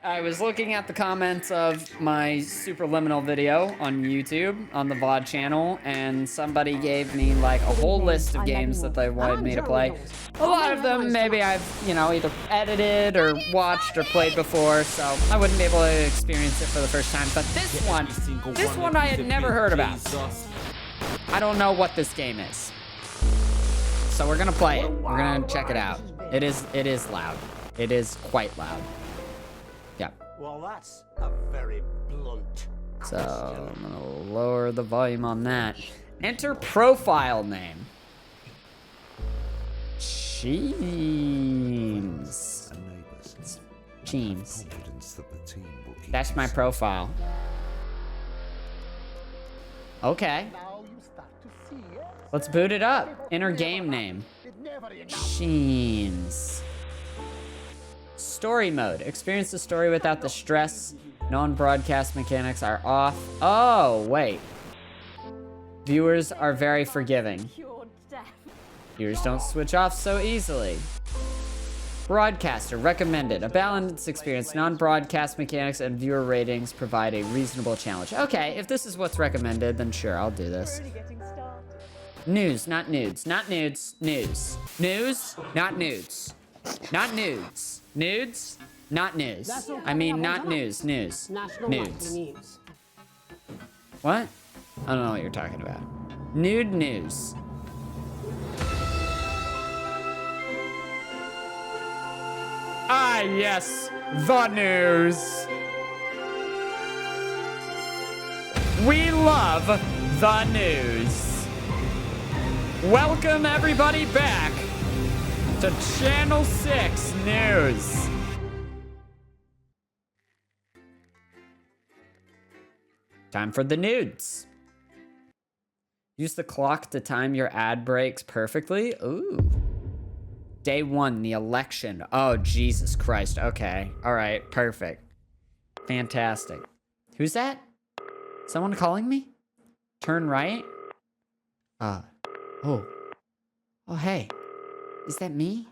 I was looking at the comments of my Superliminal video on YouTube, on the VOD channel, and somebody gave me like a whole list of games that they wanted me to play. A lot of them maybe I've, either edited or watched or played before, so I wouldn't be able to experience it for the first time. But this one I had never heard about. I don't know what this game is. So we're gonna play it. We're gonna check it out. It is loud. It is quite loud. Yeah. Well, that's a very blunt. So I'm gonna lower the volume on that. Enter profile name. Cheems. Cheems. That's my profile. Okay. Let's boot it up. Enter game name. Cheems. Story mode. Experience the story without the stress. Non-broadcast mechanics are off. Oh, wait. Viewers are very forgiving. Viewers don't switch off so easily. Broadcaster recommended. A balanced experience. Non-broadcast mechanics and viewer ratings provide a reasonable challenge. Okay, if this is what's recommended, then sure, I'll do this. News, not nudes. Not nudes. News. News, not nudes. Not nudes. Nudes, not news. I mean, not news. News. Nudes. What? I don't know what you're talking about. Nude news. Ah, yes. The news. We love the news. Welcome, everybody, back to Channel 6 News. Time for the nudes. Use the clock to time your ad breaks perfectly. Ooh. Day 1, the election. Oh, Jesus Christ. Okay. All right. Perfect. Fantastic. Who's that? Someone calling me? Turn right? Oh. Oh, hey. Is that me?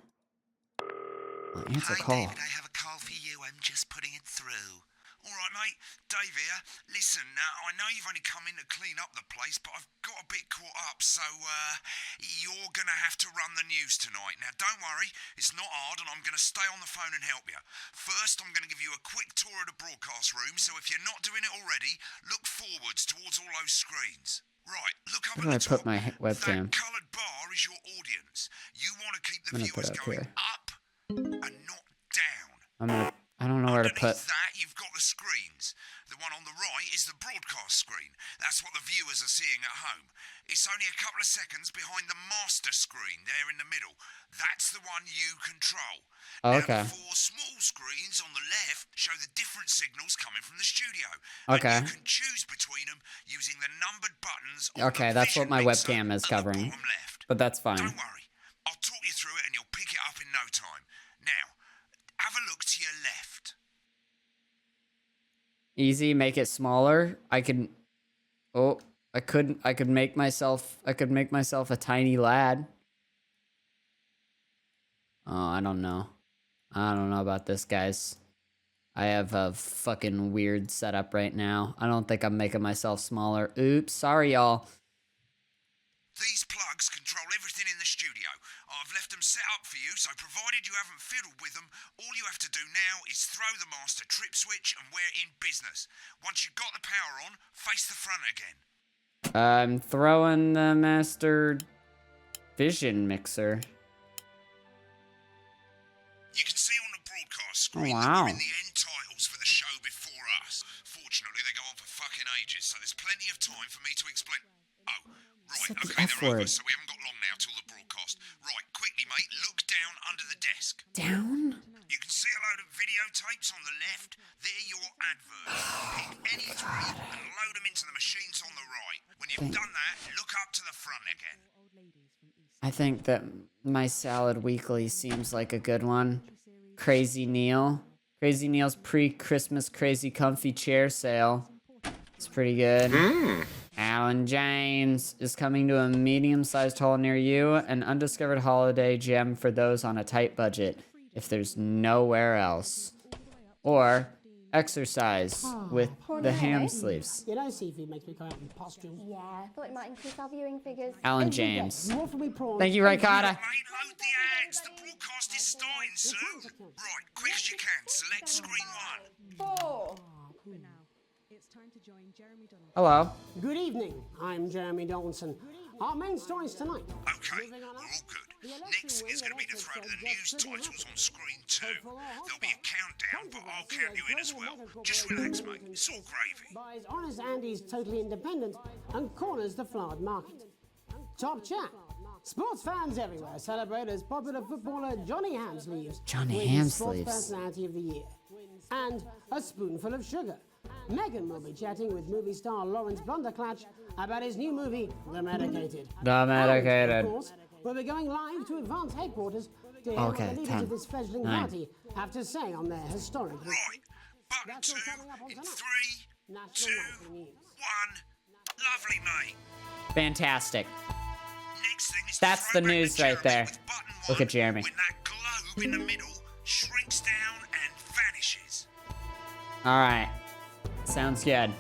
I'll answer call. David, I have a call for you. I'm just putting it through. All right, mate. Dave here. Listen, I know you've only come in to clean up the place, but I've got a bit caught up, so you're going to have to run the news tonight. Now, don't worry. It's not hard, and I'm going to stay on the phone and help you. First, I'm going to give you a quick tour of the broadcast room, so if you're not doing it already, look forwards towards all those screens. Right, look up Where do I at the top. put my webcam? That coloured bar is your audience. You want to keep the viewers going up and not down. I don't know where to put. Underneath that, you've got the screens. The one on the right is the broadcast screen. That's what the viewers are seeing at home. It's only a couple of seconds behind the master screen there in the middle. That's the one you control. Oh, okay. Now, the 4 small screens on the left show the different signals coming from the studio. Okay. And you can choose between them using the numbered buttons on Okay, the that's what my vision webcam is mixer at the covering. bottom left. But that's fine. Don't worry. I'll talk you through it and you'll pick it up in no time. Now, have a look to your left. Easy, make it smaller. I could make myself a tiny lad. Oh, I don't know about this, guys. I have a fucking weird setup right now. I don't think I'm making myself smaller. Oops, sorry, y'all. These plugs control everything in the studio. I've left them set up for you, so provided you haven't fiddled with them, all you have to do now is throw the master trip switch and we're in business. Once you've got the power on, face the front again. I'm throwing the master vision mixer. You can see on the broadcast screen Oh, that wow. we're in the end titles for the show before us. Fortunately, they go on for fucking ages, so there's plenty of time for me to explain. Oh, right, Said the okay, F they're over, word. so we haven't got long now till the broadcast. Right, quickly, mate, look down under the desk. Down? You can see a load of videotapes on the left. They're your adverts. Pick any 3 and load them into the machines on the right. When you've done that, look up to the front again. I think that my Salad Weekly seems like a good one. Crazy Neil. Crazy Neil's pre-Christmas crazy comfy chair sale. It's pretty good. Alan James is coming to a medium-sized hall near you. An undiscovered holiday gem for those on a tight budget, if there's nowhere else. Or exercise with the ham sleeves. You know, seafood makes me come out in pustules. Yeah, I thought it might increase our viewing figures. Alan Every day, James. you offer me prawns Thank you, every Raikata. Mate, load the ads. The broadcast is starting soon. Right, quick as you can. Select screen 1. 4. Hello. Good evening. I'm Jeremy Donaldson. Our main stories tonight. Okay, we're all good. Next thing is going to be to throw to the news titles on screen 2. There'll be a countdown, but I'll count you in as well. Just relax, mate. It's all gravy. Buys Honest Andy's Totally Independent and corners the flowered market. Top chat. Sports fans everywhere celebrate as popular footballer Johnny Hamsleeves Johnny wins Sports Hamsleeves. Personality of the Year. And a spoonful of sugar. Megan will be chatting with movie star Laurence Blunderclatch about his new movie, The Medicated. The Medicated. And, of course, we'll be going live to Advance headquarters to hear Okay, what the leaders 10, of this fledgling 9. party have to say on their historic Right, button That's 2 all coming up on in tonight. 3, National 2, Nightly News. 1. Lovely, mate. Fantastic. Next thing is to That's throw the back news to right Jeremy there. with button Look 1, at Jeremy. When that globe in the middle shrinks down and vanishes. All right. Sounds good.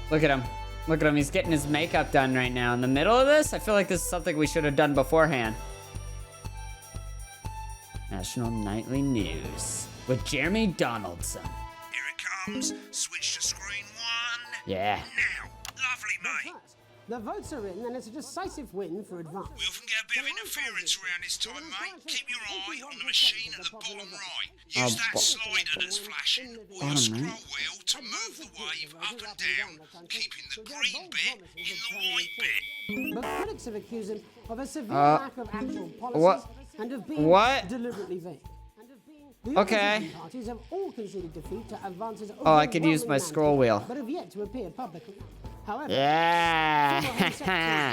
Look at him. Look at him. He's getting his makeup done right now. In the middle of this, I feel like this is something we should have done beforehand. National Nightly News with Jeremy Donaldson. Here it comes. Switch to screen 1. Yeah. Now, lovely, mate. First, the votes are in, and it's a decisive win for Advance. We often get a bit of interference around this time, mate. Keep your eye on the machine at the bottom right. Use that slider that's flashing, or your scroll wheel to move the wave up and down, keeping the green bit in the white bit. But critics have accused him of a severe lack of actual policies what? and of being What? deliberately vague. The Okay. opposition parties have all conceded defeat to Advance's Oh, I could use my overwhelming scroll mandate, wheel. but have yet to appear publicly. However, Yeah.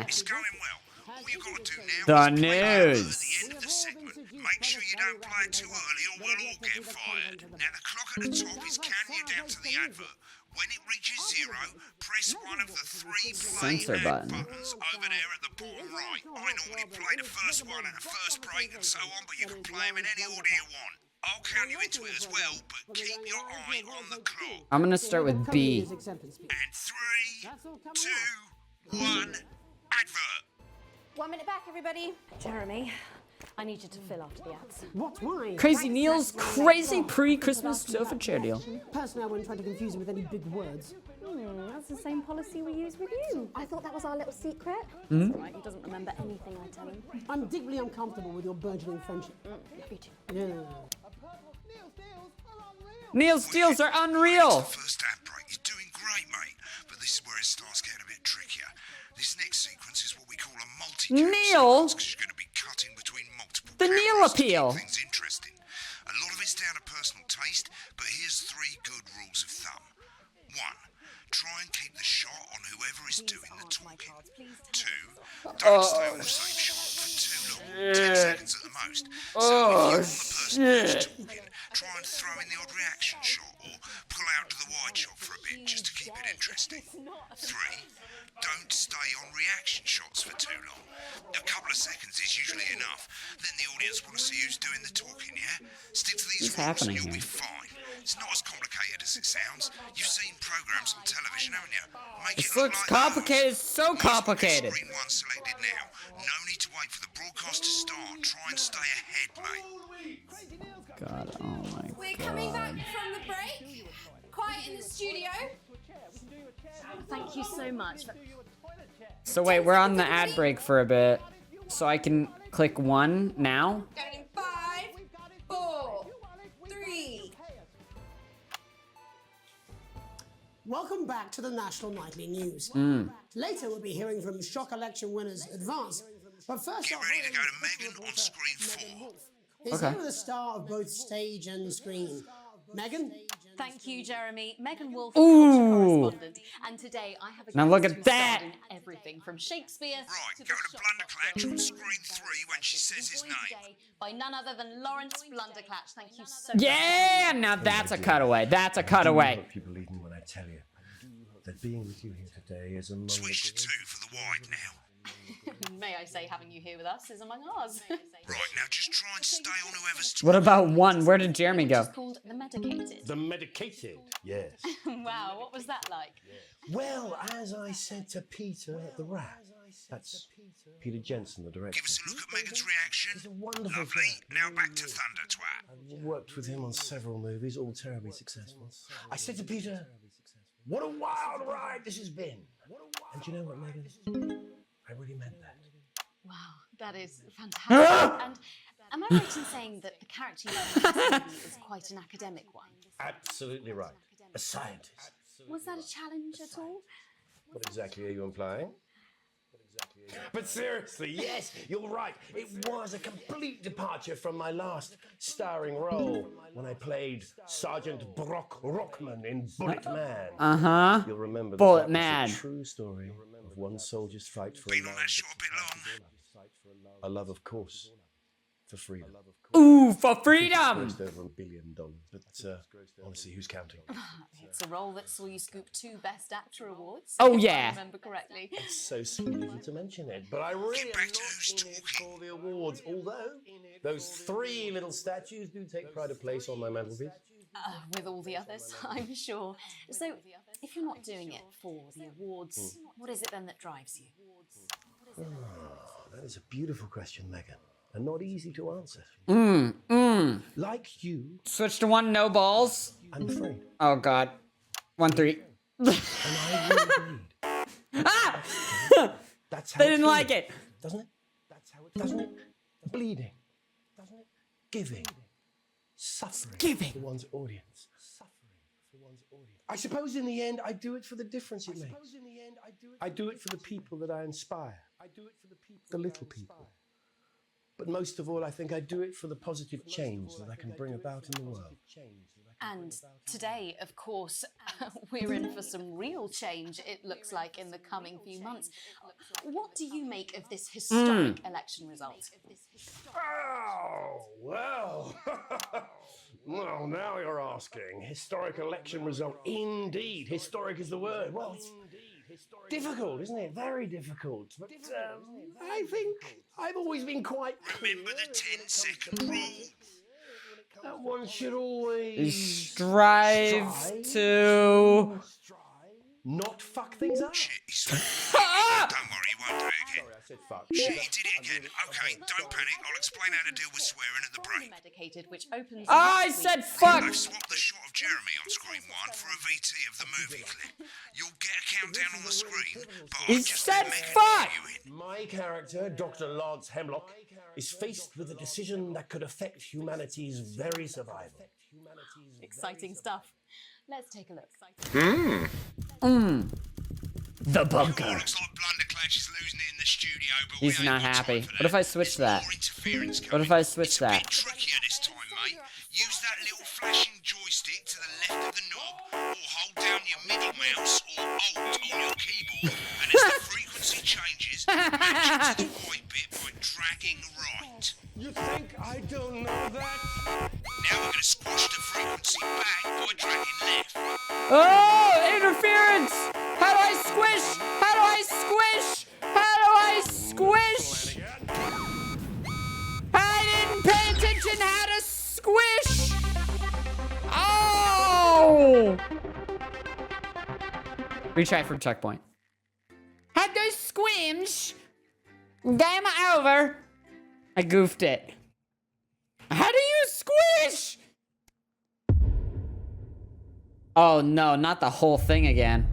It's going well. All you've got to do now The is play the advert news. at the end of the segment. Make sure you don't play it too early or we'll all get fired. Now the clock at the top is counting you down to the advert. When it reaches 0, press one of the 3 play Sensor ad button. buttons over there at the bottom right. I normally play the first one at the first break and so on, but you can play them in any order you want. I'll count you into it as well, but keep your eye on the clock. I'm gonna start with B. And 3, 2, 1, advert. 1 minute back, everybody. Jeremy, I need you to fill after the ads. what? Why? Crazy Neil's crazy pre-Christmas sofa chair deal. Personally, I wouldn't try to confuse him with any big words. That's the same policy we use with you. I thought that was our little secret. That's right, he doesn't remember anything I tell him. I'm deeply uncomfortable with your burgeoning friendship. Me too. Yeah. Neil's deals are unreal. First ad break. You're doing great, mate. But this is where it starts getting a bit trickier. This next sequence is what we call a multi-cam Neil? sequence, 'cause you're going to be cutting between multiple The cameras Neil to keep appeal. things interesting. A lot of it's down to personal taste, but here's 3 good rules of thumb. 1. Try and keep the shot on whoever is doing the talking. 2. Don't stay on the same shot for too long, 10 seconds at the most. So if you're on the person who's talking, try and throw in the odd reaction shot or pull out to the wide shot for a bit just to keep it interesting. 3. Don't stay on reaction shots for too long. A couple of seconds is usually enough. Then the audience want to see who's doing the talking, yeah? Stick to these What's rules happening and you'll here? be fine. It's not as complicated as it sounds. You've seen programs on television, haven't you? Make This it look looks like complicated, ours. so Always put complicated. Screen 1 selected now. No need to wait for the broadcast to start. Try and stay ahead, mate. God, oh my We're coming back God. from the break. Quiet in the studio. Thank you so much. So wait, we're on the ad break for a bit. So I can click 1 now? Going in 5, 4, 3. Welcome back to the National Nightly News. Later, we'll be hearing from shock election winners Advance. But first, Get ready to go to Megan on screen 4. Is Okay. here the star of both stage and screen. Megan? Thank you, Jeremy. Megan Wolf, Ooh. correspondent. And today I have a Now look guest at who that. starred in everything from Shakespeare Right, to go the to Blunderclatch on screen 3 when she says his joined name. today by none other than Laurence Blunderclatch. Thank you so Yeah, now that's a cutaway. That's a I cutaway. hope you believe me when I tell you that being with you here today is a moment. Switch to 2 for the wide now. May I say, having you here with us is among ours. Right, now just try and stay on whoever's What talking. about one? Where did Jeremy go? It's called The Medicated. The medicated, yes. Wow, what was that like? Well, as I said to Peter at the Rat, that's Peter Jensen, the director. Give us a look at Megan's reaction. He's a wonderful Lovely. chap. Now back to Thunder Twat. I've worked with him on several movies, all terribly successful. I said to Peter, what a wild ride this has been. And you know what, Megan? I really meant that. Wow, that is fantastic. And am I right in saying that the character you have in this movie is quite an academic one? Absolutely right. A scientist. Was that a challenge at all? What exactly are you implying? But seriously, yes, you're right. It was a complete departure from my last starring role when I played Sergeant Brock Rockman in Bullet Man. Uh-huh. You'll remember that Bullet that Man. was a true story of one soldier's fight for Been a on love. that shot a bit long. A love, of course, for freedom. Ooh, for freedom! Grossed over $1 billion, but honestly, who's counting? It's a role that saw you scoop 2 Best Actor awards. Oh, if yeah. I remember correctly. It's so sweet of you to mention it, but I really am Get back to not who's in it talking. for the awards, although those 3 little statues do take pride of place on my mantelpiece. With all the others, I'm sure. So, if you're not doing it for the awards, what is it then that drives you? That is a beautiful question, Megan, and not easy to answer. Like you, Switch to 1, no balls. I'm afraid. Oh, God. 1-3. And I will bleed. Ah! That's how They it didn't like feels, it. doesn't it? That's how it, doesn't it? Bleeding, doesn't it? Giving, suffering Giving. for one's audience. Suffering for one's audience. I suppose in the end, I do it for the difference it makes. I do it for the people that I inspire. I do it for the people, the little people. But most of all, I think I do it for the positive change that I can bring about in the world. And today, of course, we're in for some real change, it looks like, in the coming few months. What do you make of this historic election result? Oh, well. Well, now you're asking. Historic election result. Indeed. Historic is the word. Well, it's difficult, isn't it? Very difficult. But I think I've always been quite clear Remember the 10-second rule. that one should always Strive to... not fuck things up. Shit, he's Don't worry, he won't do it again. Sorry, I said fuck. Shit, he did it again. Okay, don't panic. I'll explain how to deal with swearing at the break. Medicated, which opens. I next said week. fuck! I've swapped the shot of Jeremy on screen 1 for a VT of the movie clip. You'll get a countdown on the screen, but He I've just said let Megan fuck! hear you in. My character, Dr. Lance Hemlock, is faced with a decision that could affect humanity's very survival. Exciting stuff. Let's take a look. The bunker. Looks like Blunderclatch is losing it in the studio, but He's we ain't not got happy. time for What if that. I switch There's that? more interference What coming. if I switch It's that? a bit trickier this time, mate. Use that little flashing joystick to the left of the knob, or hold down your middle mouse or Alt on your keyboard, and as the frequency changes, match it to the right bit by dragging right. You think I don't know that? Now we're going to squash the frequency back by dragging left. Oh, interference! How do I squish? How do I squish? How do I squish? I didn't pay attention how to squish! Oh! Retry from checkpoint. Had to squinch. Game over. I goofed it. How do you squish? Oh no, not the whole thing again.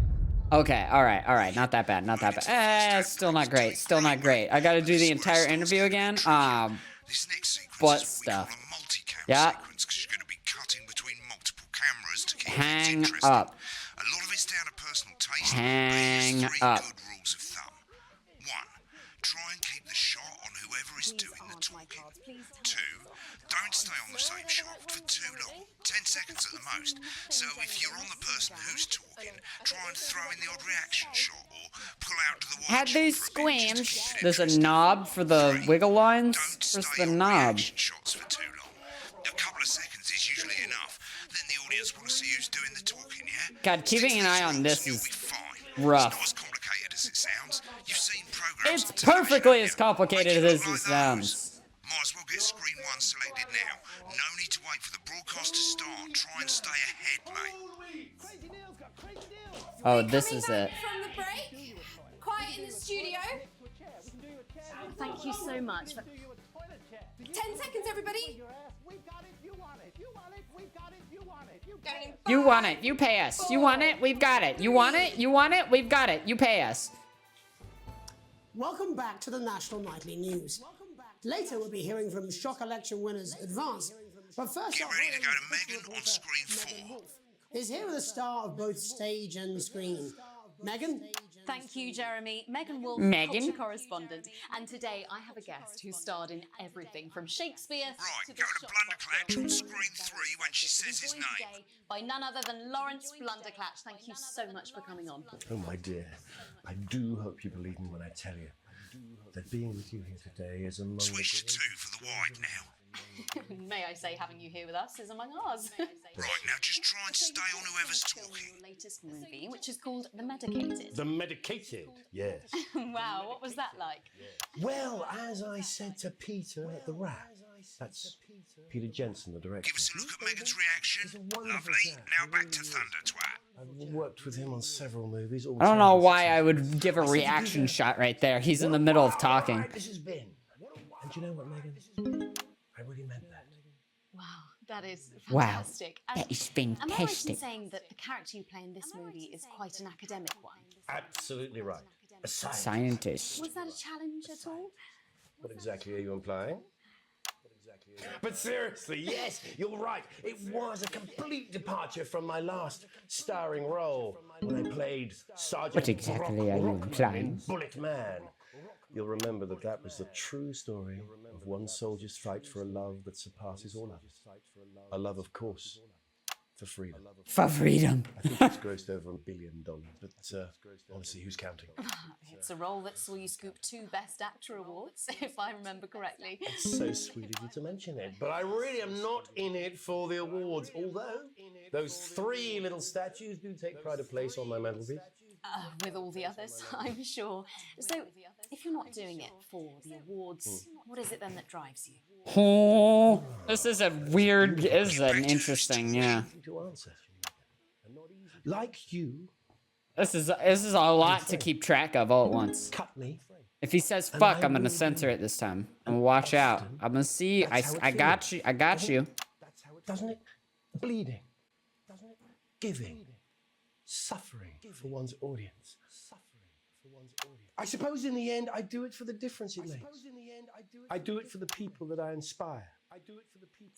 Okay, all right, not that bad, not that bad. Still not great, still not great. I gotta do the entire interview again. This next sequence Butt is what stuff. we call a multi-cam Yeah. sequence, because you're going to be cutting between multiple cameras to keep Hang things interesting. up. A lot of it's down to personal taste, Hang but here's 3 up. good rules of thumb. 1, try and keep the shot on whoever is doing the talking. 2, don't stay on the same shot for too long, 10 seconds at the most. So if you're on the person who's talking, try and throw in the odd reaction shot or pull out to the wide Had they shot for a bit just to squinch? keep it There's a interesting. knob for the 3, wiggle lines. don't Where's stay the on knob? reaction shots for too long. A couple of seconds is usually enough. Then the audience want to see who's doing the talking, yeah? God, keeping Stick to an eye these on rules this and you'll is be fine. rough. It's not as complicated as it sounds. You've seen programs photographs. It's to the perfectly machine. as complicated Make it as look it like those. sounds. Might as well get screen one selected now. No need to wait for the broadcast to start. Try and stay ahead, mate. Oh, this Coming is back it. from the break. Quiet in the studio. Thank you so much. 10 seconds, everybody. You want it, you pay us. You want it, we've got it. You want it, you want it, we've got it. You pay us. Welcome back to the National Nightly News. Later, we'll be hearing from shock election winners Advance. But first, Get ready to go to Megan on screen 4. is here with a star of both stage and screen. Megan? Thank you, Jeremy. Megan Wolf, Megan? culture correspondent. And today I have a guest who starred in everything from Shakespeare Right, to go the to Blunderclatch on screen 3 when she says his joined name. today by none other than Laurence Blunderclatch. Thank you so much for coming on. Oh, my dear, I do hope you believe me when I tell you that being with you here today is among Switch to 2 for the wide now. May I say, having you here with us is among ours. Right, now just try and stay on whoever's talking. Your latest movie, which is called The Medicated. The medicated, yes. Wow, what was that like? Well, as I said to Peter at the Rat, that's Peter Jensen, the director. Give us a look at Megan's reaction. Lovely. Now back to Thunder Twat. I've worked with him on several movies. I don't know why I would give a reaction shot right there. He's in the middle of talking. Right, this has been. And you know what, Megan? I really meant that. Wow, that is Wow, fantastic. And that is am I right in fantastic. saying that the character you play in this movie is quite an academic one? Absolutely right. A scientist. Scientist. Was that a challenge at all? What exactly are you implying? But seriously, yes, you're right. It was a complete departure from my last starring role when I played Sergeant What exactly are you Brock implying? in Bullet Man. You'll remember that that was the true story of one soldier's fight for a love that surpasses all others. A love, of course, for freedom. For freedom. I think it's grossed over $1 billion, but honestly, who's counting? It's a role that saw you scoop 2 Best Actor awards, if I remember correctly. It's so sweet of you to mention it, but I really am not in it for the awards, although those 3 little statues do take pride of place on my mantelpiece. With all the others, I'm sure. So, if you're not doing it for the awards, what is it then that drives you? Oh, this is a weird, this is an interesting, yeah. To answer. Like you, This is a lot to keep track of all at once. cut me. If he says fuck, I'm gonna censor it this time. And watch out. I'm gonna see. I got you. I got you. Doesn't it? Bleeding. Doesn't it? Giving. Suffering for one's audience. I suppose in the end, I do it for the difference it makes. I do it for the people that I inspire.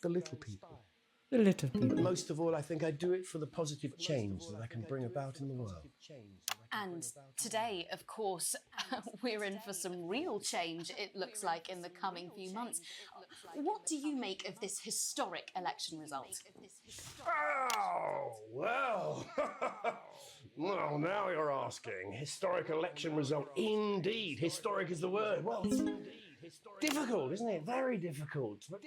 The little people. The little But people. most of all, I think I do it for the positive change that I can bring about in the world. And today, of course, we're in for some real change, it looks like, in the coming few months. What do you make of this historic election result? Oh, well. Well, now you're asking. Historic election result. Indeed. Historic is the word. Well, difficult, isn't it? Very difficult. But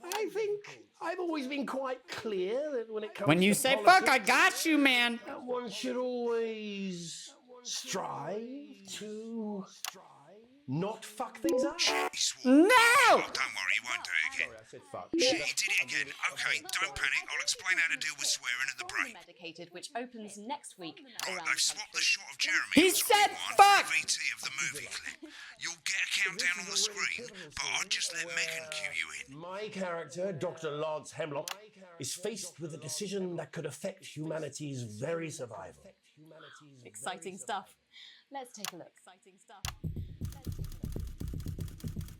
I think I've always been quite clear that when it comes When you to say politics, fuck, I got you, man. one should always strive to not fuck things up. He swore. No! Oh, don't worry, he won't do it again. I said fuck. Shit, he did it again. Okay, don't panic. I'll explain how to deal with swearing at the break. Medicated, which opens next week Right, around they've swapped the shot of Jeremy He on screen said 1 fuck! for the VT of the movie clip. You'll get a countdown on the screen, but I'll just let Megan cue you in. My character, Dr. Lance Hemlock, is faced with a decision that could affect humanity's very survival. exciting stuff. Let's take a look. Exciting stuff.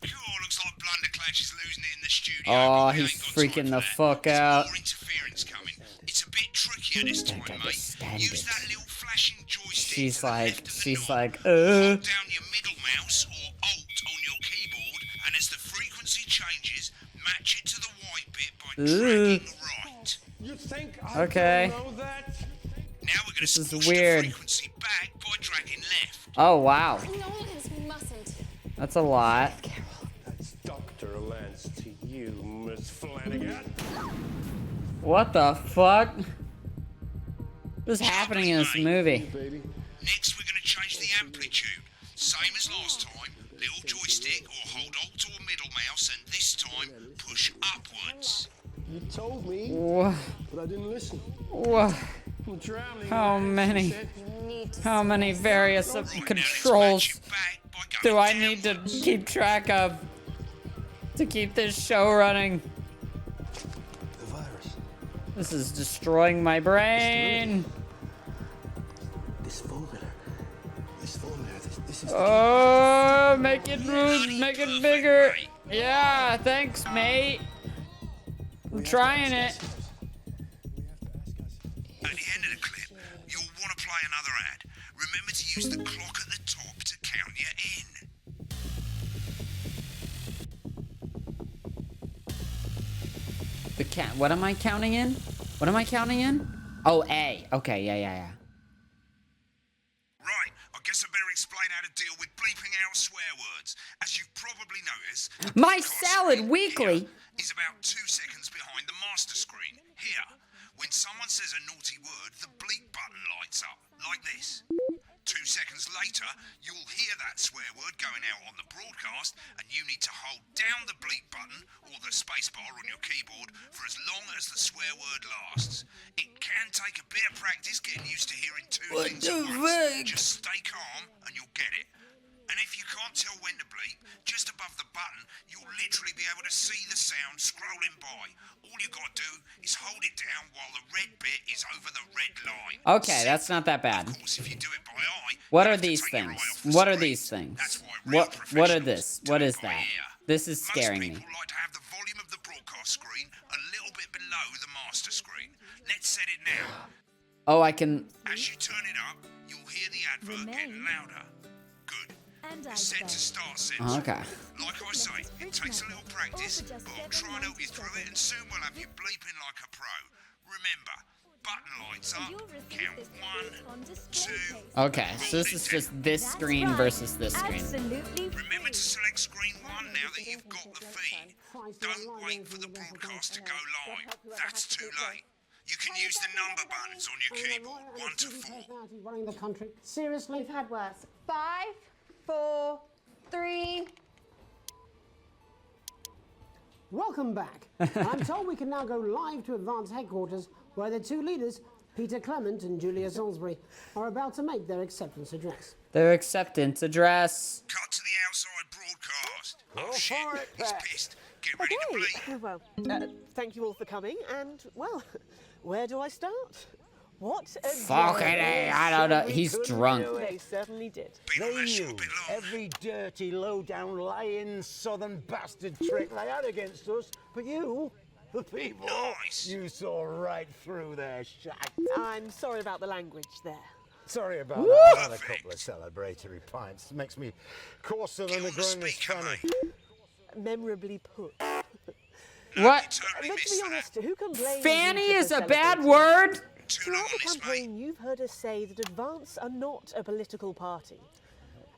Cool, looks like Blunderclatch is losing it in the studio. Oh, but we he's ain't got freaking time the for that. fuck There's out. more interference coming. It's a bit trickier this time, Don't mate. understand Use it. that little flashing joystick She's to the like, left of the she's knob. like, Hold down your middle mouse or Alt on your keyboard, and as the frequency changes, match it to the white bit by dragging right. You think Okay. know that? Now we're going to This is squash weird. the frequency back by dragging left. Oh, wow. Lawrence mustn't. That's a lot. That's Dr. Lance to you, Miss Flanagan. What the fuck? What is happening in this movie? Baby. Next, we're going to change the amplitude. Same as last time. Little joystick or hold Alt or middle mouse and this time push upwards. You told me, Wha- but I didn't listen. wha- I'm drowning. How man, many? she said. How many various Right, now let's controls match it back by do going I need to downwards. keep track of to keep this show running? The virus. This is destroying my brain. This formula. This formula. This is Oh, make it bigger. Yeah, thanks, mate. I'm trying it. At the end of the clip, you'll want to play another ad. Remember to use the clock at the top to count you in. What am I counting in? What am I counting in? Oh, A. Okay, yeah. Right, I guess I better explain how to deal with bleeping out swear words. As you've probably noticed, the My broadcast salad screen weekly. here is about 2 seconds behind the master screen. Here, when someone says a naughty word, the bleep button lights up, like this. 2 seconds later, you'll hear that swear word going out on the broadcast, and you need to hold down the bleep button or the spacebar on your keyboard for as long as the swear word lasts. It can take a bit of practice getting used to hearing two things at once. Just stay calm and you'll get it. And if you can't tell when to bleep, just above the button, you'll literally be able to see the sound scrolling by. All you got to do is hold it down while the red bit is over the red line. Okay, that's not that bad. Of course, if you do it by eye, What you are have to these take your things? eye off the What are screen. these things? That's why real What are professionals this? do What it is by that? ear. This is scaring Most me. people like to have the volume of the broadcast screen a little bit below the master screen. Let's set it now. Oh, I can. As you turn it up, you'll hear the advert getting louder. Good. It's set to start censoring. Okay. Like I say, it takes a little practice, but I'll try and help you through it, and soon we'll have you bleeping like a pro. Remember, button lights up, count 1, 2. Okay, so this is just this screen versus this screen. Absolutely. Remember to select screen 1 now that you've got the feed. Don't wait for the broadcast to go live. That's too late. You can use the number buttons on your keyboard, 1 to 4. Running the country. Seriously? We've had worse. 5, 4, 3. Welcome back. I'm told we can now go live to Advance Headquarters, where the two leaders, Peter Clement and Julia Salisbury, are about to make their acceptance address. Their acceptance address. Cut to the outside broadcast. Oh shit, he's pissed. Get ready to bleep. Well, thank you all for coming, and, well, where do I start? What a Fucking A, I don't know. He's drunk. They certainly did. Been on that show a bit long. Every dirty, low-down, lying, southern bastard trick they had against us. But you, the people, Nice. you saw right through their shack. I'm sorry about the language there. Sorry about that. I had a couple of celebratory pints. Makes me coarser than Kill the the grown speaker, funny. mate. Memorably put. What? Totally Let's missed be that. honest, who can blame Fanny you is for a bad celebrating? word? Too long Throughout the on this, mate. campaign, you've heard us say that Advance are not a political party.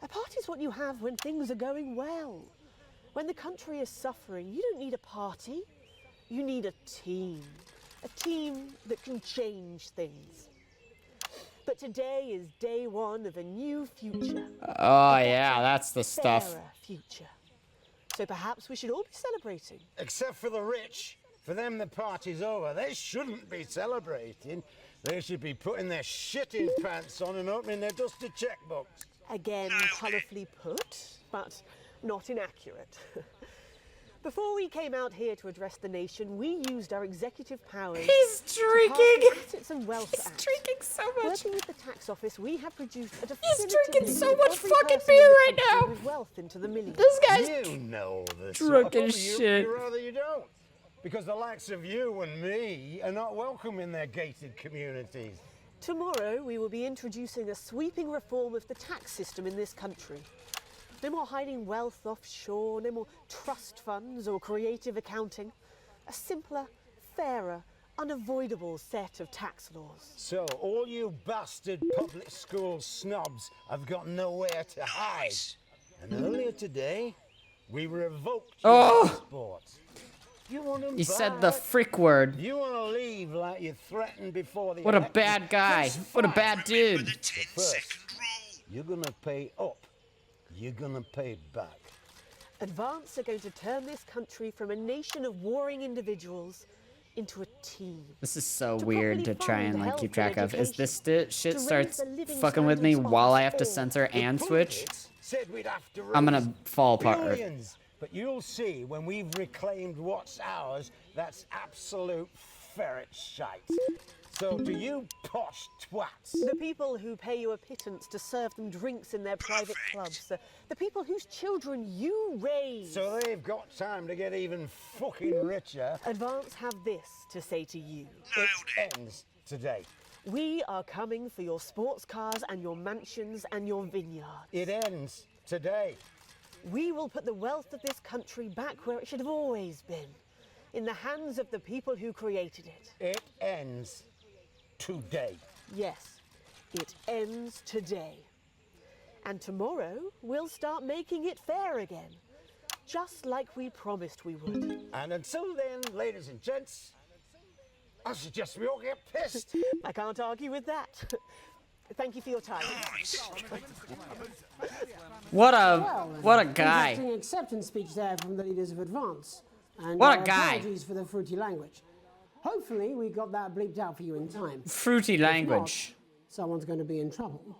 A party is what you have when things are going well. When the country is suffering, you don't need a party. You need a team. A team that can change things. But today is day one of a new future. Oh, yeah, that's the stuff. Fairer future. So perhaps we should all be celebrating. Except for the rich. For them, the party's over. They shouldn't be celebrating. They should be putting their shitting pants on and opening their dusty checkbooks. Again, Nailed it. colourfully put, but not inaccurate. Before we came out here to address the nation, we used our executive powers He's to pass drinking. the Assets and Wealth He's Act. drinking so much. Working with the tax office, we have produced a He's definitive drinking list so of much every fucking person in beer the right country now. with wealth into the millions. This guy's You know this. drunk I as hope you- shit. You'd rather you don't. Because the likes of you and me are not welcome in their gated communities. Tomorrow, we will be introducing a sweeping reform of the tax system in this country. No more hiding wealth offshore, no more trust funds or creative accounting. A simpler, fairer, unavoidable set of tax laws. So all you bastard public school snobs have got nowhere to hide. And earlier today, we revoked your Oh. passports. You want 'em He said the back? frick word. You want to leave like you threatened before the What a election? bad guy. That's What a fine. bad Remember dude. the 10-second rule. You're gonna pay up you're gonna pay back. Advance are going to turn this country from a nation of warring individuals into a team. This is so To weird to properly try and fund like keep health and track of. Is this shit to starts raise the living fucking with me standards of while us I have to all. censor and switch? Pundits said we'd have to I'm gonna raise fall apart. billions, but you'll see when we've reclaimed what's ours, that's absolute ferret shite. So to you posh twats, The people who pay you a pittance to serve them drinks in their private clubs. The people whose children you raise. so they've got time to get even fucking richer. Advance have this to say to you. It ends today. We are coming for your sports cars and your mansions and your vineyards. It ends today. We will put the wealth of this country back where it should have always been, in the hands of the people who created it. It ends today. Yes, it ends today. And tomorrow, we'll start making it fair again, just like we promised we would. And until then, ladies and gents, I suggest we all get pissed. I can't argue with that. Thank you for your time. What a Well, guy. Interesting acceptance speech there from the leaders of Advance. And What a guy. apologies for the fruity language. Hopefully, we got that bleeped out for you in time. Fruity If not, language. someone's going to be in trouble.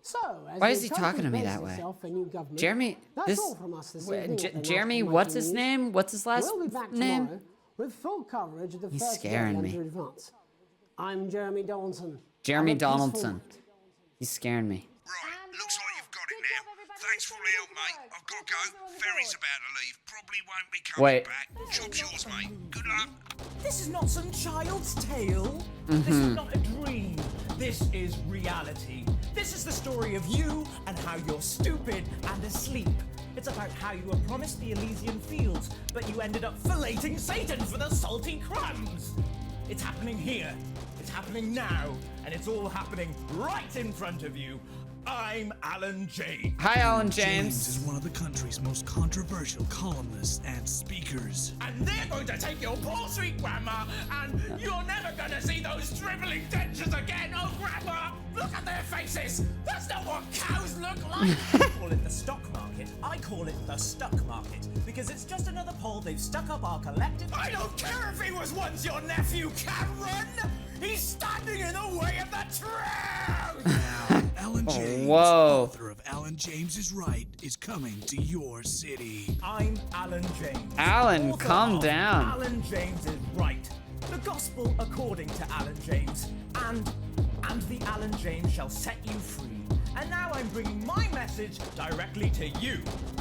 So, as Why we is he talking to me that way? yourself a new government, Jeremy, that's this all from us this evening at the Jeremy, National what's Nightly his News. name? What's his last We'll be back name? tomorrow with full coverage of the He's first day scaring under me. Advance. I'm Jeremy Donaldson. Jeremy Have a peaceful Donaldson. night. He's scaring me. Right, looks like you've got it now. Thanks for all the help, mate. I've got to go. Ferry's about to leave. Probably won't be coming Wait. back. Job's yours, mate. Good luck. This is not some child's tale. This is not a dream. This is reality. This is the story of you and how you're stupid and asleep. It's about how you were promised the Elysian fields, but you ended up filleting Satan for the salty crumbs. It's happening here. It's happening now. And it's all happening right in front of you. I'm Alan James. Hi, Alan James James. is one of the country's most controversial columnists and speakers. And they're going to take your poor sweet grandma, and you're never going to see those dribbling dentures again. Oh, grandma, look at their faces. That's not what cows look like. You call it the stock market. I call it the stuck market, because it's just another pole they've stuck up our collective. I don't care if he was once your nephew, Cameron. He's standing in the way of the truth. Alan James, whoa. author of Alan James is Right, is coming to your city. I'm Alan James. Alan, author calm of down. Alan James is Right. The gospel according to Alan James. And the Alan James shall set you free. And now I'm bringing my message directly to you.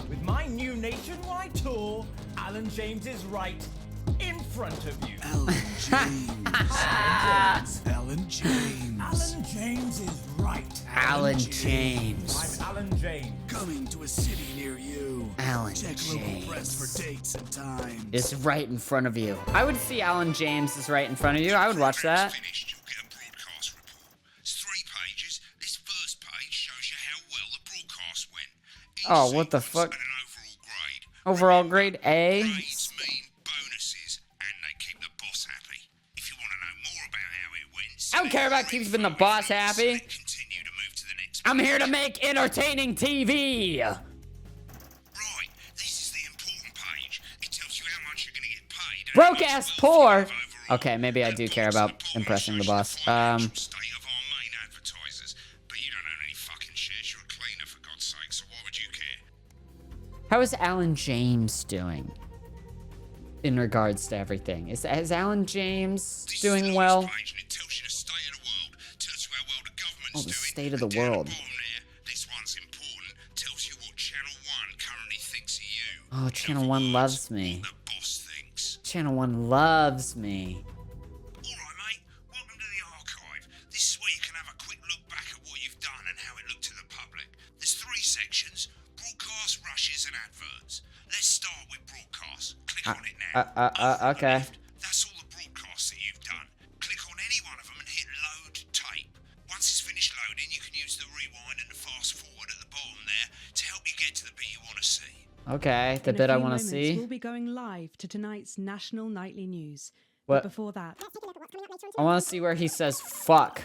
With my new nationwide tour, Alan James is Right in front of you. Alan James. Alan James. Alan James is right. Alan James. I'm Alan James. Coming to a city near you. Alan Check James. local press for dates and times. Is right in front of you. I would see Alan James is right in front of you. I would watch that. Finished, you'll get a broadcast report. It's 3 pages. This first page shows you how well the broadcast went. Each Oh, what the sequence fuck? had an overall grade. Overall grade A. Grades mean bonuses, and they keep the boss happy. If you want to know more about how it went, I don't care about keeping the boss happy. continue to move to the next. I'm here to make entertaining TV. Right, this is the important page. It tells you how much you're going to get paid. and Broke how much ass wealth poor. you have overall. Okay, maybe I do care about impressing the boss. State of our main advertisers, but you don't own any fucking shares. You're a cleaner, for God's sake. So why would you care? How is Alan James doing in regards to everything? Is Alan James This doing is the well? last page, and it tells you the state of the world. Tells you how well the government's Oh, the doing. state of the And down world. the bottom there, this one's important. Tells you what Channel 1 currently thinks of you. Oh, In Channel other 1 words, loves me. what the boss thinks. Channel 1 loves me. Alright, mate. Welcome to the archive. This is where you can have a quick look back at what you've done and how it looked to the public. There's 3 sections: broadcast, rushes, and adverts. Let's start with broadcast. Click on it now. Over on the okay. left, that's all the broadcasts that you've done. Click on any one of them and hit load tape. Once it's finished loading, you can use the rewind and the fast forward at the bottom there to help you get to the bit you want to see. Okay, the In a bit I few want to moments, see. We'll be going live to tonight's national nightly news. What? But before that, I want to see where he says fuck.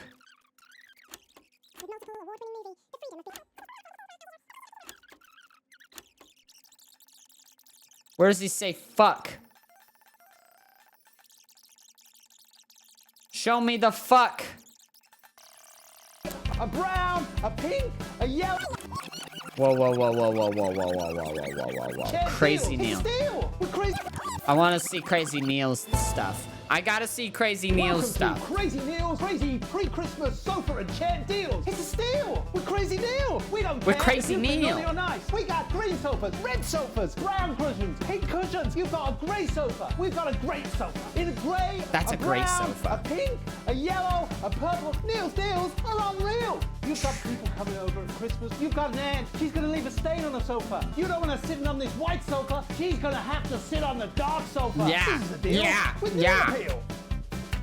Where does he say fuck? Show me the fuck. A brown, a pink, a yellow. Whoa, whoa, whoa, whoa, whoa, whoa, whoa, whoa, whoa, whoa, whoa, whoa. Crazy Neil. We're crazy. I want to see Crazy Neil's stuff. I gotta see Crazy Neil's stuff. Crazy Neil's crazy pre-Christmas sofa and chair deals. It's a steal. We're Crazy Neil. We don't care. We're Crazy Neil. Or nice. We got green sofas, red sofas, brown cushions, pink cushions. You've got a grey sofa. We've got a great sofa. In a grey, That's a great brown, sofa. a pink, a yellow, a purple. Neil's deals are unreal. You've got people coming over at Christmas. You've got an aunt. She's going to leave a stain on the sofa. You don't want her sitting on this white sofa. She's going to have to sit on the dark sofa. Yeah. This is the deal. Yeah. With Yeah. Neil Appeal.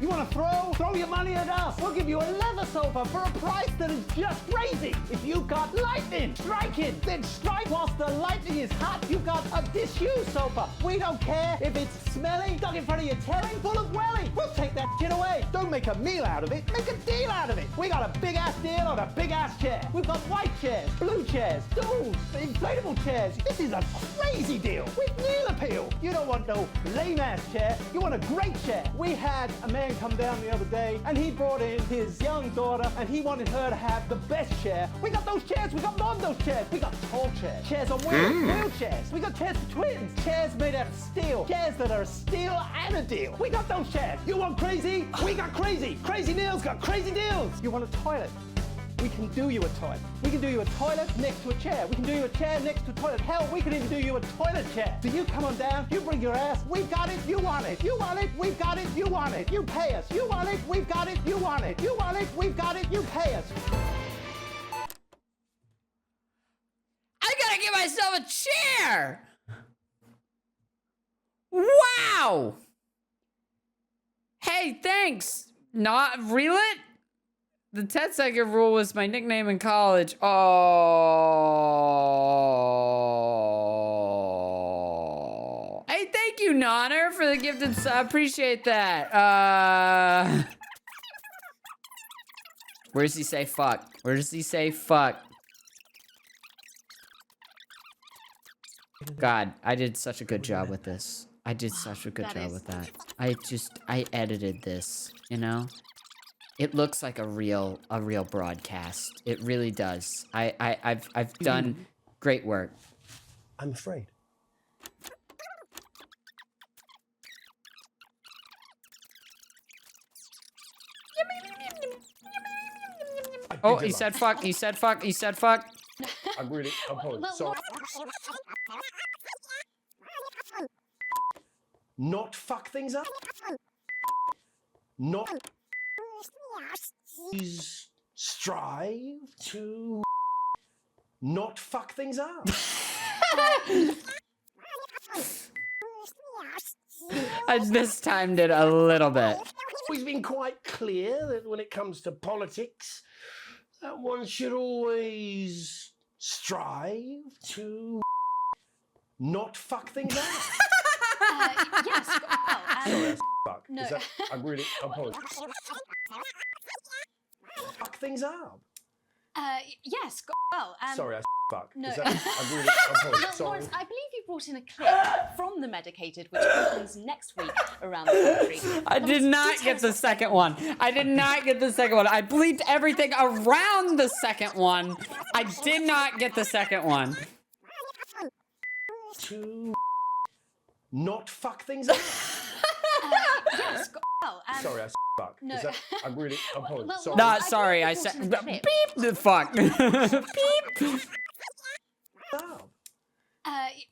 You want to throw your money at us. We'll give you a leather sofa for a price that is just crazy. If you've got lightning, strike it. Then strike whilst the lightning is hot. You've got a disused sofa. We don't care if it's smelly, stuck in front of your telly, full of welly. We'll take that shit away. Don't make a meal out of it. Make a deal out of it. We got a big-ass deal on a big-ass chair. We've got white chairs, blue chairs, stools, inflatable chairs. This is a crazy deal with Neil Appeal. You don't want no lame-ass chair. You want a great chair. We had a man come down the other day and he brought in his young daughter and he wanted her to have the best chair. We got those chairs. We got more of those chairs. We got tall chairs, chairs on wheels, wheelchairs. We got chairs for twins, chairs made out of steel, chairs that are a steal and a deal. We got those chairs. You want crazy? We got crazy. Crazy Neil's got crazy deals. You want a toilet? We can do you a toilet. We can do you a toilet next to a chair. We can do you a chair next to a toilet. Hell, we can even do you a toilet chair. So you come on down, you bring your ass, we've got it, you want it. You want it, we've got it, you want it. You pay us. You want it, we've got it, you want it. You want it, we've got it, you pay us. I gotta get myself a chair! Wow! Hey, thanks! Not reel it? The 10-second rule was my nickname in college. Oh. Hey, thank you, Nonner, for the gifted sub. Appreciate that. Where does he say fuck? Where does he say fuck? God, I did such a good job with this. I did such a good job with that. I edited this, you know? It looks like a real broadcast. It really does. I've done great work. I'm afraid. Oh, he said fuck, he said fuck, he said fuck. I'm really sorry. Not fuck things up? Not strive to not fuck things up. I mistimed it a little bit. Always been quite clear that when it comes to politics, that one should always strive to not fuck things up. Yes, well, Sorry, that's fuck. No. I'm really apologize. Fuck things up. Yes, well, Sorry, I fuck. No. I'm really apologize. Well, Sorry. Lawrence, I believe you brought in a clip from The Medicated, which opens next week around the country. I did not get the second one. I did not get the second one. I bleeped everything around the second one. I did not get the second one. To not fuck things up. Yes, well, Sorry, I fuck. No. I'm really apologize. Well, Sorry. No, I sorry, I believe said you brought in a clip. beep the fuck. Beep.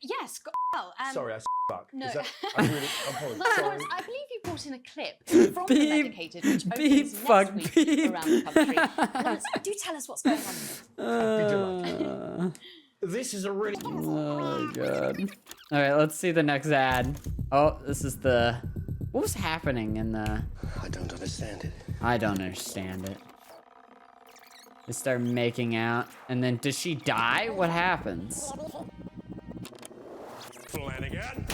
Yes, well, Sorry, I fuck. No. I'm really apologize. Well, Sorry. Lawrence, I believe you brought in a clip from The Beep, Medicated, which beep, opens fuck, next beep. week around the country. Lawrence, do tell us what's going on. This is a really. Oh god. All right, let's see the next ad. Oh, this is the. What was happening in the? I don't understand it. I don't understand it. They start making out, and then does she die? What happens? Flanagan.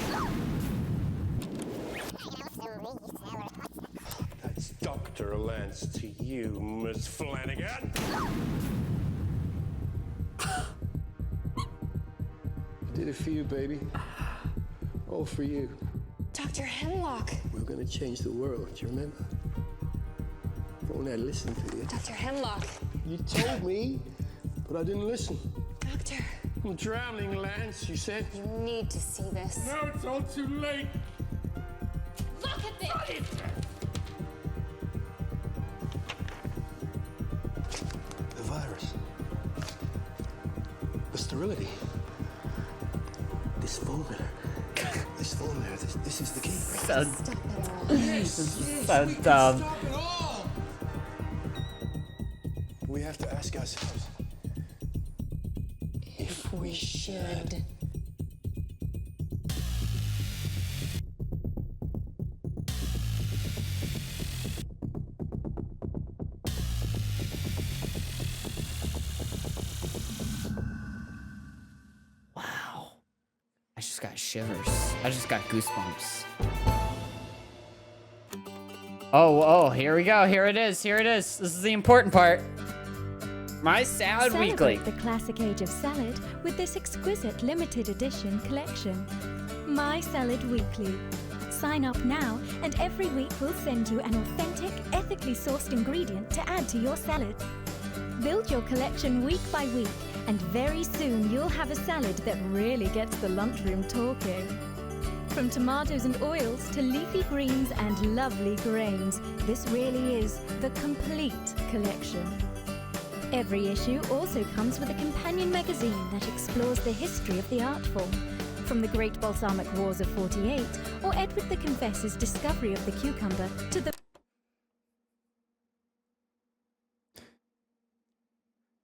That's Dr. Lance to you, Miss Flanagan. Did it for you, baby. All for you. Dr. Hemlock. We're gonna change the world, do you remember? If only I listened to you. Dr. Hemlock. You told me, but I didn't listen. Doctor. I'm drowning, Lance, you said. You need to see this. No, it's all too late. Look at this! The virus. The sterility. This formula. This formula. This is the key. So, this is so dumb. We have to ask ourselves if we should. Wow. I just got shivers. I just got goosebumps. Oh, here we go. Here it is. Here it is. This is the important part. My Salad Weekly. Celebrate the classic age of salad with this exquisite limited edition collection. My Salad Weekly. Sign up now and every week we'll send you an authentic, ethically sourced ingredient to add to your salad. Build your collection week by week and very soon you'll have a salad that really gets the lunchroom talking. From tomatoes and oils to leafy greens and lovely grains, this really is the complete collection. Every issue also comes with a companion magazine that explores the history of the art form, from the Great Balsamic Wars of '48 or Edward the Confessor's discovery of the cucumber to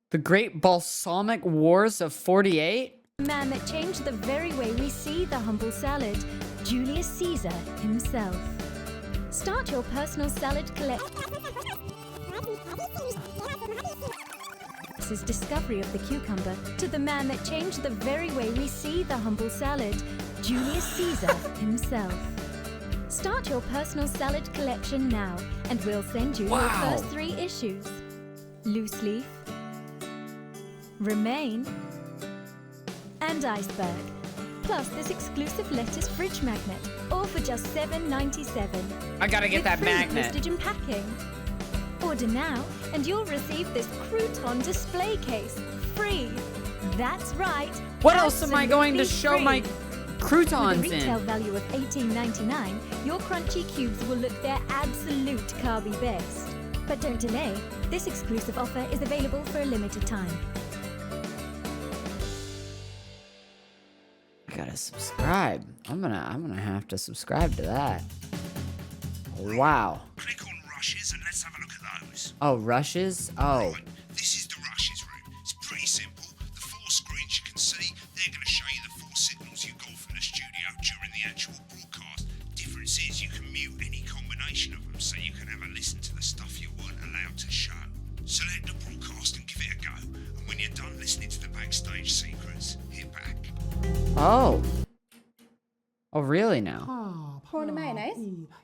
The Great Balsamic Wars of '48? man that changed the very way we see the humble salad, Julius Caesar himself. Start your personal salad collection. His discovery of the cucumber to the man that changed the very way we see the humble salad, Julius Caesar himself. Start your personal salad collection now, and we'll send you your first 3 issues. Loose Leaf, Remain, and Iceberg. Plus this exclusive lettuce fridge magnet, all for just $7.97. I gotta get that with free magnet. postage and packing. Order now, and you'll receive this crouton display case free. That's right. What else am I going to show free. my croutons With a retail in? value of $18.99, your crunchy cubes will look their absolute carby best. But don't delay. This exclusive offer is available for a limited time. I gotta subscribe. I'm gonna have to subscribe to that. Wow. Click on rushes and let's have a look at those. Oh, rushes? Oh. This is the rushes room. It's pretty simple. The 4 screens you can see, they're going to show you the 4 signals you got from the studio during the actual broadcast. Difference is you can mute any combination of them, so you can have a listen to the stuff you weren't allowed to show. Select the broadcast and give it a go, and when you're done listening to the backstage secrets, hit back. Oh. Oh, really now? Prawn and mayonnaise?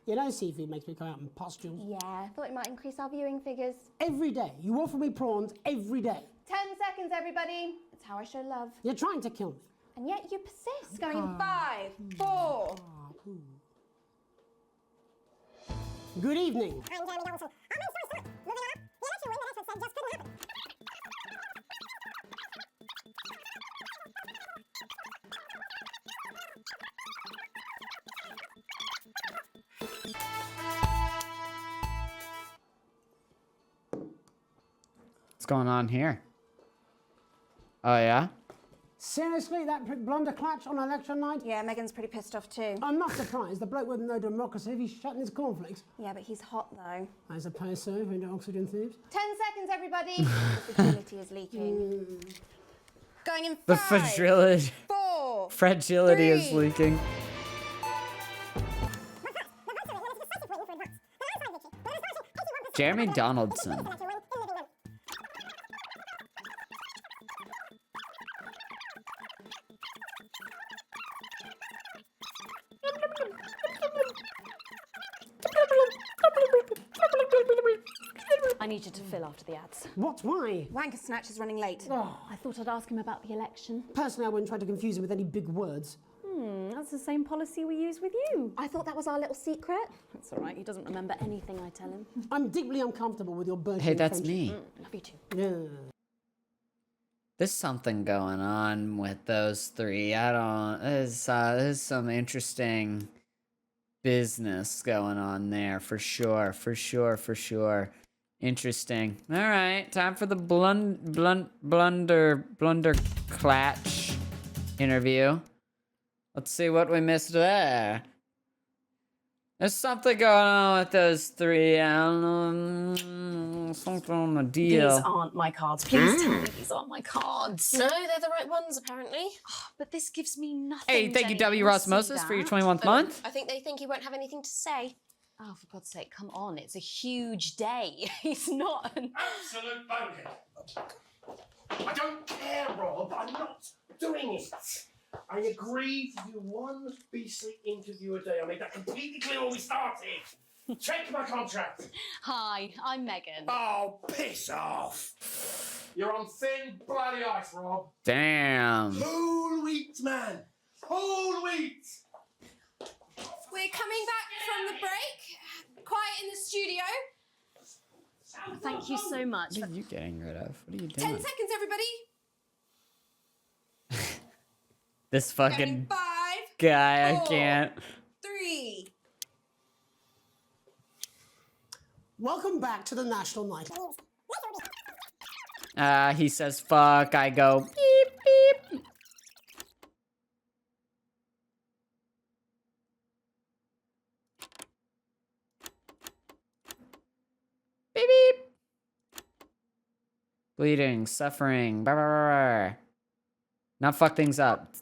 You know seafood makes me come out in pustules. Yeah, I thought it might increase our viewing figures. Every day. You offer me prawns every day. 10 seconds, everybody. That's how I show love. You're trying to kill me. And yet you persist. Going in 5, 4. Good evening. What's going on here? Oh, yeah? Seriously, that prick Blunderclatch on election night? Yeah, Megan's pretty pissed off too. I'm not surprised. The bloke with no democracy, if he's shutting his cornflakes. Yeah, but he's hot though. I suppose so, into oxygen thieves. 10 seconds, everybody. The fragility is leaking. Going in 5, The fragility. 4. Fragility is 3. leaking. Jeremy Donaldson. I need you to fill after the ads. What? Why? Wanker Snatch is running late. Oh. I thought I'd ask him about the election. Personally, I wouldn't try to confuse him with any big words. That's the same policy we use with you. I thought that was our little secret. That's all right. He doesn't remember anything I tell him. I'm deeply uncomfortable with your burgeoning Hey, that's friendship. me. Love you too. Yeah. There's something going on with those three. I don't. There's some interesting business going on there for sure. For sure. Interesting. All right, time for the Blunderclatch interview. Let's see what we missed there. There's something going on with those three. I don't know. Something on the deal. These aren't my cards. Please tell me these aren't my cards. No, they're the right ones, apparently. Oh, but this gives me nothing. Hey, thank you, Jenny. W. Can you see Osmosis, for your that? 21st month. I think they think he won't have anything to say. Oh, for God's sake, come on. It's a huge day. He's not an... Absolute bonehead. I don't care, Rob. I'm not doing it. I agreed to do one beastly interview a day. I made that completely clear when we started. Check my contract. Hi, I'm Megan. Oh, piss off. You're on thin, bloody ice, Rob. Damn. Whole wheat, man. Whole wheat. We're coming back from the break. Quiet in the studio. Thank you so much. What are you getting rid of? What are you 10 doing? seconds, everybody. This fucking 5, guy, I 4, can't. 3. Welcome back to the National Night. He says fuck, I go beep, beep. Beep, beep. Bleeding, suffering, blah, blah, blah, blah. Not fuck things up.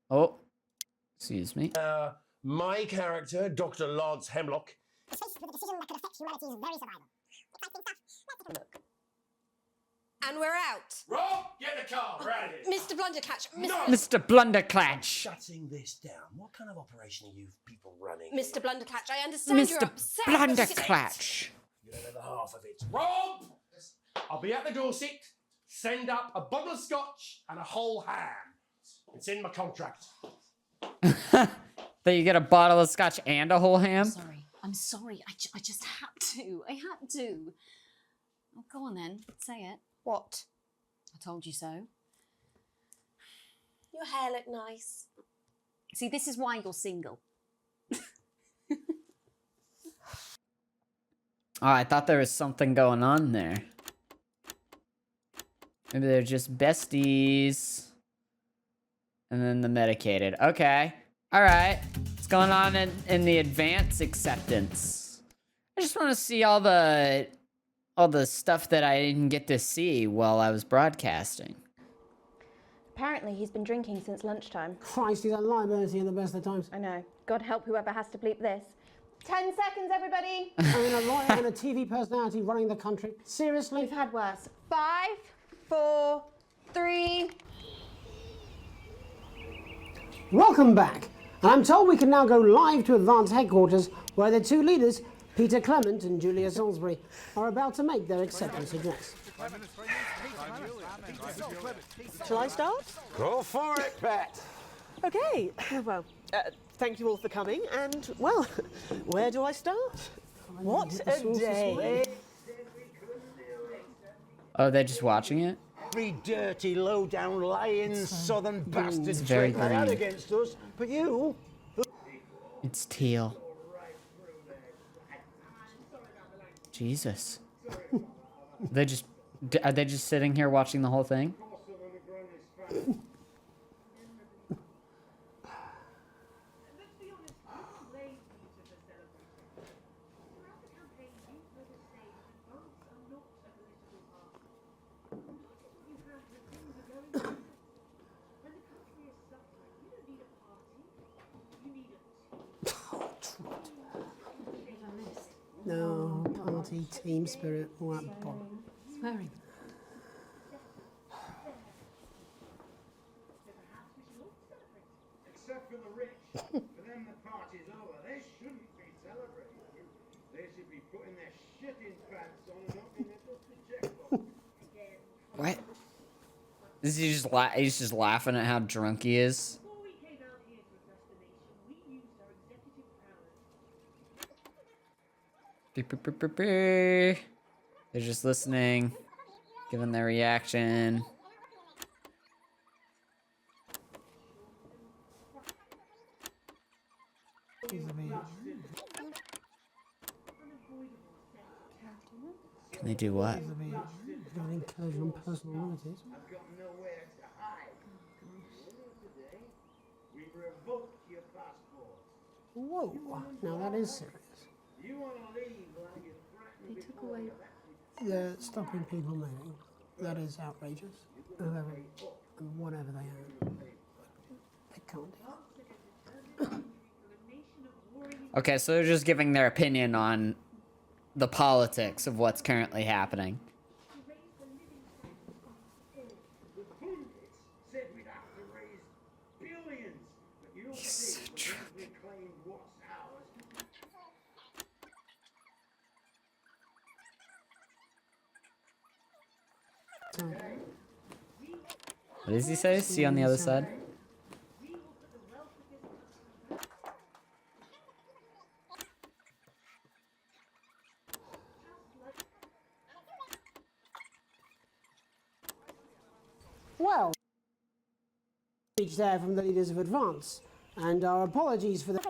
Oh, excuse me. My character, Dr. Laurence Hemlock. And we're out. Rob, get the car. We're out of here. Mr. Blunderclatch. Mr. Blunderclatch. Shutting this down. What kind of operation are you people running? Mr. Blunderclatch, I understand you're Mr. upset. Blunderclatch. You don't know the half of it. Rob! I'll be at the Dorset. Send up a bottle of scotch and a whole ham. It's in my contract. That you get a bottle of scotch and a whole ham? I'm sorry. I just had to. I had to. Oh, go on then. Say it. What? I told you so. Your hair looked nice. See, this is why you're single. Oh, I thought there was something going on there. Maybe they're just besties. And then the medicated. Okay. Alright. What's going on in the advance acceptance? I just want to see all the stuff that I didn't get to see while I was broadcasting. Apparently, he's been drinking since lunchtime. Christ, he's a liability at the best of times. I know. God help whoever has to bleep this. 10 seconds, everybody. I mean, a lawyer and a TV personality running the country. Seriously? We've had worse. 5, 4, 3. Welcome back. And I'm told we can now go live to Advance Headquarters, where the two leaders, Peter Clement and Julia Salisbury, are about to make their acceptance address. Shall I start? Go for it, Pat. Okay, well, thank you all for coming, and, well, where do I start? What a day. Oh, they're just watching it? Every dirty, low-down, lying, southern bastard It's very trick they had green. against us. But you... It's teal. Jesus. Are they just sitting here watching the whole thing? No, party, team spirit, all that bog. Swearing. Except for the rich. For them, the party's over. They shouldn't be celebrating. They should be putting their shitting pants on and opening their dusty checkbook. What? Is he just he's just laughing at how drunk he is? They're just listening, giving their reaction. Can they do what? Giving incursion on personal relatives. Whoa, now that is serious. They took away. They're stopping people moving. That is outrageous. Whoever and whatever they are. They can't do that. Okay, so they're just giving their opinion on the politics of what's currently happening. He's so drunk. What does he say? See on the other side? Well, speech there from the leaders of Advance, and our apologies for the.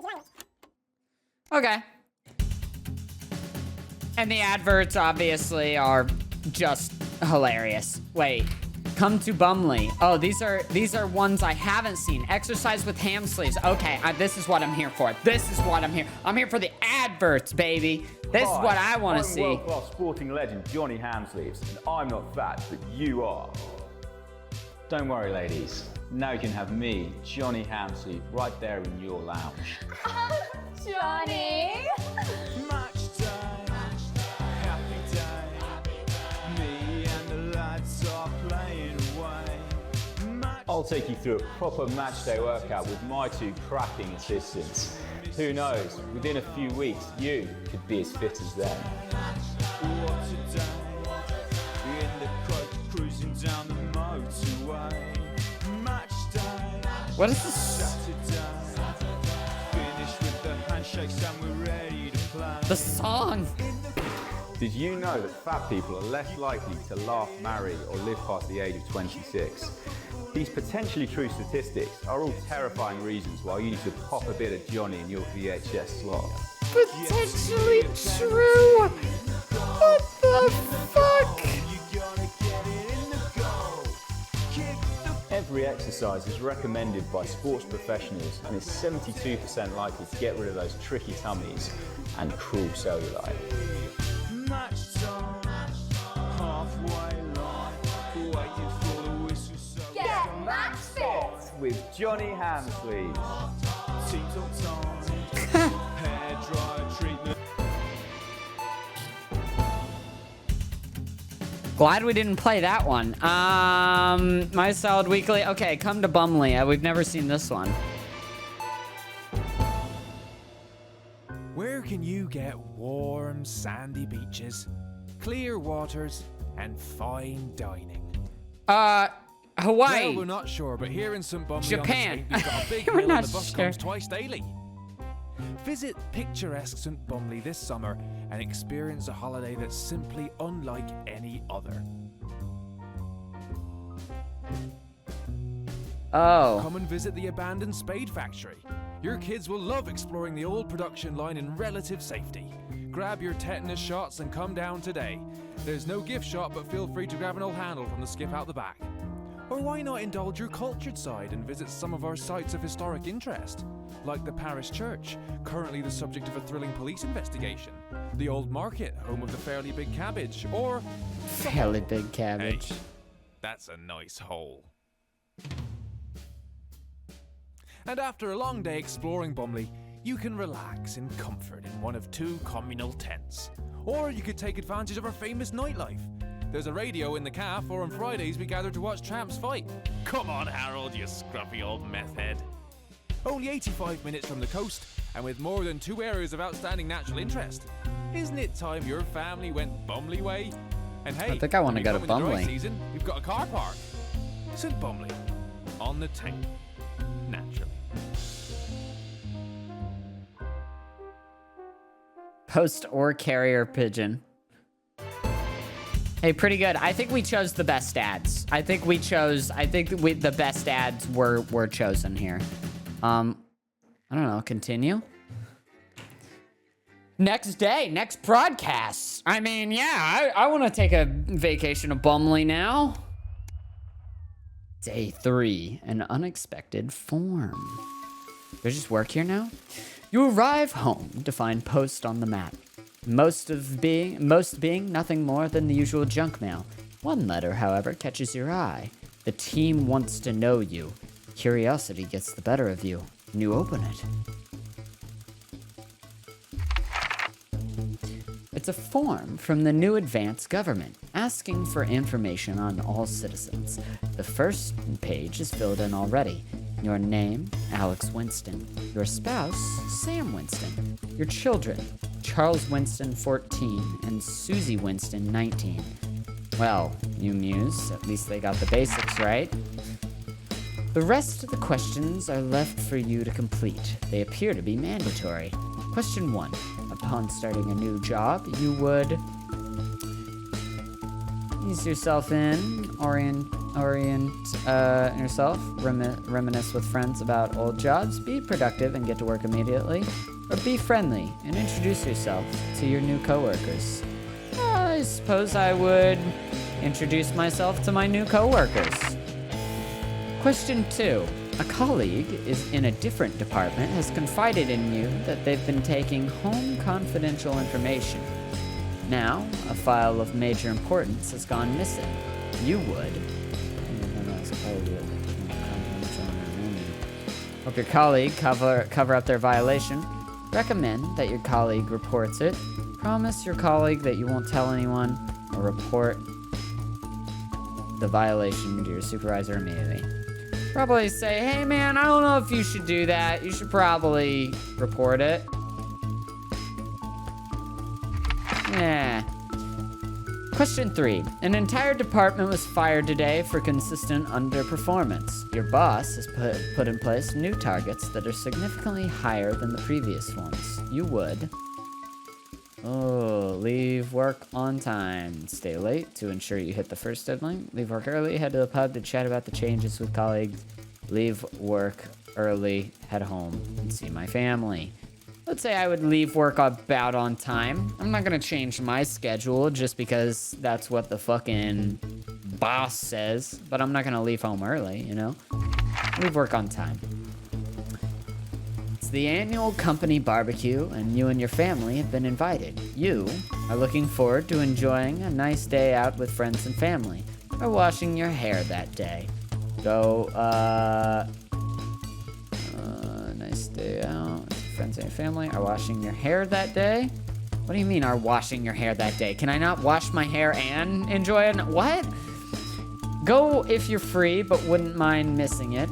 Okay. And the adverts obviously are just hilarious. Wait, come to Bumley. Oh, these are ones I haven't seen. Exercise with ham sleeves. Okay, this is what I'm here for. This is what I'm here. I'm here for the adverts, baby. This is what I want to see. I'm world-class sporting legend Johnny Hamsleeves, and I'm not fat, but you are. Don't worry, ladies. Now you can have me, Johnny Hamsleeve, right there in your lounge. Johnny! Match day, happy day. Me and the lads are playing away. I'll take you through a proper match day workout with my two cracking assistants. Who knows, within a few weeks, you could be as fit as them. What a day, in the coach cruising down the motorway. Match day. What is this? Saturday, finished with the handshakes and we're ready to play. The song. Did you know that fat people are less likely to laugh, marry, or live past the age of 26? These potentially true statistics are all terrifying reasons why you need to pop a bit of Johnny in your VHS slot. Potentially true. What the fuck? Every exercise is recommended by sports professionals and is 72% likely to get rid of those tricky tummies and cruel cellulite. Match time, halfway line, waiting for the whistle. So Get match fit! With Johnny Hamsleeve. time, hair dryer treatment. Glad we didn't play that one. My Salad Weekly. Okay, come to Bumley. We've never seen this one. Where can you get warm, sandy beaches, clear waters, and fine dining? Hawaii. Well, we're not sure, but here in St. Bumley Japan. on the Cape, we've got a big We're hill not and the bus sure. comes twice daily. Visit picturesque St. Bumley this summer and experience a holiday that's simply unlike any other. Oh. Come and visit the abandoned spade factory. Your kids will love exploring the old production line in relative safety. Grab your tetanus shots and come down today. There's no gift shop, but feel free to grab an old handle from the skip out the back. Or why not indulge your cultured side and visit some of our sites of historic interest, like the parish church, currently the subject of a thrilling police investigation, the old market, home of the Fairly Big Cabbage, or... Fairly Big Cabbage. Hey, that's a nice hole. And after a long day exploring Bumley, you can relax in comfort in one of 2 communal tents. Or you could take advantage of our famous nightlife. There's a radio in the cafe, or on Fridays we gather to watch tramps fight. Come on, Harold, you scruffy old meth head. Only 85 minutes from the coast, and with more than 2 areas of outstanding natural interest. Isn't it time your family went Bumley way? And hey, I think I want to when go you to come in the dry Bumley. season, we've got a car park. St. Bomley, on the tank, naturally. Post or carrier pigeon. Hey, pretty good. I think we chose the best ads. The best ads were chosen here. I don't know, continue? Next day, next broadcast. I mean, yeah, I want to take a vacation to Bumley now. Day 3, an unexpected form. Do I just work here now? You arrive home to find Post on the map. Most being nothing more than the usual junk mail. One letter, however, catches your eye. The team wants to know you. Curiosity gets the better of you, and you open it. It's a form from the new advanced government, asking for information on all citizens. The first page is filled in already. Your name, Alex Winston. Your spouse, Sam Winston. Your children, Charles Winston, 14, and Susie Winston, 19. Well, you muse, at least they got the basics right. The rest of the questions are left for you to complete. They appear to be mandatory. Question 1. Upon starting a new job, you would ease yourself in, orient yourself, reminisce with friends about old jobs, be productive and get to work immediately, or be friendly and introduce yourself to your new coworkers. I suppose I would introduce myself to my new coworkers. Question 2. A colleague is in a different department has confided in you that they've been taking home confidential information. Now, a file of major importance has gone missing. You would. Hope your colleague cover up their violation. Recommend that your colleague reports it. Promise your colleague that you won't tell anyone or report the violation to your supervisor immediately. Probably say, hey man, I don't know if you should do that. You should probably report it. Yeah. Question 3. An entire department was fired today for consistent underperformance. Your boss has put in place new targets that are significantly higher than the previous ones. You would leave work on time. Stay late to ensure you hit the first deadline. Leave work early, head to the pub to chat about the changes with colleagues. Leave work early, head home, and see my family. Let's say I would leave work about on time. I'm not gonna change my schedule just because that's what the fucking boss says, but I'm not gonna leave home early, you know? Leave work on time. It's the annual company barbecue, and you and your family have been invited. You are looking forward to enjoying a nice day out with friends and family, or washing your hair that day. Go, nice day out with your friends and your family, are washing your hair that day? What do you mean, are washing your hair that day? Can I not wash my hair and enjoy it? What? Go if you're free, but wouldn't mind missing it.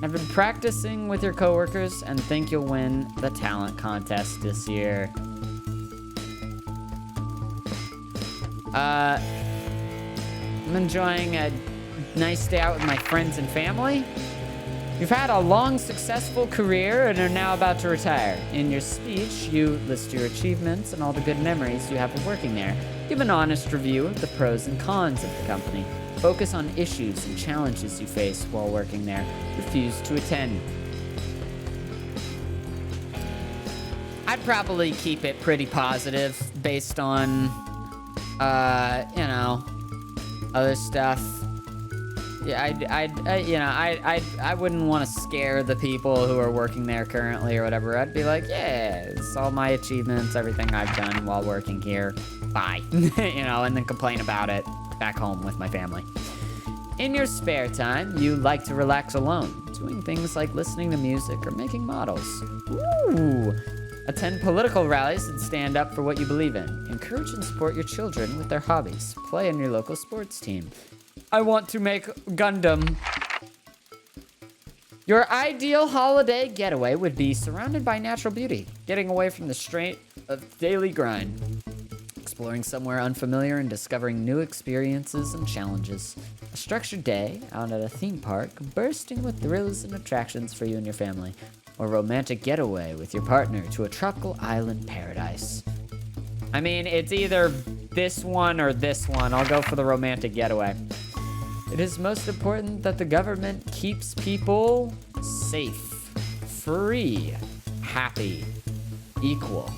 I've been practicing with your coworkers and think you'll win the talent contest this year. I'm enjoying a nice day out with my friends and family. You've had a long, successful career and are now about to retire. In your speech, you list your achievements and all the good memories you have of working there. Give an honest review of the pros and cons of the company. Focus on issues and challenges you face while working there. Refuse to attend. I'd probably keep it pretty positive based on, you know, other stuff. Yeah, I wouldn't want to scare the people who are working there currently or whatever. I'd be like, yeah, it's all my achievements, everything I've done while working here. Bye. You know, and then complain about it back home with my family. In your spare time, you like to relax alone, doing things like listening to music or making models. Ooh. Attend political rallies and stand up for what you believe in. Encourage and support your children with their hobbies. Play in your local sports team. I want to make Gundam. Your ideal holiday getaway would be surrounded by natural beauty, getting away from the strain of daily grind. exploring somewhere unfamiliar and discovering new experiences and challenges. A structured day out at a theme park, bursting with thrills and attractions for you and your family. Or romantic getaway with your partner to a tropical island paradise. I mean, it's either this one or this one. I'll go for the romantic getaway. It is most important that the government keeps people safe, free, happy, equal.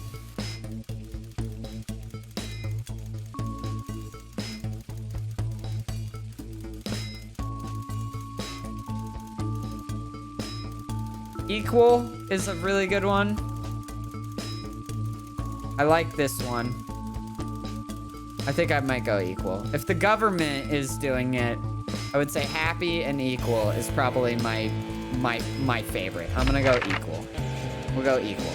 Equal is a really good one. I like this one. I think I might go equal. If the government is doing it, I would say happy and equal is probably my favorite. I'm gonna go equal. We'll go equal.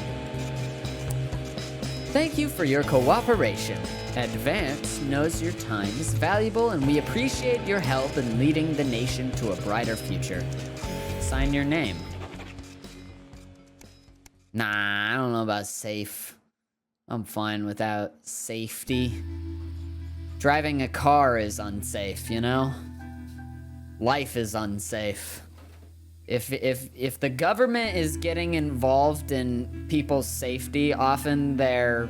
Thank you for your cooperation. Advance knows your time is valuable and we appreciate your help in leading the nation to a brighter future. Sign your name. Nah, I don't know about safe. I'm fine without safety. Driving a car is unsafe, you know? Life is unsafe. If the government is getting involved in people's safety, often they're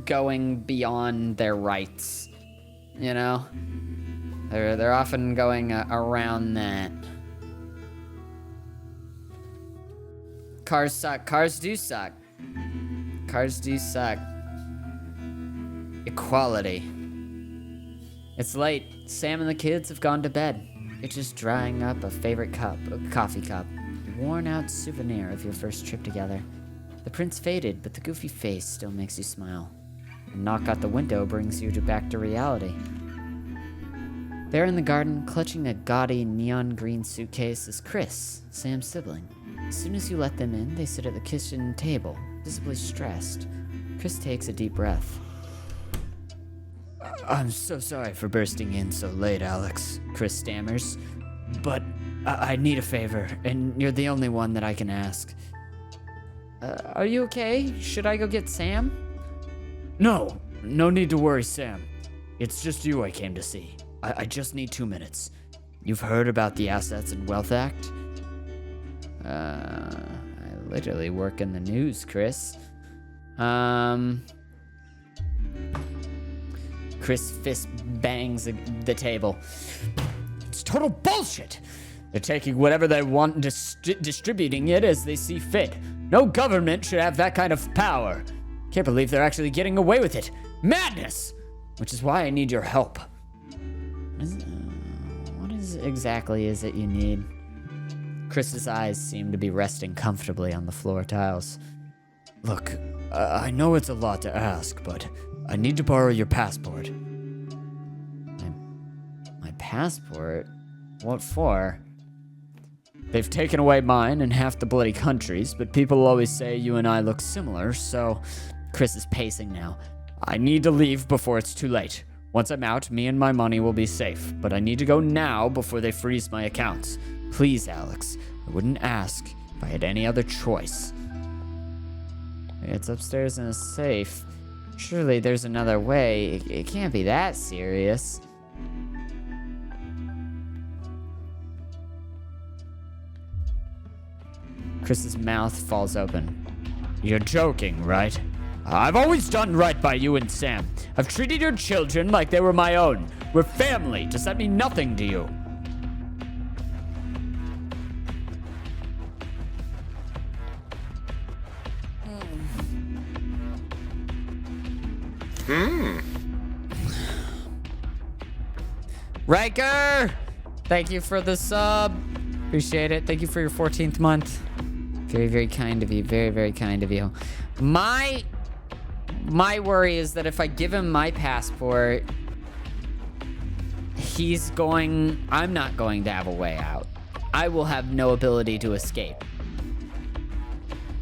going beyond their rights. You know? They're often going around that. Cars suck. Cars do suck. Cars do suck. Equality. It's late. Sam and the kids have gone to bed. You're just drying up a favorite cup, a coffee cup. A worn-out souvenir of your first trip together. The print's faded, but the goofy face still makes you smile. A knock at the window brings you back to reality. There in the garden, clutching a gaudy neon green suitcase, is Chris, Sam's sibling. As soon as you let them in, they sit at the kitchen table, visibly stressed. Chris takes a deep breath. I'm so sorry for bursting in so late, Alex, Chris stammers. But I need a favor, and you're the only one that I can ask. Are you okay? Should I go get Sam? No need to worry, Sam. It's just you I came to see. I just need 2 minutes. You've heard about the Assets and Wealth Act? I literally work in the news, Chris. Chris fist bangs the table. It's total bullshit! They're taking whatever they want and distributing it as they see fit. No government should have that kind of power. Can't believe they're actually getting away with it. Madness! Which is why I need your help. What exactly is it you need? Chris's eyes seem to be resting comfortably on the floor tiles. Look, I know it's a lot to ask, but I need to borrow your passport. My passport? What for? They've taken away mine and half the bloody countries, but people always say you and I look similar, so... Chris is pacing now. I need to leave before it's too late. Once I'm out, me and my money will be safe, but I need to go now before they freeze my accounts. Please, Alex, I wouldn't ask if I had any other choice. It's upstairs in a safe. Surely there's another way. It can't be that serious. Chris's mouth falls open. You're joking, right? I've always done right by you and Sam. I've treated your children like they were my own. We're family. Does that mean nothing to you? Riker! Thank you for the sub. Appreciate it. Thank you for your 14th month. Very, very kind of you. Very, very kind of you. My worry is that if I give him my passport, I'm not going to have a way out. I will have no ability to escape.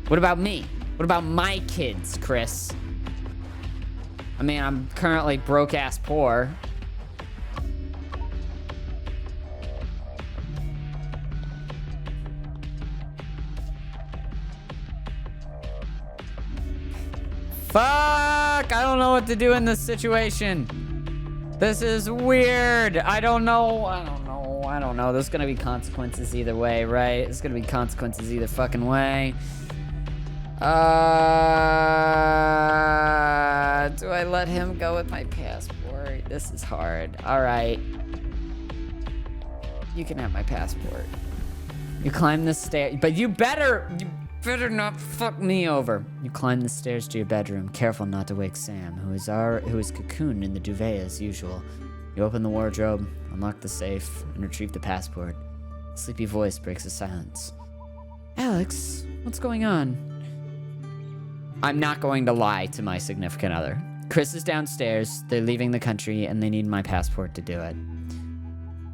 What about me? What about my kids, Chris? I mean, I'm currently broke-ass poor. Fuck! fuck? I don't know what to do in this situation. This is weird. I don't know. There's gonna be consequences either way, right? There's gonna be consequences either fucking way. Do I let him go with my passport? This is hard. All right. You can have my passport. You climb the stairs, but you better not fuck me over. You climb the stairs to your bedroom, careful not to wake Sam, who is cocooned in the duvet as usual. You open the wardrobe, unlock the safe, and retrieve the passport. A sleepy voice breaks the silence. Alex, what's going on? I'm not going to lie to my significant other. Chris is downstairs, they're leaving the country, and they need my passport to do it.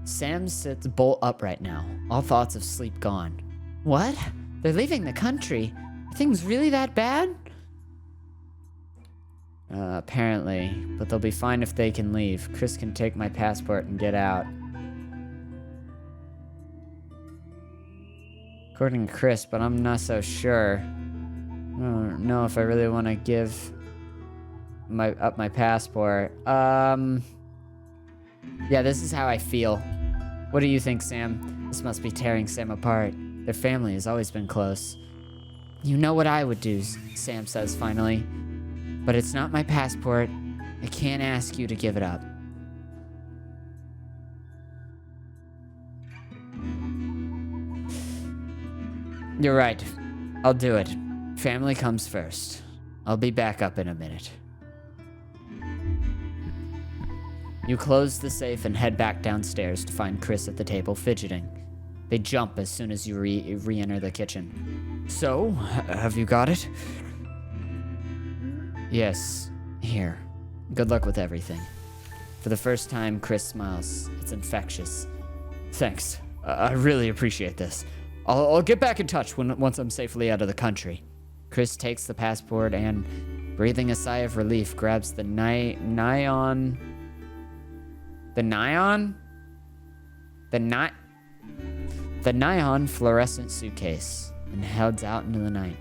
Sam sits bolt upright now, all thoughts of sleep gone. What? They're leaving the country? Are things really that bad? Apparently, but they'll be fine if they can leave. Chris can take my passport and get out. According to Chris, but I'm not so sure. I don't know if I really want to give up my passport. Yeah, this is how I feel. What do you think, Sam? This must be tearing Sam apart. Their family has always been close. You know what I would do, Sam says finally. But it's not my passport. I can't ask you to give it up. You're right. I'll do it. Family comes first. I'll be back up in a minute. You close the safe and head back downstairs to find Chris at the table fidgeting. They jump as soon as you re-enter the kitchen. So, have you got it? Yes, here. Good luck with everything. For the first time, Chris smiles. It's infectious. Thanks. I really appreciate this. I'll get back in touch once I'm safely out of the country. Chris takes the passport and, breathing a sigh of relief, grabs the nylon fluorescent suitcase and heads out into the night.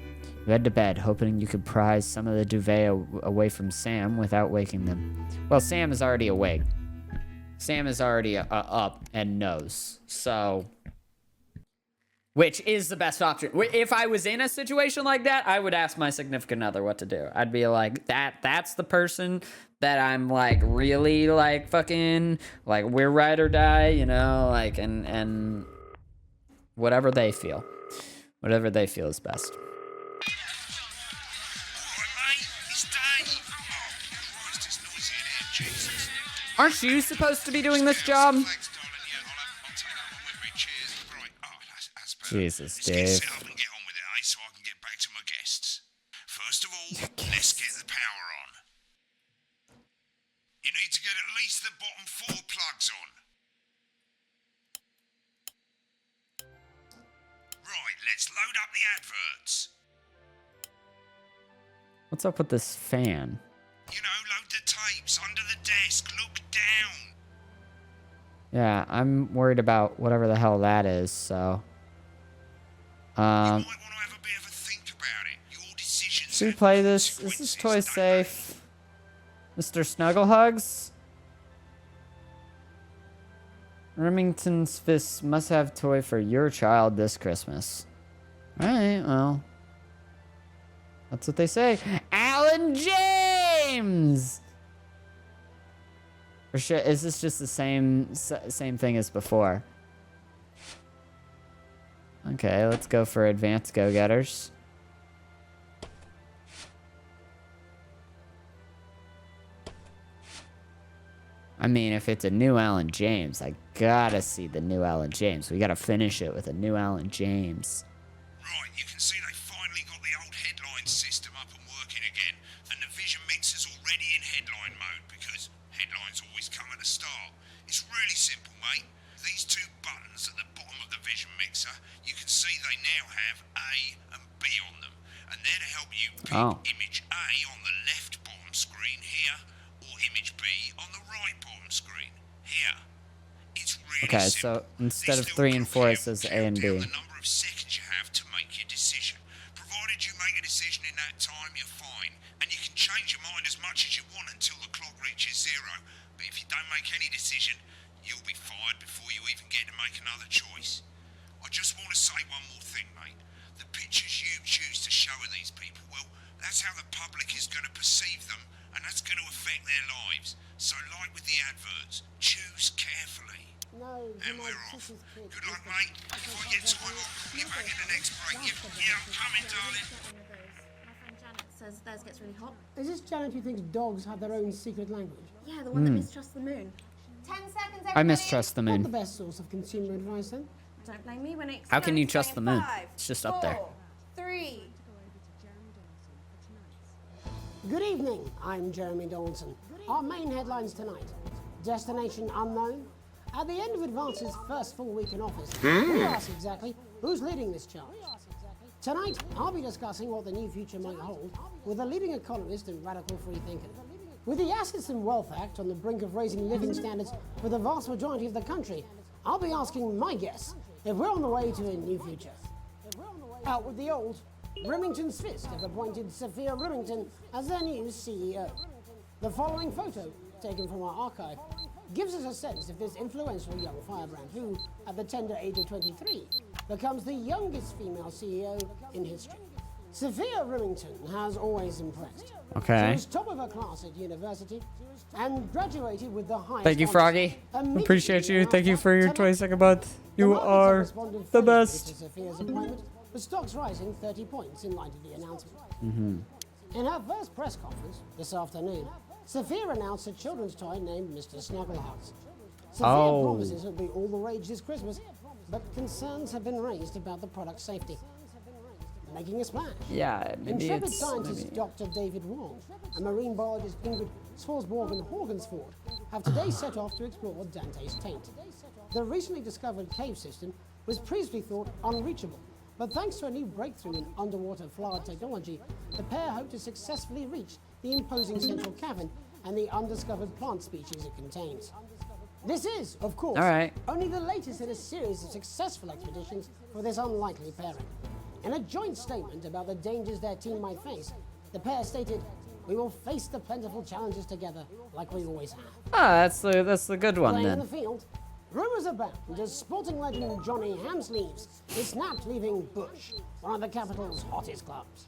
You head to bed, hoping you could prise some of the duvet away from Sam without waking them. Well, Sam is already awake. Sam is already up and knows. So, which is the best option. If I was in a situation like that, I would ask my significant other what to do. I'd be like, that's the person that I'm like really like fucking like we're ride or die, you know, like and whatever they feel is best. Aren't you supposed to be doing this job? Jesus, Dave. So I can get back to my guests. First of all, let's get the power on. You need to get at least the bottom 4 plugs on. Right, let's load up the adverts. What's up with this fan? You know, load the tapes under the desk. Look down. Yeah, I'm worried about whatever the hell that is, so. Should we play this? Is this toy safe? Mr. Snugglehugs? Remington's Fists must have toy for your child this Christmas. Alright, well. That's what they say. Alan James! Or is this just the same thing as before? Okay, let's go for advanced go-getters. I mean, if it's a new Alan James, I gotta see the new Alan James. We gotta finish it with a new Alan James. Right, you can see they finally got the old headline system up and working again, and the vision mixer's already in headline mode because headlines always come at the start. It's really simple, mate. These 2 buttons at the bottom of the vision mixer, you can see they now have A and B on them, and they're to help you pick image A on the left bottom screen here, or image B on the right bottom screen here. It's really okay, simple. So instead of 3 and 4, it says A and B. The number of seconds you have to make your decision. Provided you make a decision in that time, you're fine, and you can change your mind as much much as you want until the clock reaches 0, but if you don't make any decision, you'll be fired before you even get to make another choice. I just want to say one more thing, mate. The pictures you choose to show of these people, well, that's how the public is going to perceive them, and that's going to affect their lives. So like with the adverts, choose carefully. No, and we're off. Good luck, mate. If I get time, I'll call you back in the next break. Yeah, I'm coming, darling. My friend Janet says theirs gets really hot. Is this Janet who thinks dogs have their own secret language? Yeah, the one that mistrusts the moon. 10 seconds, everybody. I mistrust the Not moon. the best source of consumer advice, then. Don't blame me when it How can you explodes. trust the moon? 5, It's just up there. 4, 3. Good evening, I'm Jeremy Dawson. Our main headlines tonight. Destination unknown. At the end of Advance's first full week in office, we ask exactly who's leading this charge. Tonight, I'll be discussing what the new future might hold with a leading economist and radical free thinker. With the Assets and Wealth Act on the brink of raising living standards for the vast majority of the country, I'll be asking my guess if we're on the way to a new future. Out with the old, Remington's Fist have appointed Sophia Remington as their new CEO. The following photo, taken from our archive, gives us a sense of this influential young firebrand who, at the tender age of 23, becomes the youngest female CEO in history. Sophia Remington has always impressed. Okay. She was top of her class at university and graduated with the highest Thank you, honors. Froggy. Immediately Appreciate you. Thank you for your after 22nd month. You are responded the favorably best. to Sophia's appointment, with stocks rising 30 points in light of the announcement. Mm-hmm. In her first press conference this afternoon, Sophia announced a children's toy named Mr. Snugglehouse. Sophia promises it'll be all the rage this Christmas, but concerns have been raised about the product's safety. Making a splash. Yeah, maybe Intrepid it's... scientist maybe- Dr. David Wong and marine biologist Ingrid Swarsborg-Horgensford have today set off to explore Dante's taint. The recently discovered cave system was previously thought unreachable, but thanks to a new breakthrough in underwater flower technology, the pair hope to successfully reach the imposing central cavern and the undiscovered plant species it contains. This is, of course, All right. only the latest in a series of successful expeditions for this unlikely pairing. In a joint statement about the dangers their team might face, the pair stated, "We will face the plentiful challenges together, like we always have." Ah, that's the good one Playing in then. the field, rumours abound as sporting legend Johnny Hamsleeves is snapped leaving Bush, one of the capital's hottest clubs.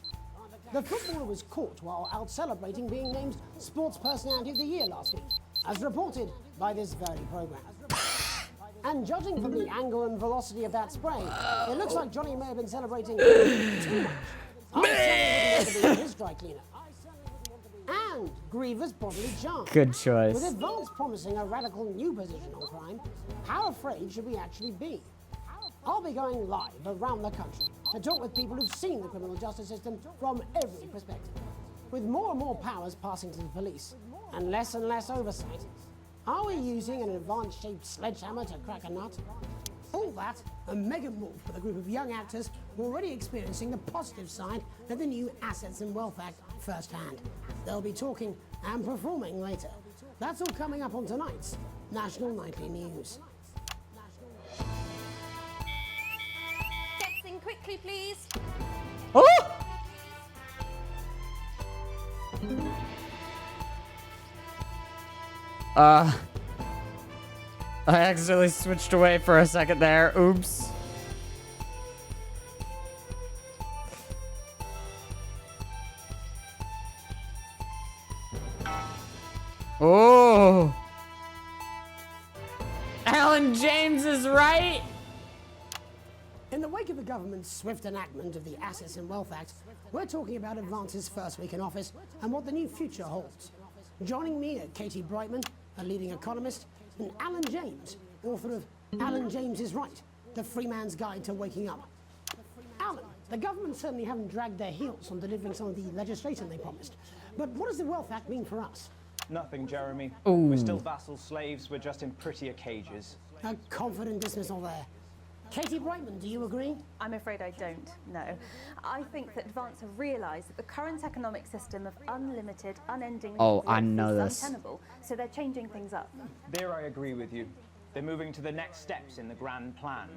The footballer was caught while out celebrating being named Sports Personality of the Year last week, as reported by this very programme. And judging from the angle and velocity of that spray, it looks like Johnny may have been celebrating too much. I to be his dry cleaner. And grievous bodily charm. Good choice. With Advance promising a radical new position on crime, how afraid should we actually be? I'll be going live around the country to talk with people who've seen the criminal justice system from every perspective. With more and more powers passing to the police and less oversight, are we using an Advance-shaped sledgehammer to crack a nut? All that, a mega move with a group of young actors already experiencing the positive side of the new Assets and Wealth Act firsthand. They'll be talking and performing later. That's all coming up on tonight's National Nightly News. Steps in quickly, please. Oh! I accidentally switched away for a second there. Oops. Oh. Alan James is right. In the wake of the government's swift enactment of the Assets and Wealth Act, we're talking about Advance's first week in office and what the new future holds. Joining me are Katie Brightman, a leading economist, and Alan James, author of Alan James is Right, The Free Man's Guide to Waking Up. Alan, the government certainly haven't dragged their heels on delivering some of the legislation they promised. But what does the Wealth Act mean for us? Nothing, Jeremy. Ooh. We're still vassal slaves, we're just in prettier cages. A confident dismissal there. Katie Brightman, do you agree? I'm afraid I don't, no. I think that Advance have realised that the current economic system of unlimited, unending Oh, I growth know is this. untenable, so they're changing things up. There I agree with you. They're moving to the next steps in the grand plan.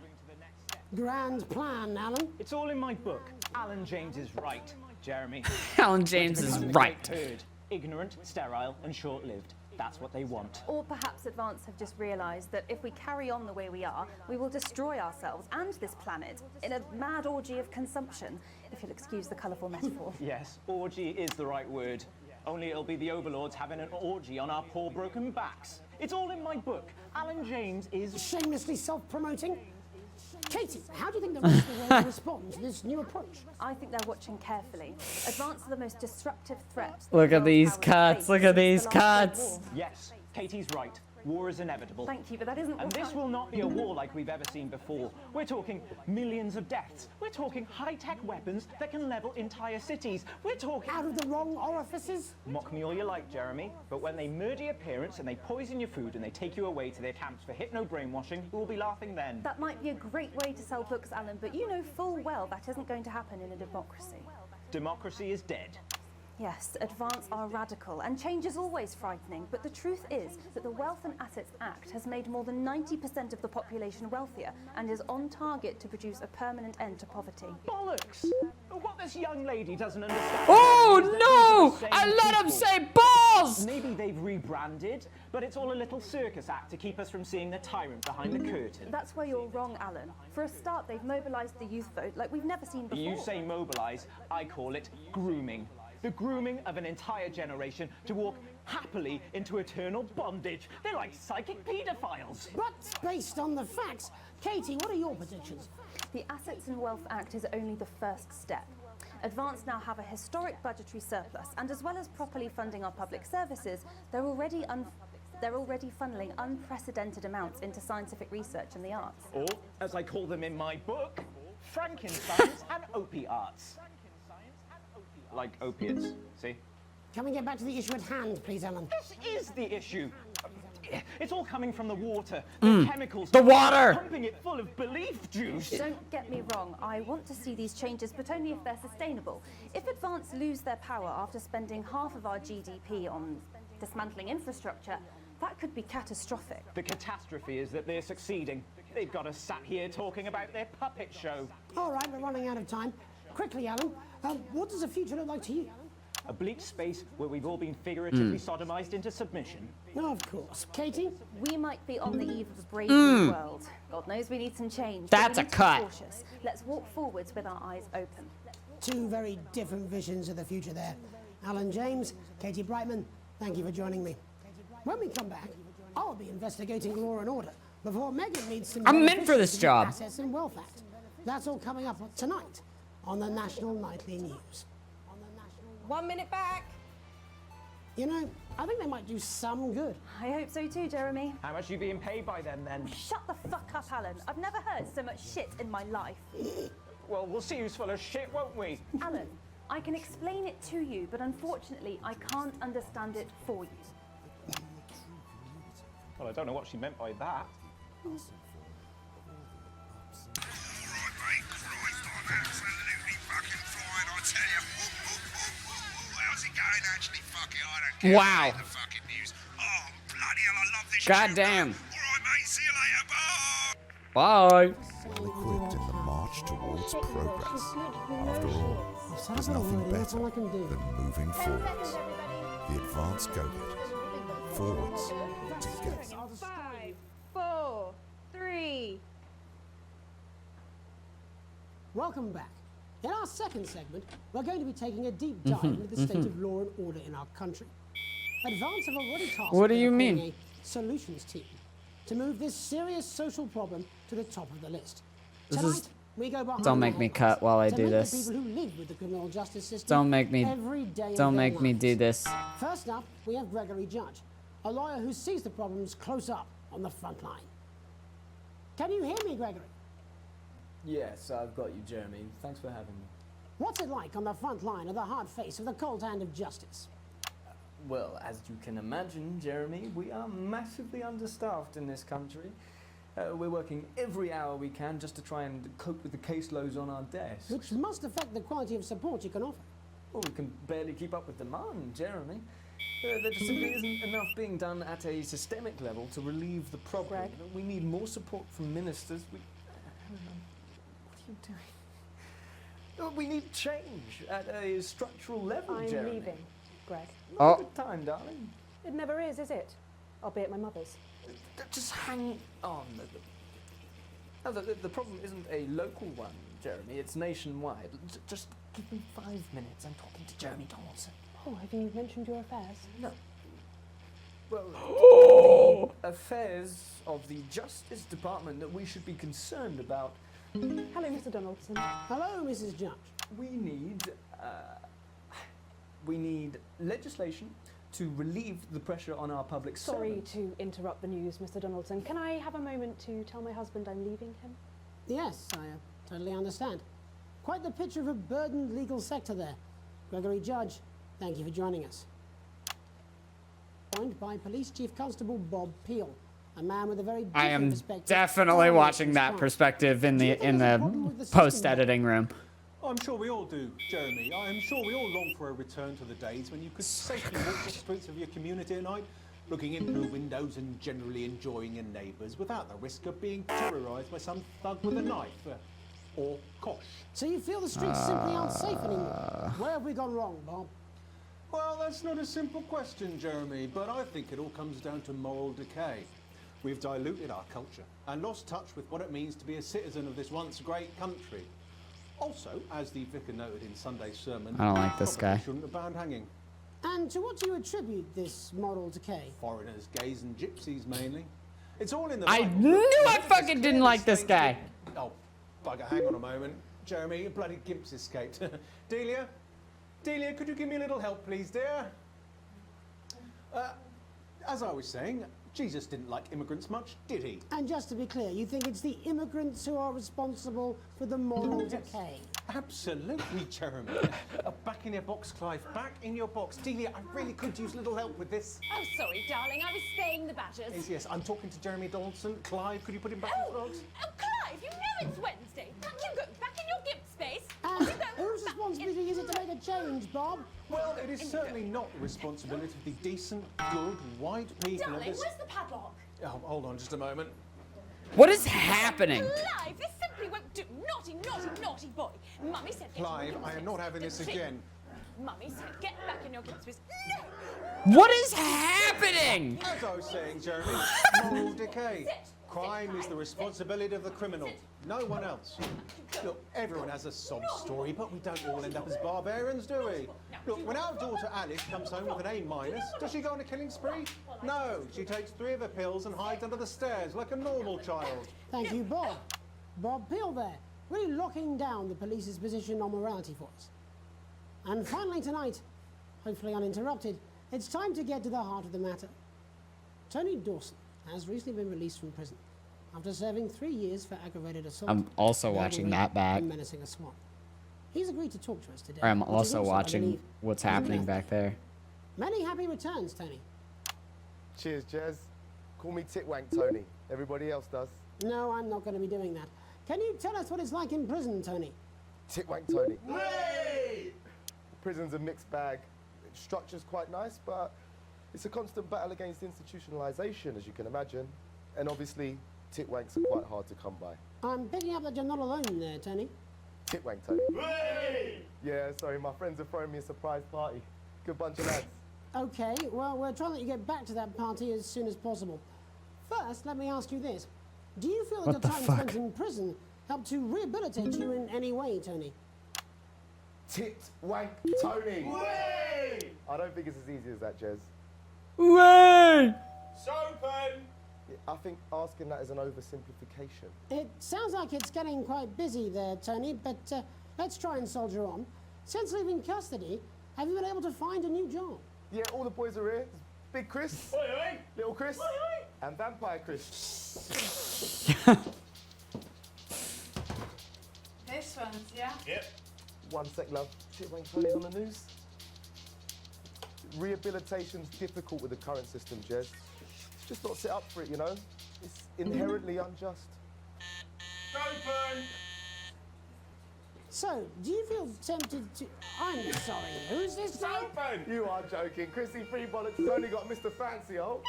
Grand plan, Alan? It's all in my book. Alan James is right, Jeremy. Alan James is right. Heard. Ignorant, sterile, and short-lived. That's what they want. Or perhaps Advance have just realised that if we carry on the way we are, we will destroy ourselves and this planet in a mad orgy of consumption, if you'll excuse the colourful metaphor. Yes, orgy is the right word. Only it'll be the overlords having an orgy on our poor broken backs. It's all in my book. Alan James is... Shamelessly self-promoting? Katie, how do you think the rest of the world will respond to this new approach? I think they're watching carefully. Advance are the most disruptive threat. Look at these cuts. Look at these cuts. Yes, Katie's right. War is inevitable. Thank you, but that isn't And what this will not be a war like we've ever seen before. We're talking millions of deaths. We're talking high-tech weapons that can level entire cities. We're talking... Out of the wrong orifices? Mock me all you like, Jeremy, but when they murder your parents and they poison your food and they take you away to their camps for hypno-brainwashing, we'll be laughing then. That might be a great way to sell books, Alan, but you know full well that isn't going to happen in a democracy. Democracy is dead. Yes, Advance are radical, and change is always frightening, but the truth is that the Wealth and Assets Act has made more than 90% of the population wealthier and is on target to produce a permanent end to poverty. Bollocks! What this young lady doesn't understand... Oh no! I let him say balls! Maybe they've rebranded, but it's all a little circus act to keep us from seeing the tyrant behind the curtain. That's where you're wrong, Alan. For a start, they've mobilised the youth vote like we've never seen before. You say mobilise, I call it grooming. The grooming of an entire generation to walk happily into eternal bondage. They're like psychic paedophiles. But based on the facts, Katie, what are your predictions? The Assets and Wealth Act is only the first step. Advance now have a historic budgetary surplus, and as well as properly funding our public services, they're already funneling unprecedented amounts into scientific research and the arts. Or, as I call them in my book, Frankensteins and opiates. Like opiates, see? Can we get back to the issue at hand, please, Alan? This is the issue. It's all coming from the water, the chemicals. The water! Pumping it full of belief juice. Don't get me wrong, I want to see these changes, but only if they're sustainable. If Advance lose their power after spending half of our GDP on dismantling infrastructure, that could be catastrophic. The catastrophe is that they're succeeding. They've got us sat here talking about their puppet show. All right, we're running out of time. Quickly, Alan, what does the future look like to you? A bleak space where we've all been figuratively sodomized into submission. No, of course. Katie? We might be on the eve of a brave new world. God knows we need some change. That's a cut. Cautious. Let's walk forwards with our eyes open. Two very different visions of the future there. Alan James, Katie Brightman, thank you for joining me. When we come back, I'll be investigating law and order before Megan needs some... I'm meant for this job. Assets and Wealth Act. That's all coming up tonight on the National Nightly News. 1 minute back. You know, I think they might do some good. I hope so too, Jeremy. How much are you being paid by them then? Shut the fuck up, Alan. I've never heard so much shit in my life. Well, we'll see who's full of shit, won't we? Alan, I can explain it to you, but unfortunately, I can't understand it for you. Well, I don't know what she meant by that. Actually, fuck it, I don't care. Wow. The fucking news. Oh, bloody hell, I love this God shit. damn. All right, mate, see you later. Bye. Bye. Well-equipped in the march towards progress. After all, there's nothing better than moving forwards. The Advance Go-Get. Forwards together. 5, 4, 3. Welcome back. In our second segment, we're going to be taking a deep dive into the state of law and order in our country. Advance have already tasked What do you with mean? a solutions team to move this serious social problem to the top of the list. This Tonight, is- we go behind Don't the make me headlines cut while I to do meet this. The people who live with the criminal justice system Don't make me. every day of Don't their make me lives. do this. First up, we have Gregory Judge, a lawyer who sees the problems close up on the front line. Can you hear me, Gregory? Yes, I've got you, Jeremy. Thanks for having me. What's it like on the front line of the hard face of the cold hand of justice? Well, as you can imagine, Jeremy, we are massively understaffed in this country. We're working every hour we can just to try and cope with the caseloads on our desks. Which must affect the quality of support you can offer. Well, we can barely keep up with demand, Jeremy. There just simply isn't enough being done at a systemic level to relieve the problem. Greg? We need more support from ministers. I don't know. What are you doing? We need change at a structural level, I'm Jeremy. leaving. Greg. Oh. Good time, darling. It never is it? I'll be at my mother's. Just hang on. No, the problem isn't a local one, Jeremy. It's nationwide. Just give me 5 minutes. I'm talking to Jeremy Donaldson. Oh, have you mentioned your affairs? No. Well, the affairs of the Justice Department that we should be concerned about. Hello, Mr. Donaldson. Hello, Mrs. Judge. We need legislation to relieve the pressure on our public Sorry servants. to interrupt the news, Mr. Donaldson. Can I have a moment to tell my husband I'm leaving him? Yes, I totally understand. Quite the picture of a burdened legal sector there. Gregory Judge, thank you for joining us. Joined by Police Chief Constable Bob Peel, a man with a very different I am perspective. definitely watching that perspective in the post-editing room. I'm sure we all do, Jeremy. I am sure we all long for a return to the days when you could safely walk the streets of your community at night, looking in through windows and generally enjoying your neighbours without the risk of being terrorised by some thug with a knife. Or kosh. So you feel the streets simply aren't safe anymore? Where have we gone wrong, Bob? Well, that's not a simple question, Jeremy, but I think it all comes down to moral decay. We've diluted our culture and lost touch with what it means to be a citizen of this once great country. Also, as the vicar noted in Sunday's sermon, I don't like this guy. shouldn't have banned hanging. And to what do you attribute this moral decay? Foreigners, gays and gypsies mainly. It's all in the I Bible. knew I fucking didn't like this guy. Oh, bugger, hang on a moment. Jeremy, your bloody gimp's escaped. Delia? Delia, could you give me a little help, please, dear? As I was saying, Jesus didn't like immigrants much, did he? And just to be clear, you think it's the immigrants who are responsible for the moral decay? Absolutely, Jeremy. Back in your box, Clive. Back in your box. Delia, I really could use a little help with this. Oh, sorry, darling. I was spaying the badgers. Yes, I'm talking to Jeremy Donaldson. Clive, could you put him back in the box? Oh, Clive, you know it's Wednesday. You go back in your gimp space. And whose responsibility is it to make a change, Bob? Well, it is certainly not the responsibility of the decent, good, white people of Darling, this... where's the padlock? Oh, hold on just a moment. What is happening? Clive, this simply won't do. Naughty, naughty, naughty boy. Mummy said get Clive, in your I am not having this again. Mummy said get back in your gimp space. No! What is happening? As I was saying, Jeremy, moral decay. Crime is the responsibility of the criminal, no one else. Look, everyone has a sob story, but we don't all end up as barbarians, do we? Look, when our daughter Alice comes home with an A-, does she go on a killing spree? No, she takes 3 of her pills and hides under the stairs like a normal child. Thank you, Bob. Bob Peel there, really locking down the police's position on morality for us. And finally tonight, hopefully uninterrupted, it's time to get to the heart of the matter. Tony Dawson has recently been released from prison after serving 3 years for aggravated assault. I'm also watching that back. And menacing a SWAT. He's agreed to talk to us today. Or I'm which is also I watching believe, what's his happening birthday. back there. Many happy returns, Tony. Cheers, Jez. Call me Titwank Tony. Everybody else does. No, I'm not going to be doing that. Can you tell us what it's like in prison, Tony? Titwank Tony. Hey! Prison's a mixed bag. Structure's quite nice, but it's a constant battle against institutionalization, as you can imagine. And obviously, titwanks are quite hard to come by. I'm picking up that you're not alone there, Tony. Titwank Tony. Hey! Yeah, sorry, my friends are throwing me a surprise party. Good bunch of lads. Okay, well, we're trying to let you get back to that party as soon as possible. First, let me ask you this. Do you feel that What your the time fuck? spent in prison helped to rehabilitate you in any way, Tony? Titwank Tony. Way! I don't think it's as easy as that, Jez. Way! Sopen! I think asking that is an oversimplification. It sounds like it's getting quite busy there, Tony, but let's try and soldier on. Since leaving custody, have you been able to find a new job? Yeah, all the boys are here. Big Chris, Oi, oi. Little Chris, Oi, oi. and Vampire Chris. This one's, yeah? Yep. One sec, love. Titwank Tony's on the news. Rehabilitation's difficult with the current system, Jez. It's just not set up for it, you know? It's inherently unjust. Open! So, do you feel tempted to... I'm sorry, who's this now? Open! You are joking. Chrissy Free Bollocks has only got Mr. Fancy, oh.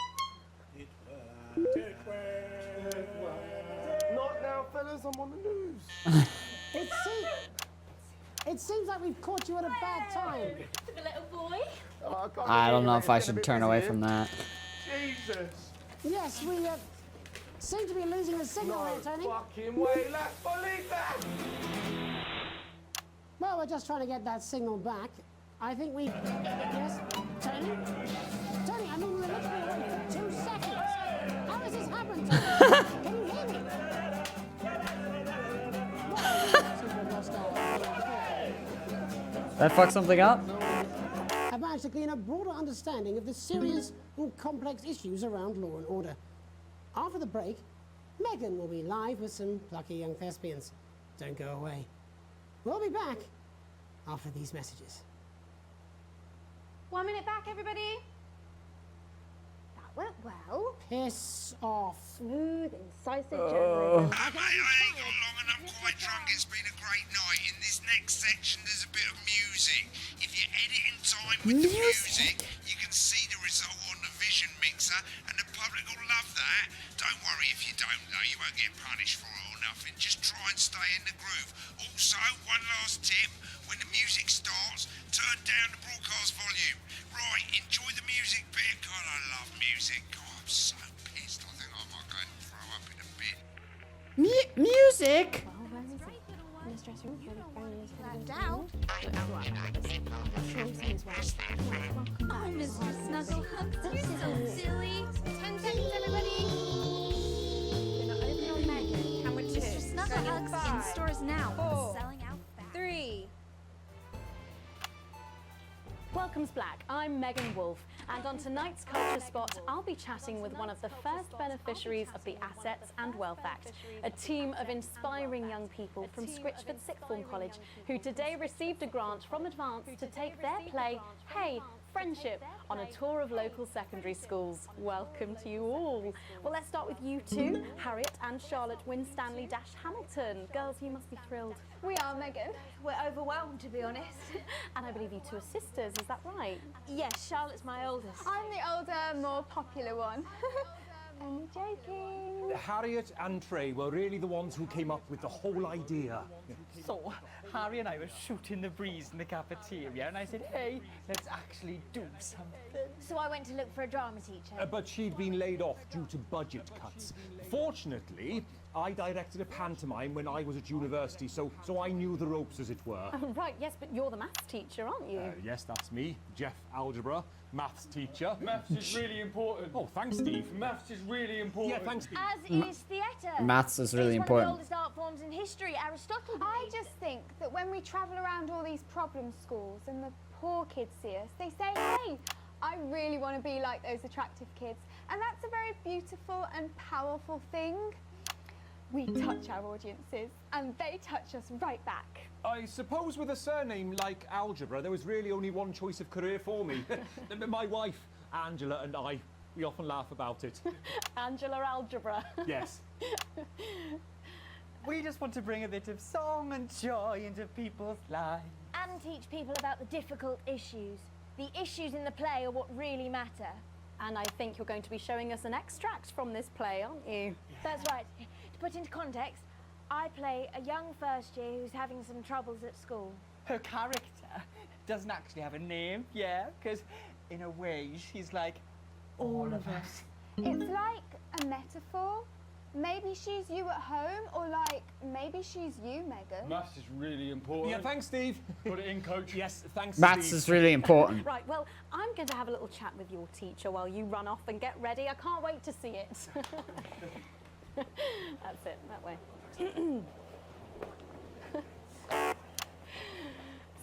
Not now, fellas. I'm on the news. It seems like we've caught you at a bad time. For the little boy. Oh, can't I don't believe know it. if I It's getting a should bit turn busy away here. from that. Jesus. Yes, we seem to be losing the signal here, Tony. Fucking way, let's believe that! Well, we're just trying to get that signal back. I think we... Yes, Tony? Tony, I mean, we're literally away for 2 seconds. How has this happened, Tony? Can you hear me? That fuck something up? I've managed to gain a broader understanding of the serious and complex issues around law and order. After the break, Megan will be live with some plucky young thespians. Don't go away. We'll be back after these messages. 1 minute back, everybody. That went well. Piss off. Smooth, incisive journalism. Mate, I ain't got long and I'm quite drunk. It's been a great night. In this next section, there's a bit of music. If you edit in time with the music, you can see the result on the vision mixer, and the public will love that. Don't worry if you don't, though. You won't get punished for it or nothing. Just try and stay in the groove. Also, one last tip. When the music starts, turn down the broadcast volume. Right, enjoy the music bit. God, I love music. God, I'm so pissed. I think I might go and throw up in a bit. Music? Oh, Mr. Snugglehugs, you're so silly. 10 seconds, everybody. Gonna open on Megan. Camera 2. Mr. Snugglehugs in stores now. 4. Selling out fast. 3. Welcome's Black. I'm Megan Wolf, and on tonight's Culture Spot, I'll be chatting with one of the first beneficiaries of the Assets and Wealth Act, a team of inspiring young people from Scritchford Sixth Form College who today received a grant from Advance to take their play, Hey, Friendship, on a tour of local secondary schools. Welcome to you all. Well, let's start with you two, Harriet and Charlotte Winstanley-Hamilton. Girls, you must be thrilled. We are, Megan. We're overwhelmed, to be honest. And I believe you two are sisters, is that right? Yes, Charlotte's my oldest. I'm the older, more popular one. I'm joking. Harriet and Trey were really the ones who came up with the whole idea. So, Harry and I were shooting the breeze in the cafeteria, and I said, hey, let's actually do something. So I went to look for a drama teacher. But she'd been laid off due to budget cuts. Fortunately, I directed a pantomime when I was at university, so I knew the ropes, as it were. Oh, right, yes, but you're the maths teacher, aren't you? Yes, that's me, Jeff Algebra, maths teacher. Maths is really important. Oh, thanks, Steve. Maths is really important. Yeah, thanks, Steve. As is theatre. Maths is really important. It's one of the oldest art forms in history, Aristotle. I just think that when we travel around all these problem schools and the poor kids see us, they say, hey, I really want to be like those attractive kids. And that's a very beautiful and powerful thing. We touch our audiences and they touch us right back. I suppose with a surname like Algebra, there was really only one choice of career for me. My wife, Angela, and I, we often laugh about it. Angela Algebra. Yes. We just want to bring a bit of song and joy into people's lives. And teach people about the difficult issues. The issues in the play are what really matter. And I think you're going to be showing us an extract from this play, aren't you? That's right. To put into context, I play a young first year who's having some troubles at school. Her character doesn't actually have a name, yeah, because in a way she's like all of us. It's like a metaphor. Maybe she's you at home, or like maybe she's you, Megan. Maths is really important. Yeah, thanks, Steve. Put it in, coach. Yes, thanks, Maths Steve. is really important. Right, well, I'm going to have a little chat with your teacher while you run off and get ready. I can't wait to see it. That's it, that way.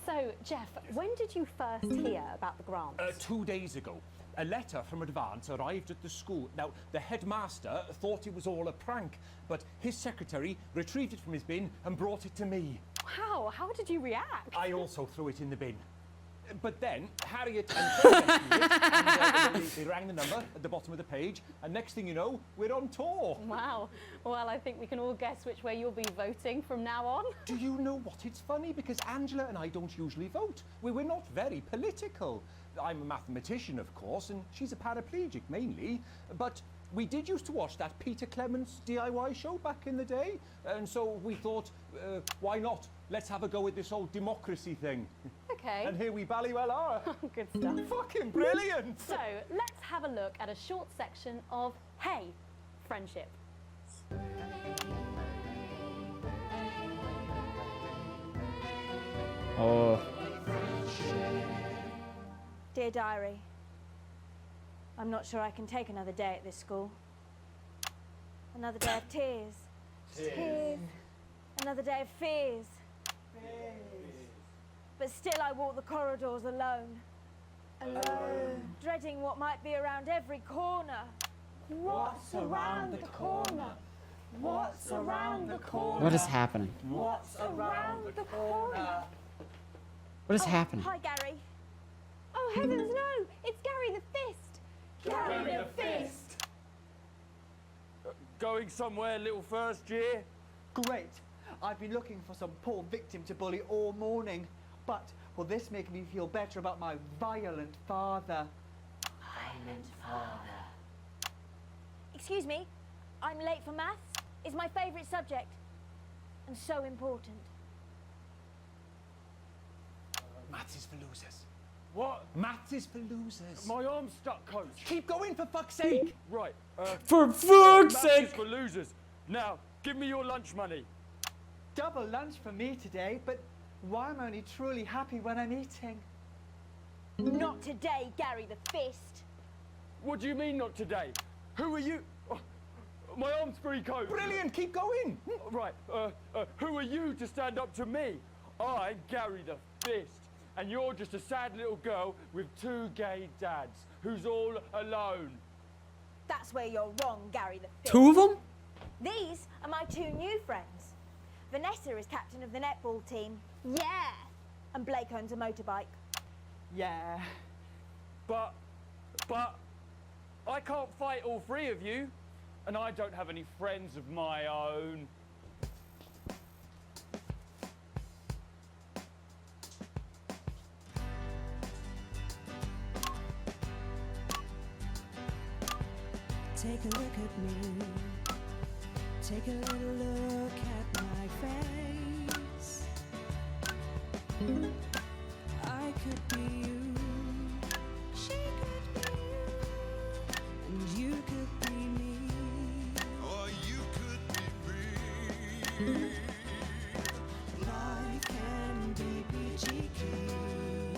So, Jeff, when did you first hear about the grant? 2 days ago. A letter from Advance arrived at the school. Now, the headmaster thought it was all a prank, but his secretary retrieved it from his bin and brought it to me. Wow, how did you react? I also threw it in the bin. But then, Harriet and Trey rescued it, and they rang the number at the bottom of the page, and next thing you know, we're on tour. Wow. Well, I think we can all guess which way you'll be voting from now on. Do you know what? It's funny, because Angela and I don't usually vote. We're not very political. I'm a mathematician, of course, and she's a paraplegic, mainly. But we did used to watch that Peter Clements DIY show back in the day, and so we thought, why not? Let's have a go at this whole democracy thing. Okay. And here we bally well are. Good stuff. Fucking brilliant! So, let's have a look at a short section of Hey, Friendship. Oh. Dear Diary, I'm not sure I can take another day at this school. Another day of tears. Tears. Another day of fears. But still I walk the corridors alone. Alone. Dreading what might be around every corner. What's around the corner? What's around the corner? What is happening? What's around the corner? What is happening? Hi, Gary. Oh, heavens, no! It's Gary the Fist! Gary the Fist! Going somewhere, little first year? Great. I've been looking for some poor victim to bully all morning. But will this make me feel better about my violent father? Violent father. Excuse me, I'm late for maths. It's my favourite subject. And so important. Maths is for losers. What? Maths is for losers. My arm's stuck, coach. Keep going, for fuck's sake. Right. For fuck's maths sake! is for losers. Now, give me your lunch money. Double lunch for me today, but why am I only truly happy when I'm eating? Not today, Gary the Fist. What do you mean not today? Who are you? Oh, my arm's free, coach. Brilliant, keep going. Right. Who are you to stand up to me? I'm Gary the Fist. And you're just a sad little girl with 2 gay dads who's all alone. That's where you're wrong, Gary the Fist. 2 of them? These are my 2 new friends. Vanessa is captain of the netball team. Yeah. And Blake owns a motorbike. Yeah. But I can't fight all 3 of you, and I don't have any friends of my own. Take a look at me. Take a little look at my face. I could be you. She could be you. And you could be me. Or you could be me. Life can be peachy keen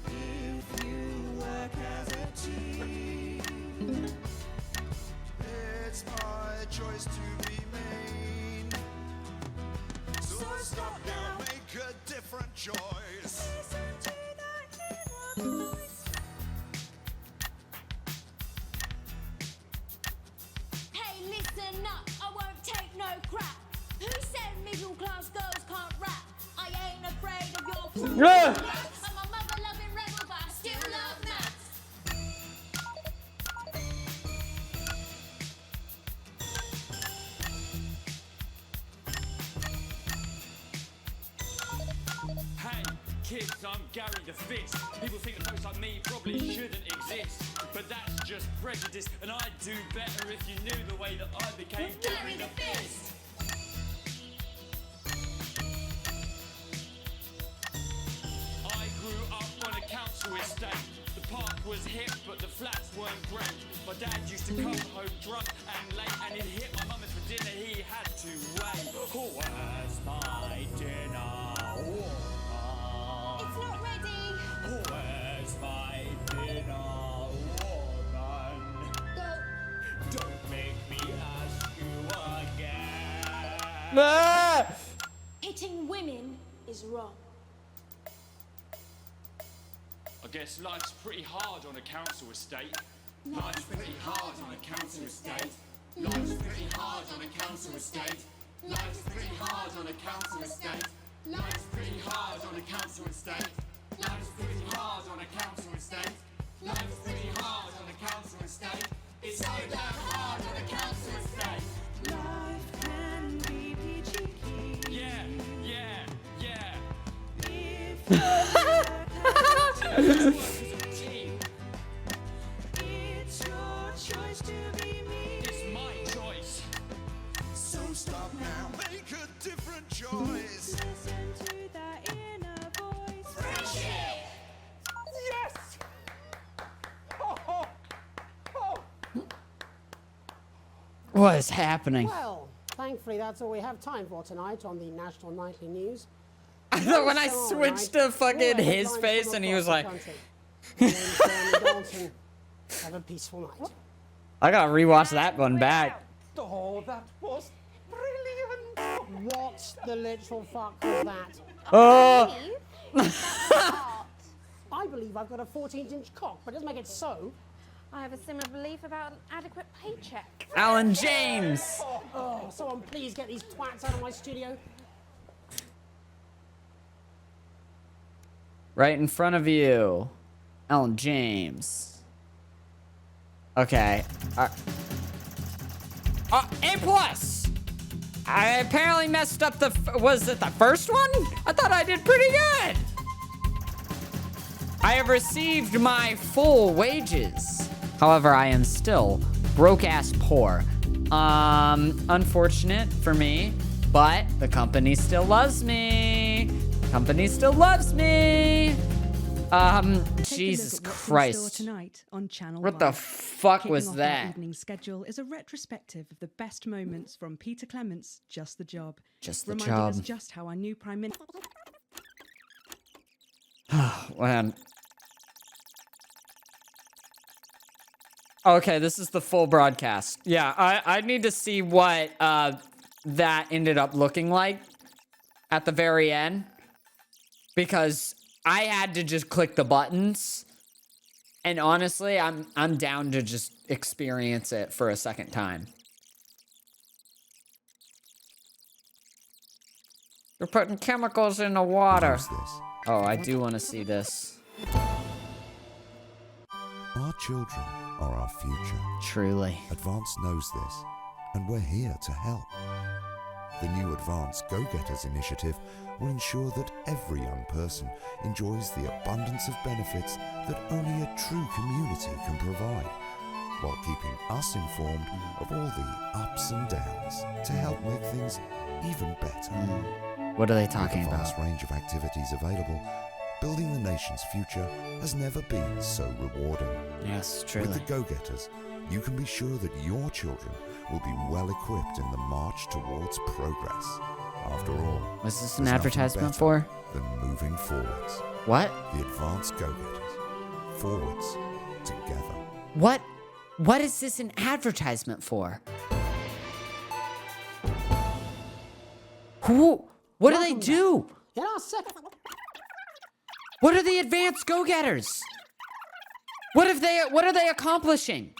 if you work as a team. It's my choice to remain. So stop now, make a different choice. Listen to that inner voice. Hey, listen up, I won't take no crap. Who said middle class girls can't rap? I ain't afraid of your fool. Yeah. I'm a mother-loving rebel, but I still love maths. Hey, kids, I'm Gary the Fist. People think that folks like me probably shouldn't exist. But that's just prejudice, and I'd do better if you knew the way that I became Gary the Fist. I grew up on a council estate. The park was hip, but the flats weren't great. My dad used to come home drunk and late, and he'd hit my mum and for dinner he had to wait. Oh, where's my dinner? It's not ready. Where's my dinner, woman? Don't make me ask you again. Ah! Hitting women is wrong. I guess life's pretty hard on a council estate. Life's pretty hard on a council estate. Life's pretty hard on a council estate. Life's pretty hard on a council estate. Life's pretty hard on a council estate. Life's pretty hard on a council estate. Life's pretty hard on a council estate. It's so damn hard on a council estate. Life can be peachy keen. Yeah, yeah, yeah. If you work as a team. It's your choice to be me. It's my choice. So stop now, make a different choice. Listen to that inner What is happening? Well, thankfully that's all we have time for tonight on the National Nightly News. I thought when I switched to fucking his face and he was like... Have a peaceful night. I gotta rewatch that one back. Oh, that was brilliant! What the literal fuck was that? Oh! I believe I've got a 14-inch cock, but it doesn't make it so. I have a similar belief about an adequate paycheck. Alan James! Oh, someone please get these twats out of my studio. Right in front of you. Alan James. Okay. A+! I apparently messed up the... Was it the first one? I thought I did pretty good. I have received my full wages. However, I am still broke-ass poor. Unfortunate for me, but the company still loves me. Company still loves me. Jesus Christ. Tonight on Channel What the 5. fuck Kicking was off our that? evening schedule is a retrospective of the best moments from Peter Clement's Just the Job. Just the reminding us Job. just how our new Prime Minister... Man. Okay, this is the full broadcast. Yeah, I need to see what that ended up looking like at the very end. Because I had to just click the buttons. And honestly, I'm down to just experience it for a second time. You're putting chemicals in the water. Oh, I do want to see this. Our children are our future. Truly. Advance knows this, and we're here to help. The new Advance Go-Getters initiative will ensure that every young person enjoys the abundance of benefits that only a true community can provide, while keeping us informed of all the ups and downs to help make things even better. What are they talking With a about? vast range of activities available, building the nation's future has never been so rewarding. Yes, With truly. the Go-Getters, you can be sure that your children will be well equipped in the march towards progress. After all, Was this an there's nothing advertisement better for? Than moving forwards. What? The Advanced Go-Getters. Forwards together. What? What is this an advertisement for? Who? What do they do? In our second... What are the advanced go-getters? What are they accomplishing?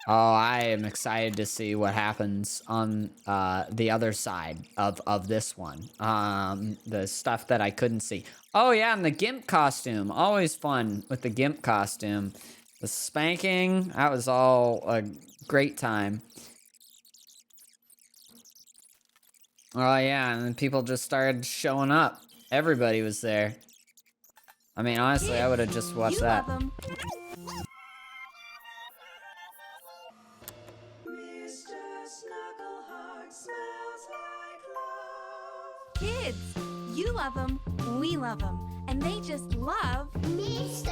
Oh, I am excited to see what happens on the other side of this one. The stuff that I couldn't see. Oh yeah, and the GIMP costume. Always fun with the GIMP costume. The spanking, that was all a great time. Oh yeah, and then people just started showing up. Everybody was there. I mean, honestly, I would have just watched that. Kids, you love them, we love them, and they just love Mr.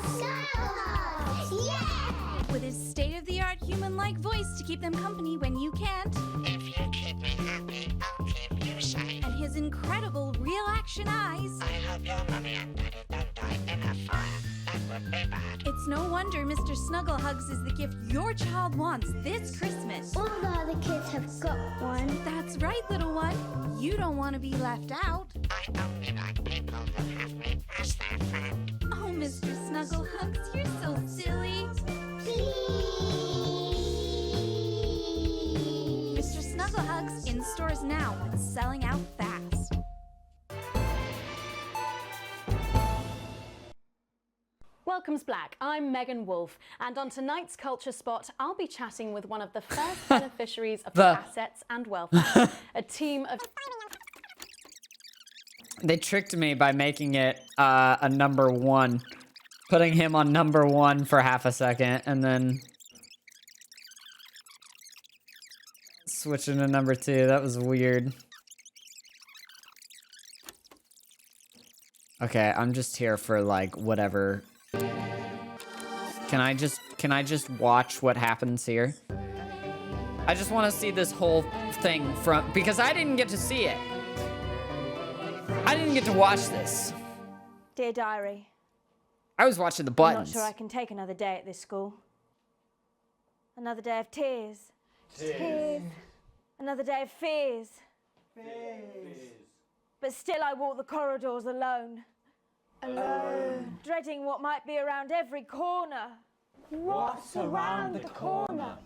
Snugglehugs. Yeah! With his state-of-the-art human-like voice to keep them company when you can't. If you keep me happy, I'll keep you safe. And his incredible real-action eyes. I hope your mommy and daddy don't die in a fire. That would be bad. It's no wonder Mr. Snugglehugs is the gift your child wants this Christmas. All the other kids have got one. That's right, little one. You don't want to be left out. I only like people who have me as their friend. Oh, Mr. Snugglehugs, you're so silly. Mr. Snugglehugs in stores now and selling out fast. Welcome's Black. I'm Megan Wolf, and on tonight's Culture Spot, I'll be chatting with one of the first beneficiaries of the Assets and Wealth Act, a team of... They tricked me by making it a number one. Putting him on number one for half a second, and then... switching to number two. That was weird. Okay, I'm just here for, like, whatever... Can I just watch what happens here? I just want to see this whole thing from, because I didn't get to see it. I didn't get to watch this. Dear Diary, I was watching the I'm buttons. not sure I can take another day at this school. Another day of tears. Tears. Another day of fears. But still I walk the corridors alone. Alone. Dreading what might be around every corner. What's around the corner?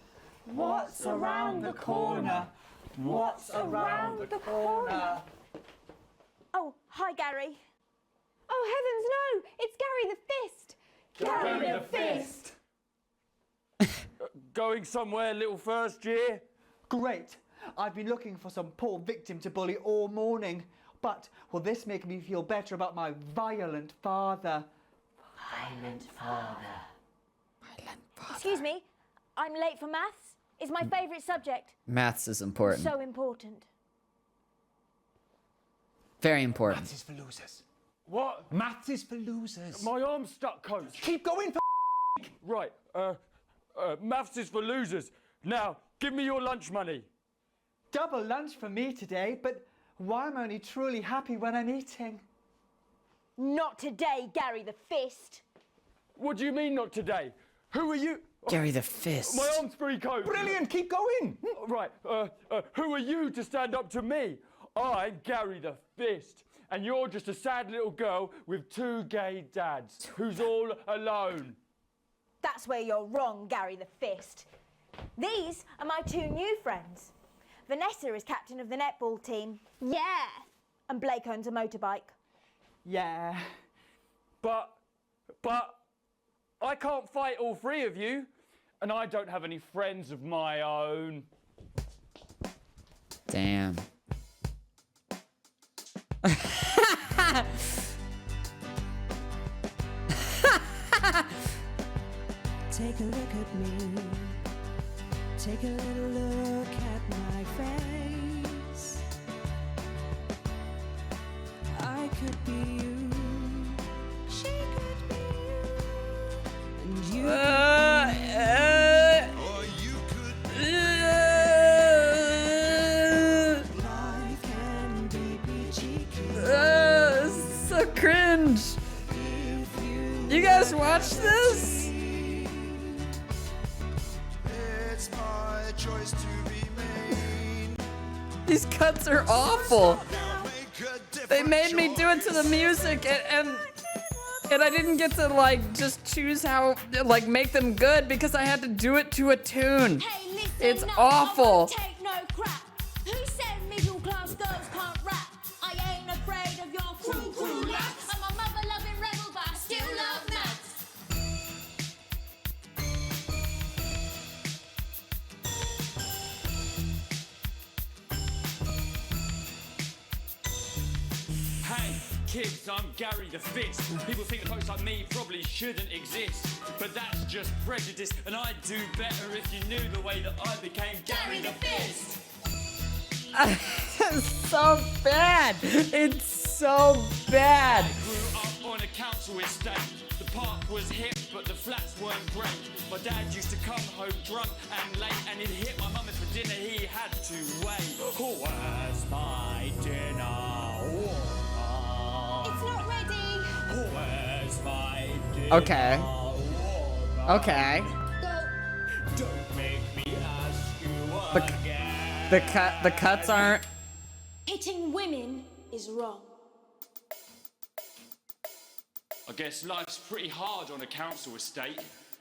What's around the corner? What's around the corner? Oh, hi, Gary. Oh, heavens, no! It's Gary the Fist! Gary the Fist! Going somewhere, little first year? Great. I've been looking for some poor victim to bully all morning. But will this make me feel better about my violent father? Violent father. Excuse me, I'm late for maths. It's my favourite subject. Maths is important. So important. Very important. Maths is for losers. What? Maths is for losers. My arm's stuck, coach. Keep going, Right, maths is for losers. Now, give me your lunch money. Double lunch for me today, but why am I only truly happy when I'm eating? Not today, Gary the Fist. What do you mean not today? Who are you? Gary the Fist. My arm's free, coach. Brilliant, keep going. Right, who are you to stand up to me? I'm Gary the Fist, and you're just a sad little girl with 2 gay dads who's all alone. That's where you're wrong, Gary the Fist. These are my 2 new friends. Vanessa is captain of the netball team. Yeah. And Blake owns a motorbike. Yeah. But I can't fight all 3 of you, and I don't have any friends of my own. Damn. Take a look at me. Take a little look at my face. I could be you. She could be you. And you Or you could life can be peachy keen. This is so cringe. You guys watch this? It's my choice to be made. These cuts are awful. They made me do it to the music, and I didn't get to like just choose how like make them good because I had to do it to a tune. Hey, listen, It's no, awful. I won't take no crap. Who said middle class girls can't rap? I ain't afraid of your crew laps. I'm a mother loving rebel, but I still love maths. Hey, kids, I'm Gary the Fist. People think that folks like me probably shouldn't exist, but that's just prejudice, and I'd do better if you knew the way that I became Gary the Fist. It's so bad. It's so bad. I grew up on a council estate. The park was hip, but the flats weren't great. My dad used to come home drunk and late, and he'd hit my mum if for dinner he had to wait. Where's my dinner? It's not ready. Where's my dinner? Okay. Okay. Don't make me ask you again. The cuts aren't. Hitting women is wrong. I guess life's pretty hard on a council estate.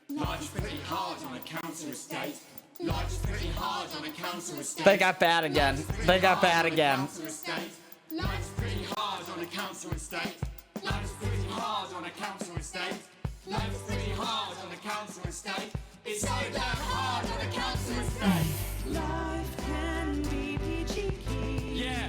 Life's pretty hard on a council estate. Life's pretty hard on a council estate. They got bad again. They got bad again. Life's pretty hard on a council estate. Life's pretty hard on a council estate. Life's pretty hard on a council estate. It's so damn hard on a council estate. Life can be peachy keen. Yeah.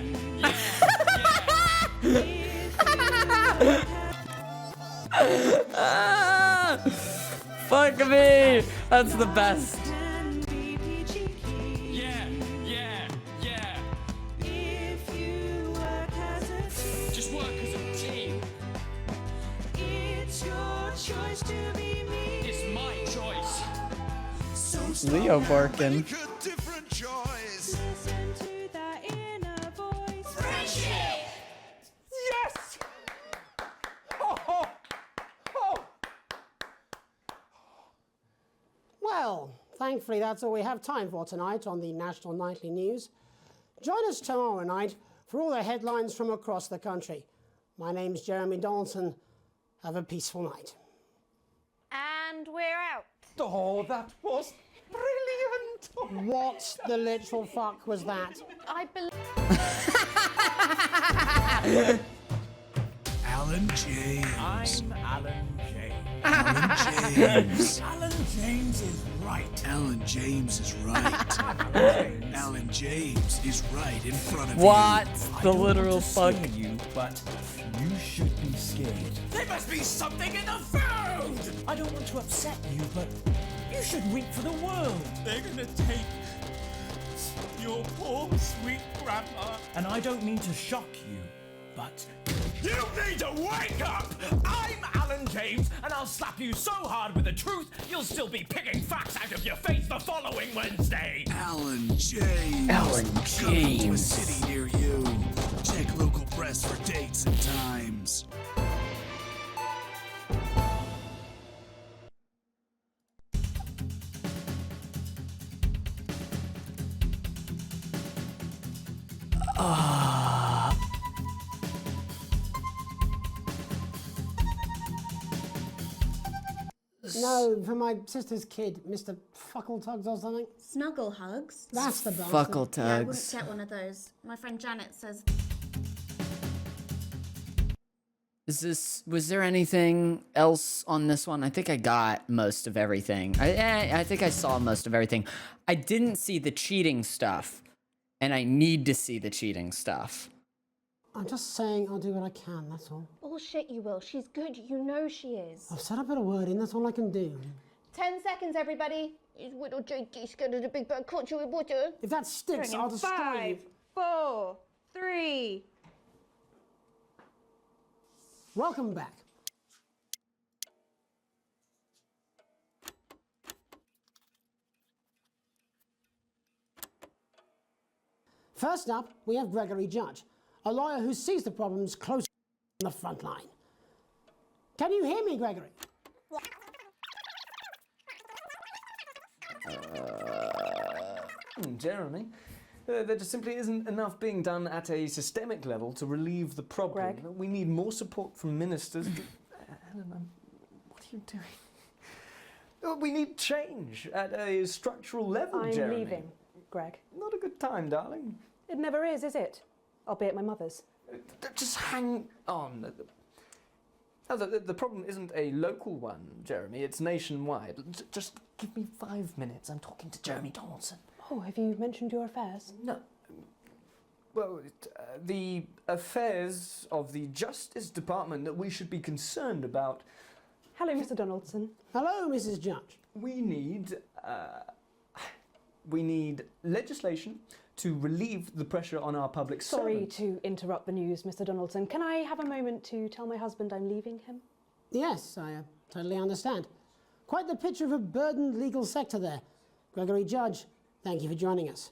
Fuck me. That's the best. Just work as a team. It's your choice to be me. It's my choice. Leo barking. Make a different choice. Well, thankfully that's all we have time for tonight on the National Nightly News. Join us tomorrow night for all the headlines from across the country. My name's Jeremy Donaldson. Have a peaceful night. And we're out. Oh, that was brilliant! What the literal fuck was that? I believe. Alan James. I'm Alan James. Alan James. Alan James is right. Alan James is right. Alan James is right in front of What you. the literal fuck? You, but you should be scared. There must be something in the food! I don't want to upset you, but you should weep for the world. They're gonna take your poor, sweet grandma. And I don't mean to shock you, but you need to wake up! I'm Alan James, and I'll slap you so hard with the truth, you'll still be picking facts out of your face the following Wednesday. Alan James. Alan Coming to a James. city near you. Check local press for dates and times. No, for my sister's kid, Mr. Fuckletugs or something. Snuggle hugs. That's the bastard. Yeah, I Fuckletugs. wouldn't get one of those. My friend Janet says. Was there anything else on this one? I think I got most of everything. I think I saw most of everything. I didn't see the cheating stuff, and I need to see the cheating stuff. I'm just saying I'll do what I can, that's all. Bullshit, you will. She's good. You know she is. I've said I put a word in, that's all I can do. 10 seconds, everybody. Is little JD scared of the big bad culture with water? If that sticks, I'll destroy you. 5, 4, 3. Welcome back. First up, we have Gregory Judge, a lawyer who sees the problems close on the front line. Can you hear me, Gregory? Jeremy, there just simply isn't enough being done at a systemic level to relieve the problem. Greg? We need more support from ministers. Helen, what are you doing? We need change at a structural level, I'm Jeremy. leaving, Greg. Not a good time, darling. It never is it? I'll be at my mother's. Just hang on. Oh, the problem isn't a local one, Jeremy. It's nationwide. Just give me 5 minutes. I'm talking to Jeremy Donaldson. Oh, have you mentioned your affairs? No. Well, the affairs of the Justice Department that we should be concerned about. Hello, Mr. Donaldson. Hello, Mrs. Judge. We need legislation to relieve the pressure on our public Sorry servants. to interrupt the news, Mr. Donaldson. Can I have a moment to tell my husband I'm leaving him? Yes, I totally understand. Quite the picture of a burdened legal sector there. Gregory Judge, thank you for joining us.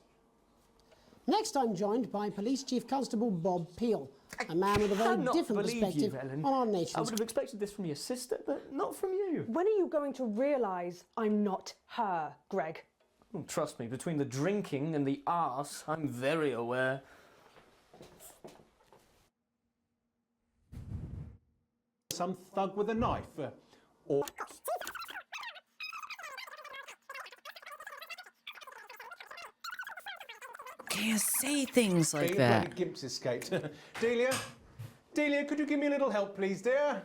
Next, I'm joined by Police Chief Constable Bob Peel, a man with a very Cannot different believe perspective you, Ellen. on our I nation's... would have expected this from your sister, but not from you. When are you going to realise I'm not her, Greg? Oh, trust me, between the drinking and the arse, I'm very aware. Some thug with a knife, or... Can't say things like Hey, that. bloody Gimp's escaped. Delia? Delia, could you give me a little help, please, dear?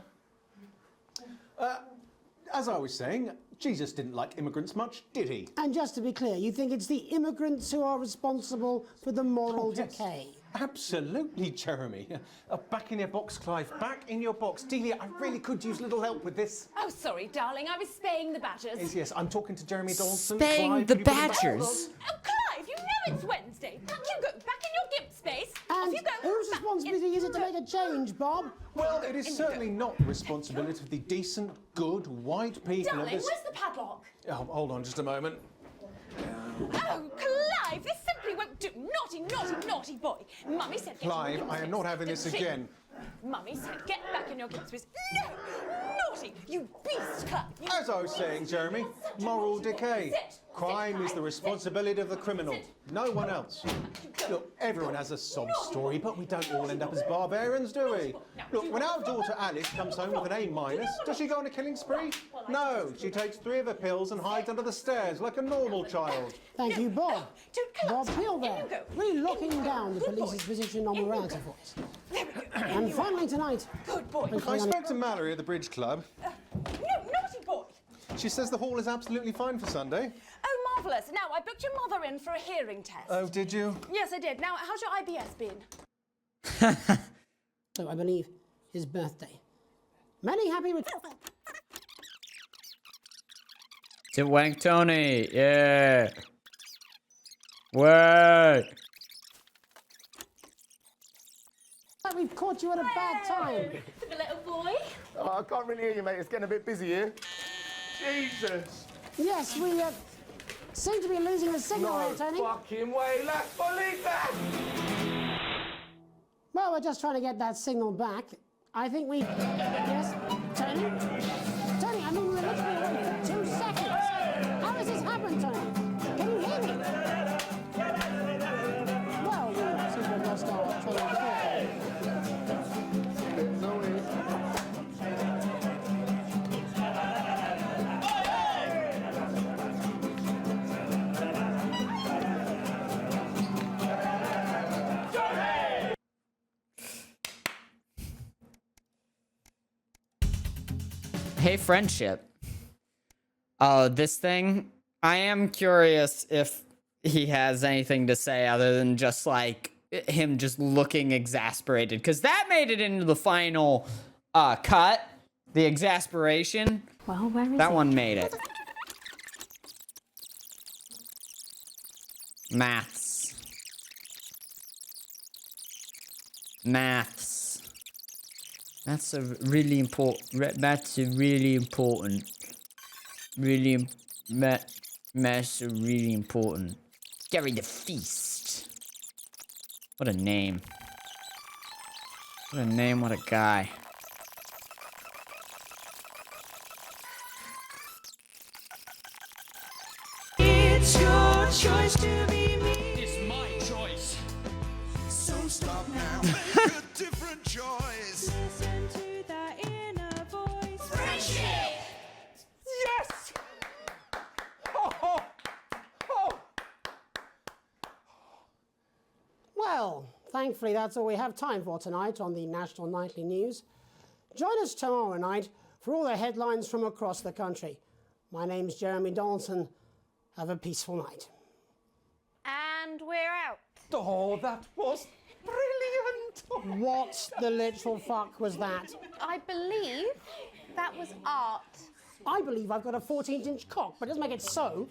As I was saying, Jesus didn't like immigrants much, did he? And just to be clear, you think it's the immigrants who are responsible for the moral decay? Absolutely, Jeremy. Back in your box, Clive. Back in your box. Delia, I really could use a little help with this. Oh, sorry, darling. I was spaying the badgers. Yes, I'm talking to Jeremy Donaldson. Spaying Clive, the could you put badgers? Oh, Clive, you know it's Wednesday. You go back in your gimp space. Off And you go. whose responsibility is it to make a change, Bob? Well, it is certainly not the responsibility of the decent, good, white people of Darling, this... where's the padlock? Oh, hold on just a moment. Oh, Clive, this simply won't do. Naughty, naughty, naughty boy. Mummy said... Clive, I am not having this again. Mummy said, get back in your gimp space. No! naughty, you beast cut. As I was saying, Jeremy, moral decay. Crime is the responsibility of the criminal, no one else. Look, everyone has a sob story, but we don't all end up as barbarians, do we? Look, when our daughter Alice comes home with an A-, does she go on a killing spree? No, she takes 3 of her pills and hides under the stairs like a normal child. Thank you, Bob. Bob Peel there, really locking down the police's position on morality for us. And finally tonight... Good boy. I spoke to Mallory at the Bridge Club. No, naughty boy. She says the hall is absolutely fine for Sunday. Oh, marvellous. Now, I booked your mother in for a hearing test. Oh, did you? Yes, I did. Now, how's your IBS been? So I believe his birthday. Many happy returns. To Wank Tony, yeah. Wait. We've caught you at a bad time. For the little boy. Oh, I can't really hear you, mate. It's getting a bit busy here. Jesus. Yes, we seem to be losing the signal here, Tony. Fucking way, let's believe that. Well, we're just trying to get that signal back. I think we... Yes, Tony? Tony, I mean, we're literally away for 2 seconds. How has this happened, Tony? Can you hear me? Well, we seem to have lost our train of thought. Hey, friendship. Oh, this thing? I am curious if he has anything to say other than just like him just looking exasperated, because that made it into the final cut. The exasperation. Well, where is that it? one made it. Maths. Maths. That's a really important. That's a really important. Maths are really important. Gary the Feast. What a name. What a name. What a guy. It's your choice to be me. It's my choice. So stop now, make a different choice. Listen to that inner voice. Friendship! Yes! Ho, ho, ho. Well, thankfully that's all we have time for tonight on the National Nightly News. Join us tomorrow night for all the headlines from across the country. My name's Jeremy Donaldson. Have a peaceful night. And we're out. Oh, that was brilliant. What the literal fuck was that? I believe that was art. I believe I've got a 14-inch cock, but it doesn't make it so.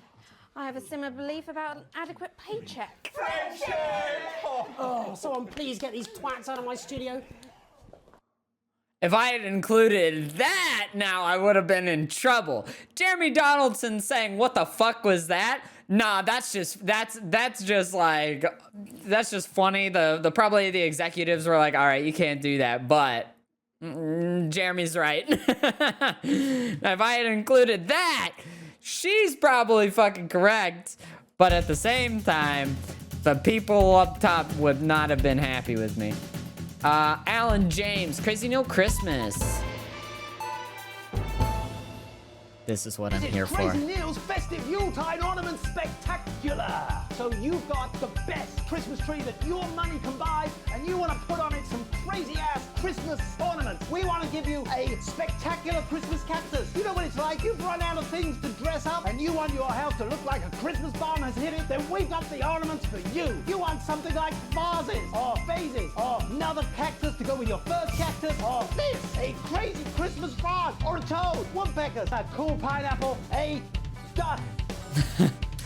I have a similar belief about an adequate paycheck. Friendship! Oh, someone please get these twats out of my studio. If I had included that, now I would have been in trouble. Jeremy Donaldson saying, "What the fuck was that?" Nah, that's just funny. The probably the executives were like, "All right, you can't do that," but Jeremy's right. If I had included that, she's probably fucking correct. But at the same time, the people up top would not have been happy with me. Alan James, Crazy No Christmas. This is what I'm here for. Crazy Neil's Festive Yuletide Ornament Spectacular! So you've got the best Christmas tree that your money can buy, and you want to put on it some crazy-ass Christmas ornaments. We want to give you a spectacular Christmas cactus. You know what it's like? You've run out of things to dress up, and you want your house to look like a Christmas bomb has hit it. Then we've got the ornaments for you. You want something like vases, or vases, or another cactus to go with your first cactus, or this, a crazy Christmas frog, or a toad, woodpeckers, a cool pineapple, a duck,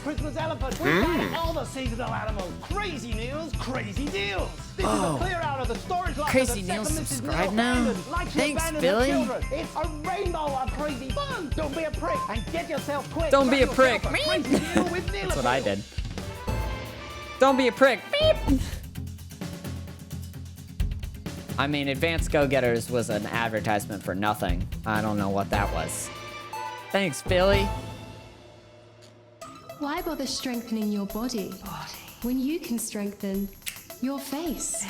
Christmas elephant. We've got all the seasonal animals. Crazy Neil's Crazy Deals. This is a clear out of the storage locker. Crazy Neil's subscribe now. Thanks, Billy. It's a rainbow of crazy fun. Don't be a prick and get yourself quick. Don't be a prick. Crazy Deal with Neil. That's what I did. Don't be a prick. Beep. I mean, Advanced Go-Getters was an advertisement for nothing. I don't know what that was. Thanks, Philly. Why bother strengthening your body when you can strengthen your face?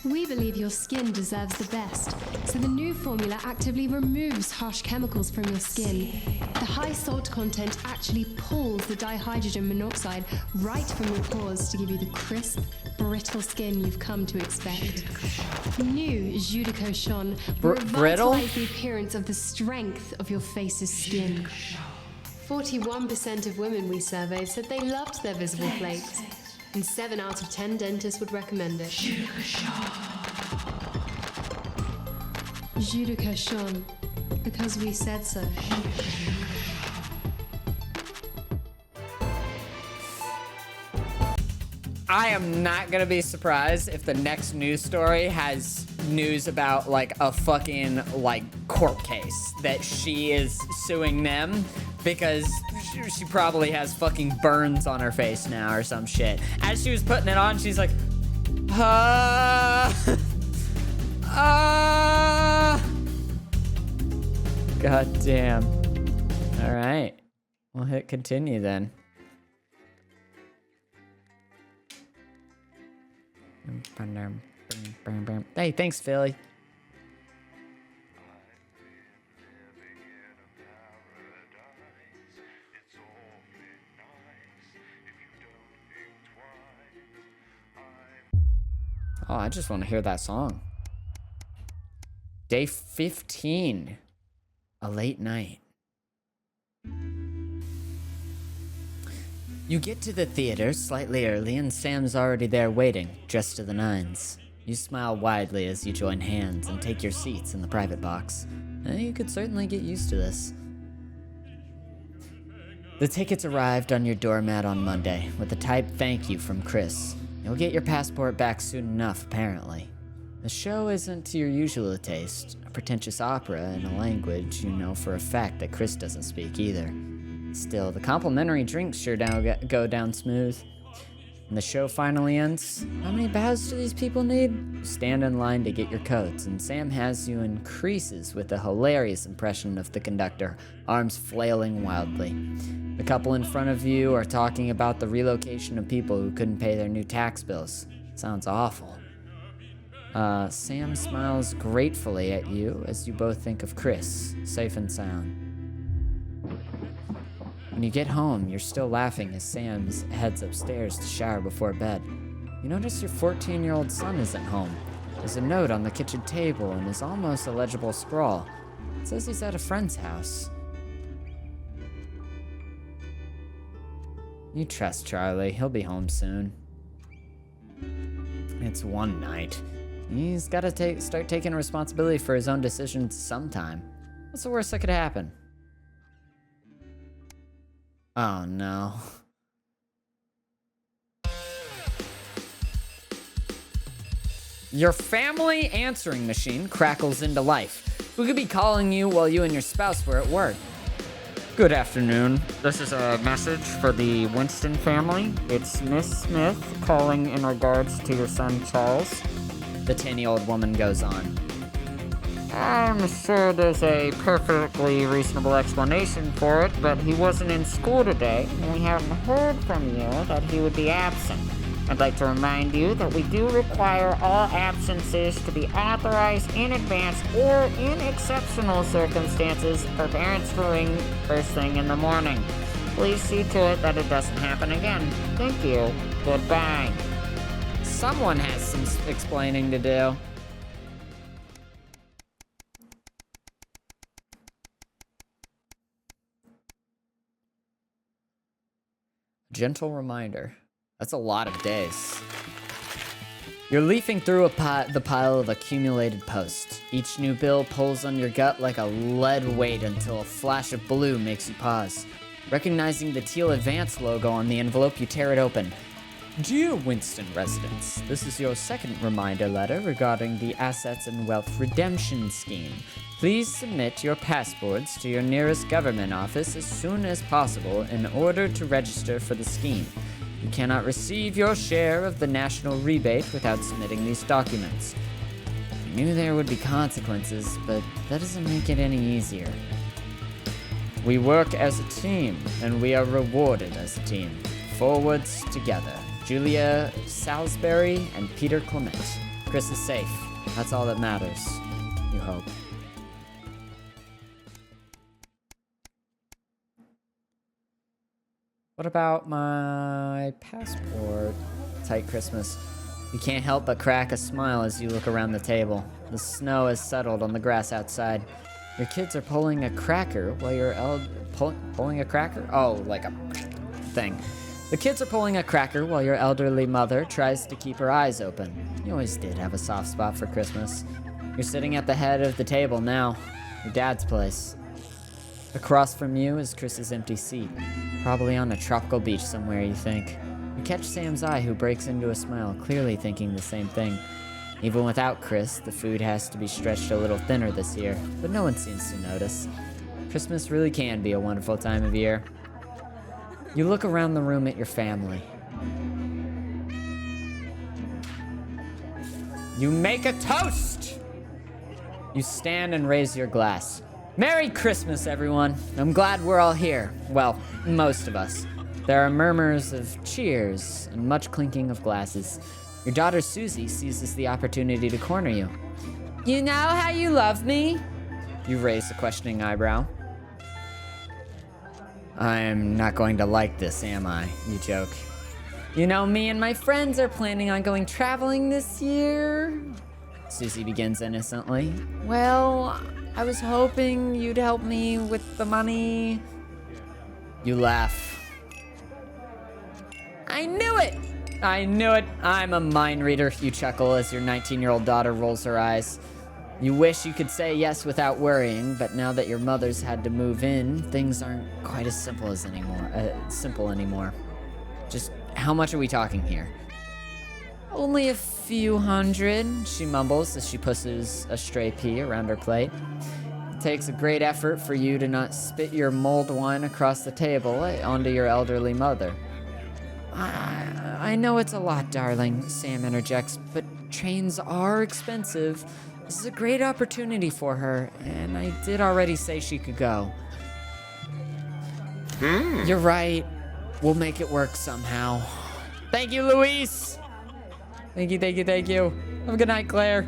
We believe your skin deserves the best, so the new formula actively removes harsh chemicals from your skin. The high salt content actually pulls the dihydrogen monoxide right from your pores to give you the crisp, brittle skin you've come to expect. New Jus de Cochon will brittle? revitalize the appearance of the strength of your face's skin. 41% of women we surveyed said they loved their visible flakes, and 7 out of 10 dentists would recommend it. Jus de Cochon, because we said so. I am not gonna be surprised if the next news story has news about like a fucking like court case that she is suing them because she probably has fucking burns on her face now or some shit. As she was putting it on, she's like, God damn. All right, we'll hit continue then. Hey, thanks, Philly. Oh, I just want to hear that song. Day 15. A late night. You get to the theater slightly early and Sam's already there waiting, dressed to the nines. You smile widely as you join hands and take your seats in the private box. You could certainly get used to this. The tickets arrived on your doormat on Monday with a typed thank you from Chris. You'll get your passport back soon enough, apparently. The show isn't to your usual taste, a pretentious opera in a language you know for a fact that Chris doesn't speak either. Still, the complimentary drinks sure go down smooth. When the show finally ends, how many bows do these people need? You stand in line to get your coats, and Sam has you in creases with a hilarious impression of the conductor, arms flailing wildly. The couple in front of you are talking about the relocation of people who couldn't pay their new tax bills. Sounds awful. Sam smiles gratefully at you as you both think of Chris, safe and sound. When you get home, you're still laughing as Sam heads upstairs to shower before bed. You notice your 14-year-old son isn't home. There's a note on the kitchen table and his almost illegible scrawl. It says he's at a friend's house. You trust Charlie. He'll be home soon. It's one night. He's got to start taking responsibility for his own decisions sometime. What's the worst that could happen? Oh no. Your family answering machine crackles into life. We could be calling you while you and your spouse were at work. Good afternoon. This is a message for the Winston family. It's Miss Smith calling in regards to your son Charles. The 10-year-old woman goes on. I'm sure there's a perfectly reasonable explanation for it, but he wasn't in school today, and we haven't heard from you that he would be absent. I'd like to remind you that we do require all absences to be authorized in advance or in exceptional circumstances for parents to ring first thing in the morning. Please see to it that it doesn't happen again. Thank you. Goodbye. Someone has some explaining to do. Gentle reminder. That's a lot of days. You're leafing through the pile of accumulated posts. Each new bill pulls on your gut like a lead weight until a flash of blue makes you pause. Recognizing the teal Advance logo on the envelope, you tear it open. Dear Winston residents, this is your second reminder letter regarding the Assets and Wealth Redemption Scheme. Please submit your passports to your nearest government office as soon as possible in order to register for the scheme. You cannot receive your share of the national rebate without submitting these documents. knew there would be consequences, but that doesn't make it any easier. We work as a team, and we are rewarded as a team. Forwards together. Julia Salisbury and Peter Clement. Chris is safe. That's all that matters. You hope. What about my passport? Tight Christmas. You can't help but crack a smile as you look around the table. The snow has settled on the grass outside. Your kids are pulling a cracker while you're pulling a cracker? Oh, like a thing. The kids are pulling a cracker while your elderly mother tries to keep her eyes open. You always did have a soft spot for Christmas. You're sitting at the head of the table now, your dad's place. Across from you is Chris's empty seat, probably on a tropical beach somewhere, you think. You catch Sam's eye, who breaks into a smile, clearly thinking the same thing. Even without Chris, the food has to be stretched a little thinner this year, but no one seems to notice. Christmas really can be a wonderful time of year. You look around the room at your family. You make a toast! You stand and raise your glass. Merry Christmas, everyone. I'm glad we're all here. Well, most of us. There are murmurs of cheers and much clinking of glasses. Your daughter Susie seizes the opportunity to corner you. You know how you love me? You raise a questioning eyebrow. I'm not going to like this, am I? You joke. You know, me and my friends are planning on going traveling this year. Susie begins innocently. Well, I was hoping you'd help me with the money. You laugh. I knew it! I knew it. I'm a mind reader, you chuckle as your 19-year-old daughter rolls her eyes. You wish you could say yes without worrying, but now that your mother's had to move in, things aren't quite as simple anymore. Just how much are we talking here? Only a few hundred, she mumbles as she pushes a stray pea around her plate. It takes a great effort for you to not spit your mulled wine across the table onto your elderly mother. I know it's a lot, darling, Sam interjects, but trains are expensive. This is a great opportunity for her, and I did already say she could go. You're right. We'll make it work somehow. Thank you, Luis! Thank you. Have a good night, Claire.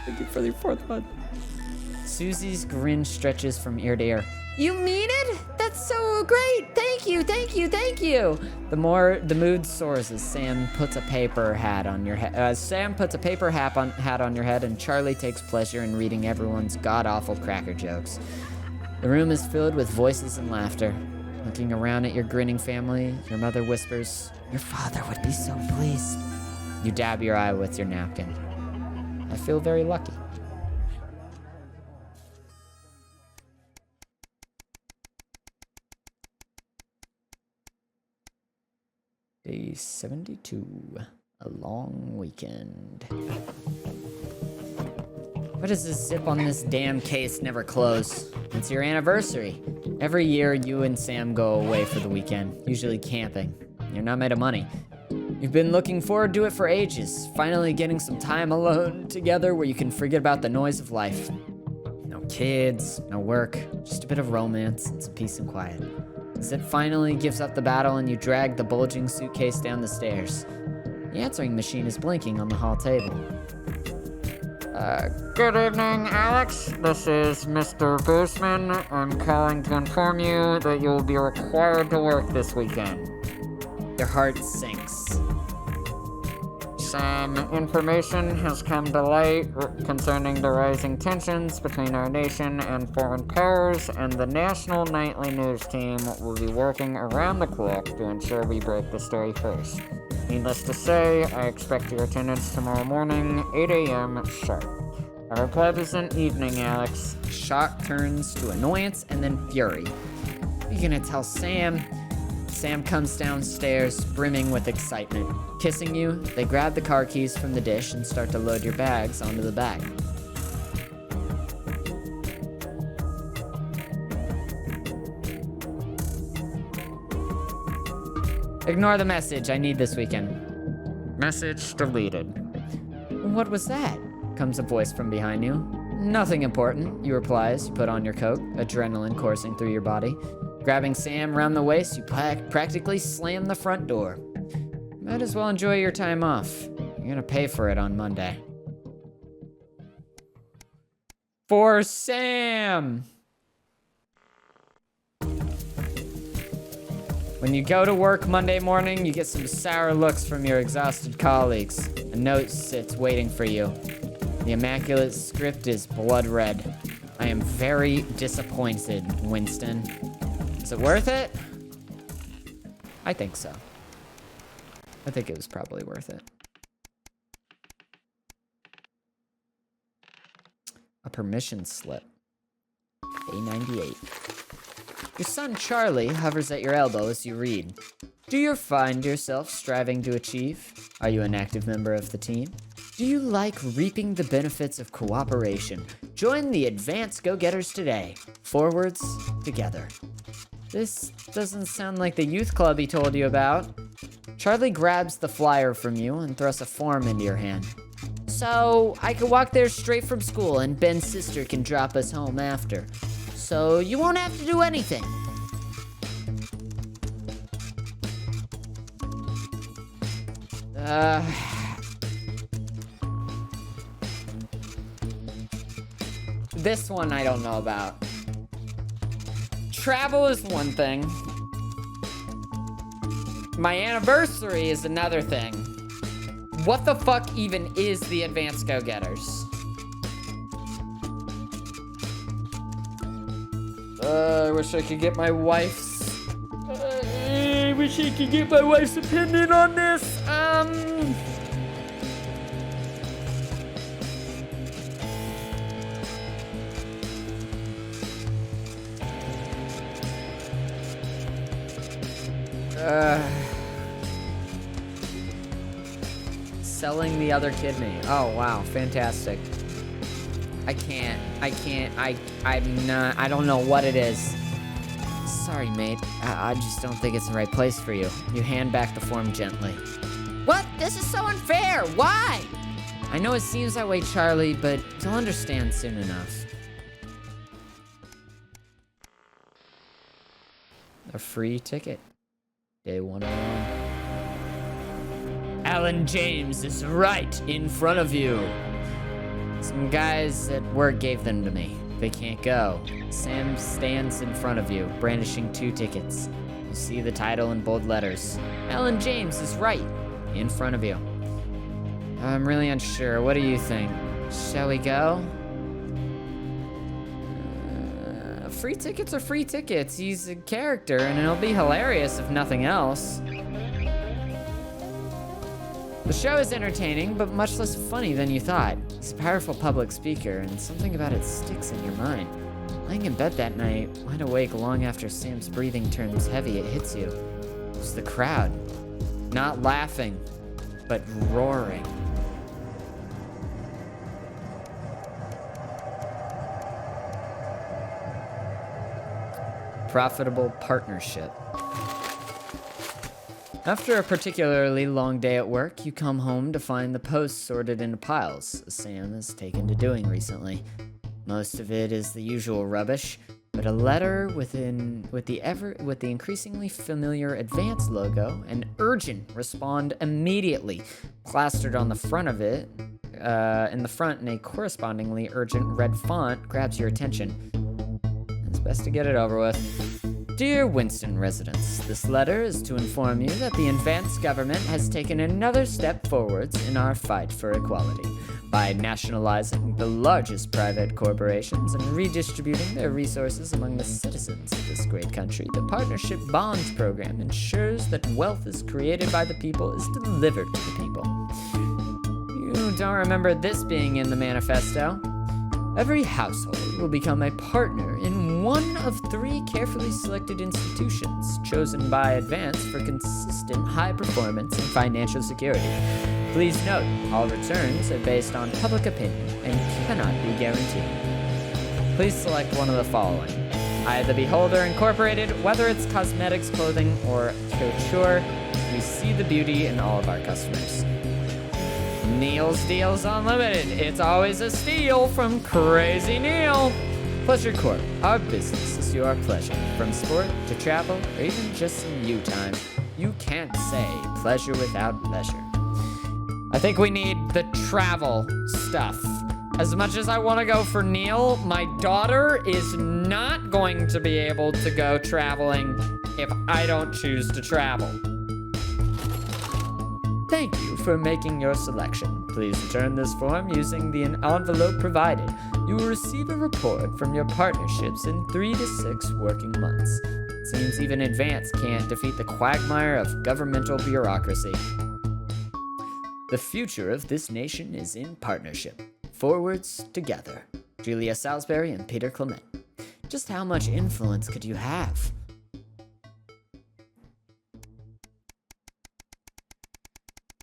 Thank you for the fourth one. Susie's grin stretches from ear to ear. You mean it? That's so great! Thank you! The mood soars as Sam puts a paper hat on your head. Hat on your head, and Charlie takes pleasure in reading everyone's god-awful cracker jokes. The room is filled with voices and laughter. Looking around at your grinning family, your mother whispers, "Your father would be so pleased." You dab your eye with your napkin. I feel very lucky. Day 72, a long weekend. Why does the zip on this damn case never close? It's your anniversary. Every year, you and Sam go away for the weekend, usually camping. You're not made of money. You've been looking forward to it for ages, finally getting some time alone together where you can forget about the noise of life. No kids, no work, just a bit of romance and some peace and quiet. Zip finally gives up the battle and you drag the bulging suitcase down the stairs. The answering machine is blinking on the hall table. Good evening, Alex. This is Mr. Boosman. I'm calling to inform you that you'll be required to work this weekend. Your heart sinks. Some information has come to light concerning the rising tensions between our nation and foreign powers, and the national nightly news team will be working around the clock to ensure we break the story first. Needless to say, I expect your attendance tomorrow morning, 8 a.m. sharp. Have a pleasant evening, Alex. Shock turns to annoyance and then fury. What are you gonna tell Sam? Sam comes downstairs, brimming with excitement. Kissing you, they grab the car keys from the dish and start to load your bags onto the bag. Ignore the message, I need this weekend. Message deleted. What was that? Comes a voice from behind you. Nothing important, you reply as you put on your coat, adrenaline coursing through your body. Grabbing Sam round the waist, you practically slam the front door. Might as well enjoy your time off. You're gonna pay for it on Monday. For Sam! When you go to work Monday morning, you get some sour looks from your exhausted colleagues. A note sits waiting for you. The immaculate script is blood red. I am very disappointed, Winston. Is it worth it? I think so. I think it was probably worth it. A permission slip. A98. Your son Charlie hovers at your elbow as you read. Do you find yourself striving to achieve? Are you an active member of the team? Do you like reaping the benefits of cooperation? Join the Advanced Go-Getters today. Forwards, together. This doesn't sound like the youth club he told you about. Charlie grabs the flyer from you and thrusts a form into your hand. So, I can walk there straight from school and Ben's sister can drop us home after. So, you won't have to do anything. This one I don't know about. Travel is one thing. My anniversary is another thing. What the fuck even is the Advanced Go-Getters? I wish I could get my wife's... I wish I could get my wife's opinion on this. Selling the other kidney. Oh, wow. Fantastic. I don't know what it is. Sorry, mate. I just don't think it's the right place for you. You hand back the form gently. What? This is so unfair. Why? I know it seems that way, Charlie, but you'll understand soon enough. A free ticket. Day 101. Alan James is right in front of you. Some guys at work gave them to me. They can't go. Sam stands in front of you, brandishing 2 tickets. You see the title in bold letters. Alan James is right in front of you. I'm really unsure. What do you think? Shall we go? Free tickets are free tickets. He's a character, and it'll be hilarious if nothing else. The show is entertaining, but much less funny than you thought. He's a powerful public speaker, and something about it sticks in your mind. Lying in bed that night, wide awake long after Sam's breathing turns heavy, it hits you. It was the crowd. Not laughing, but roaring. Profitable partnership. After a particularly long day at work, you come home to find the posts sorted into piles, as Sam has taken to doing recently. Most of it is the usual rubbish, but a letter with the increasingly familiar Advance logo and urgent respond immediately plastered on the front of it, in the front in a correspondingly urgent red font grabs your attention. It's best to get it over with. Dear Winston residents, this letter is to inform you that the Advanced government has taken another step forwards in our fight for equality by nationalizing the largest private corporations and redistributing their resources among the citizens of this great country. The Partnership Bonds Program ensures that wealth is created by the people is delivered to the people. You don't remember this being in the manifesto? Every household will become a partner in one of 3 carefully selected institutions chosen by Advance for consistent high performance and financial security. Please note, all returns are based on public opinion and cannot be guaranteed. Please select one of the following. I, the Beholder Incorporated, whether it's cosmetics, clothing, or couture, we see the beauty in all of our customers. Neil's Deals Unlimited. It's always a steal from Crazy Neil. Pleasure Corp. Our business is your pleasure. From sport to travel or even just some you time. You can't say pleasure without pleasure. I think we need the travel stuff. As much as I want to go for Neil, my daughter is not going to be able to go traveling if I don't choose to travel. Thank you for making your selection. Please return this form using the envelope provided. You will receive a report from your partnerships in 3 to 6 working months. Seems even advance can't defeat the quagmire of governmental bureaucracy. The future of this nation is in partnership. Forwards together. Julia Salisbury and Peter Clement. Just how much influence could you have?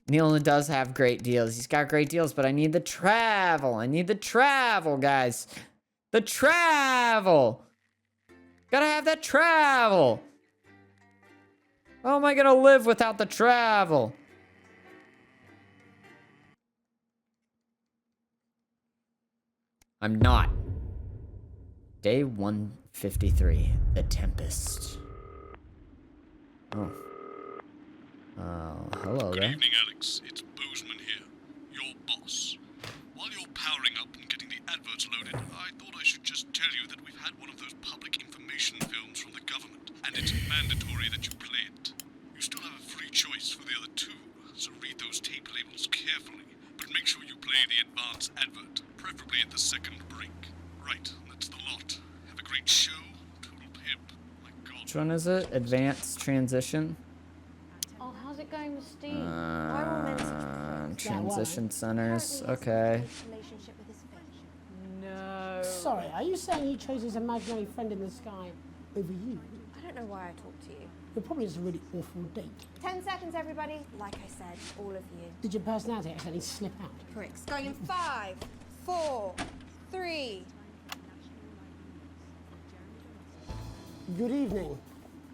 Neil does have great deals. He's got great deals, but I need the travel. I need the travel, guys. The travel. Gotta have that travel. How am I gonna live without the travel? I'm not. Day 153, The Tempest. Oh. Hello there. Good evening, Alex. It's Bozeman here, your boss. While you're powering up and getting the adverts loaded, I thought I should just tell you that we've had one of those public information films from the government, and it's mandatory that you play it. You still have a free choice for the other 2, so read those tape labels carefully, but make sure you play the advance advert, preferably at the second break. Right, that's the lot. Have a great show, total pimp. My God. Which one is it? Advanced transition? Oh, how's it going with Steve? Transition centers. Okay. No. Sorry, are you saying he chose his imaginary friend in the sky over you? I don't know why I talked to you. You're probably just a really awful date. 10 seconds, everybody. Like I said, all of you. Did your personality accidentally slip out? Pricks. Going in 5, 4, 3. Good evening.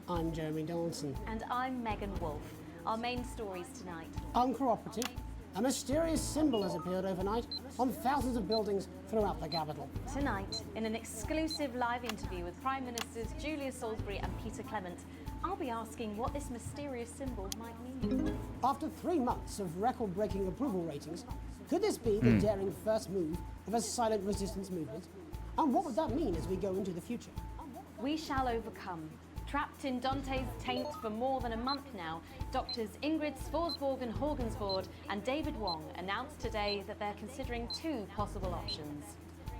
I'm Jeremy Donaldson. And I'm Megan Wolf. Our main stories tonight. Uncooperative. A mysterious symbol has appeared overnight on thousands of buildings throughout the capital. Tonight, in an exclusive live interview with Prime Ministers Julia Salisbury and Peter Clement, I'll be asking what this mysterious symbol might mean. After 3 months of record-breaking approval ratings, could this be the daring first move of a silent resistance movement? And what would that mean as we go into the future? We shall overcome. Trapped in Dante's taint for more than a month now, doctors Ingrid Svorsborg and Horgensvoord and David Wong announced today that they're considering 2 possible options.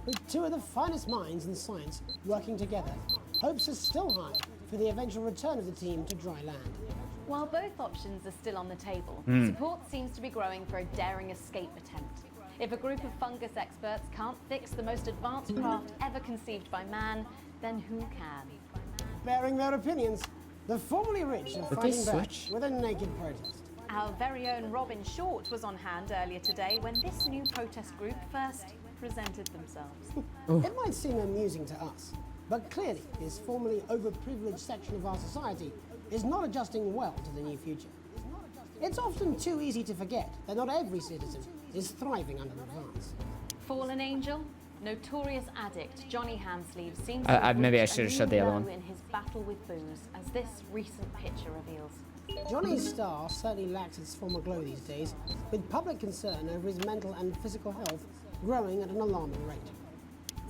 With 2 of the finest minds in science working together, hopes are still high for the eventual return of the team to dry land. While both options are still on the table, support seems to be growing for a daring escape attempt. If a group of fungus experts can't fix the most advanced craft ever conceived by man, then who can? Bearing their opinions, the formerly rich are fighting back with a naked protest. Our very own Robin Short was on hand earlier today when this new protest group first presented themselves. It might seem amusing to us, but clearly this formerly overprivileged section of our society is not adjusting well to the new future. It's often too easy to forget that not every citizen is thriving under advance. Fallen angel? Notorious addict Johnny Hansleeve seems maybe I should have showed the other one. in his battle with booze, as this recent picture reveals. Johnny's star certainly lacks its former glow these days, with public concern over his mental and physical health growing at an alarming rate.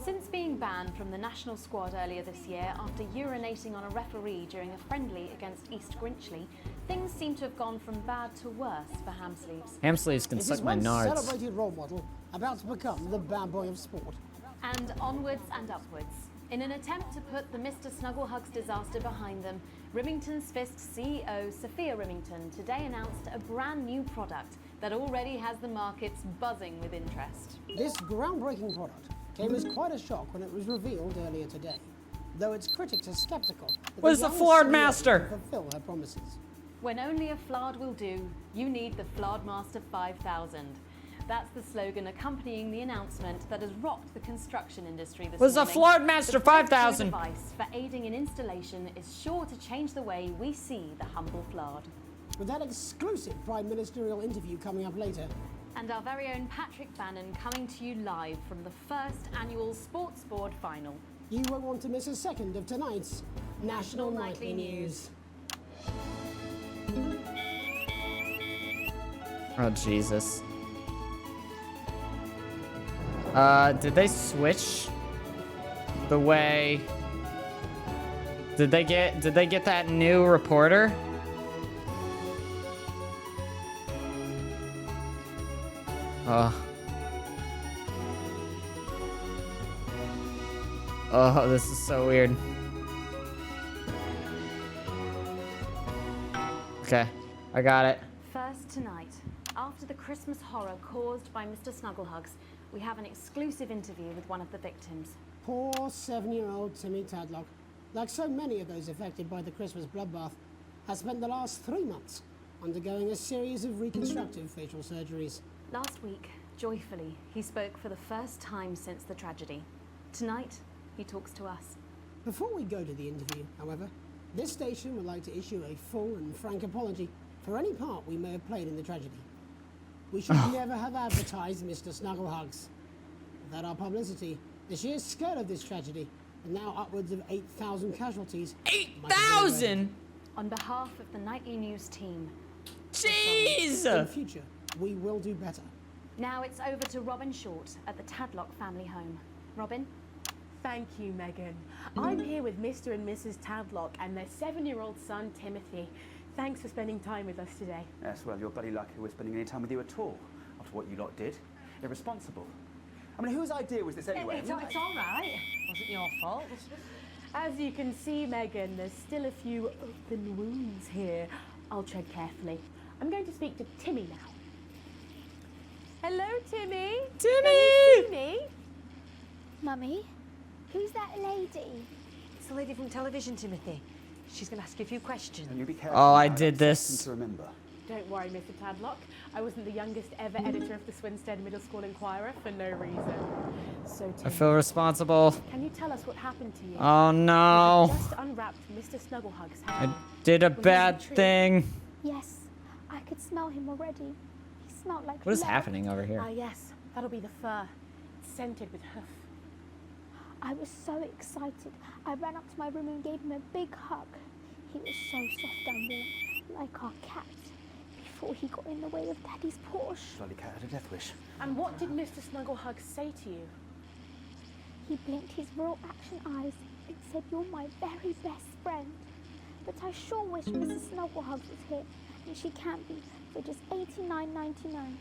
Since being banned from the national squad earlier this year after urinating on a referee during a friendly against East Grinchley, things seem to have gone from bad to worse for Hamsleeves. Hamsleeves can suck my nards. It is one celebrated role model about to become the bad boy of sport. And onwards and upwards. In an attempt to put the Mr. Snugglehugs disaster behind them, Rimington's Fist CEO Sophia Rimington today announced a brand new product that already has the markets buzzing with interest. This groundbreaking product came as quite a shock when it was revealed earlier today, though its critics are skeptical that Where's the Flard Master? Fulfill her promises. When only a Flard will do, you need the Flard Master 5000. That's the slogan accompanying the announcement that has rocked the construction industry this Was morning. the Flard Master 5000? The device for aiding in installation is sure to change the way we see the humble Flard. With that exclusive Prime Ministerial interview coming up later, And our very own Patrick Bannon coming to you live from the first annual Sports Board final. You won't want to miss a second of tonight's National Nightly News. Oh, Jesus. Did they switch the way... Did they get that new reporter? Oh, this is so weird. Okay, I got it. First tonight, after the Christmas horror caused by Mr. Snugglehugs, we have an exclusive interview with one of the victims. Poor 7-year-old Timmy Tadlock, like so many of those affected by the Christmas bloodbath, has spent the last 3 months undergoing a series of reconstructive facial surgeries. Last week, joyfully, he spoke for the first time since the tragedy. Tonight, he talks to us. Before we go to the interview, however, this station would like to issue a full and frank apology for any part we may have played in the tragedy. We should never have advertised Mr. Snugglehugs. Without our publicity, the sheer scale of this tragedy, and now upwards of 8,000 casualties... 8,000?! On behalf of the Nightly News team. Jeez! In the future, we will do better. Now it's over to Robin Short at the Tadlock family home. Robin? Thank you, Megan. I'm here with Mr. and Mrs. Tadlock and their 7-year-old son, Timothy. Thanks for spending time with us today. Yes, well, you're bloody lucky we're spending any time with you at all, after what you lot did. Irresponsible. I mean, whose idea was this anyway? It's all right. Wasn't your fault. As you can see, Megan, there's still a few open wounds here. I'll tread carefully. I'm going to speak to Timmy now. Hello, Timmy. Timmy! Can you see me? Mummy, who's that lady? It's the lady from television, Timothy. She's going to ask you a few questions. And you be careful. Oh, I did this. To remember. Don't worry, Mr. Tadlock. I wasn't the youngest ever editor of the Swinstead Middle School Inquirer for no reason. So, Timmy, I feel responsible. can you tell us what happened to you? Oh, no. You just unwrapped Mr. Snugglehugs' I hand. did a bad thing. Yes, I could smell him already. He smelled like What is love. happening over here? Ah, yes. That'll be the fur. It's scented with hoof. I was so excited. I ran up to my room and gave him a big hug. He was so soft and warm, like our cat, before he got in the way of Daddy's Porsche. Jolly cat had a death wish. And what did Mr. Snugglehugs say to you? He blinked his real action eyes and said, "You're my very best friend. But I sure wish Mrs. Snugglehugs was here, and she can't be, for just $89.99.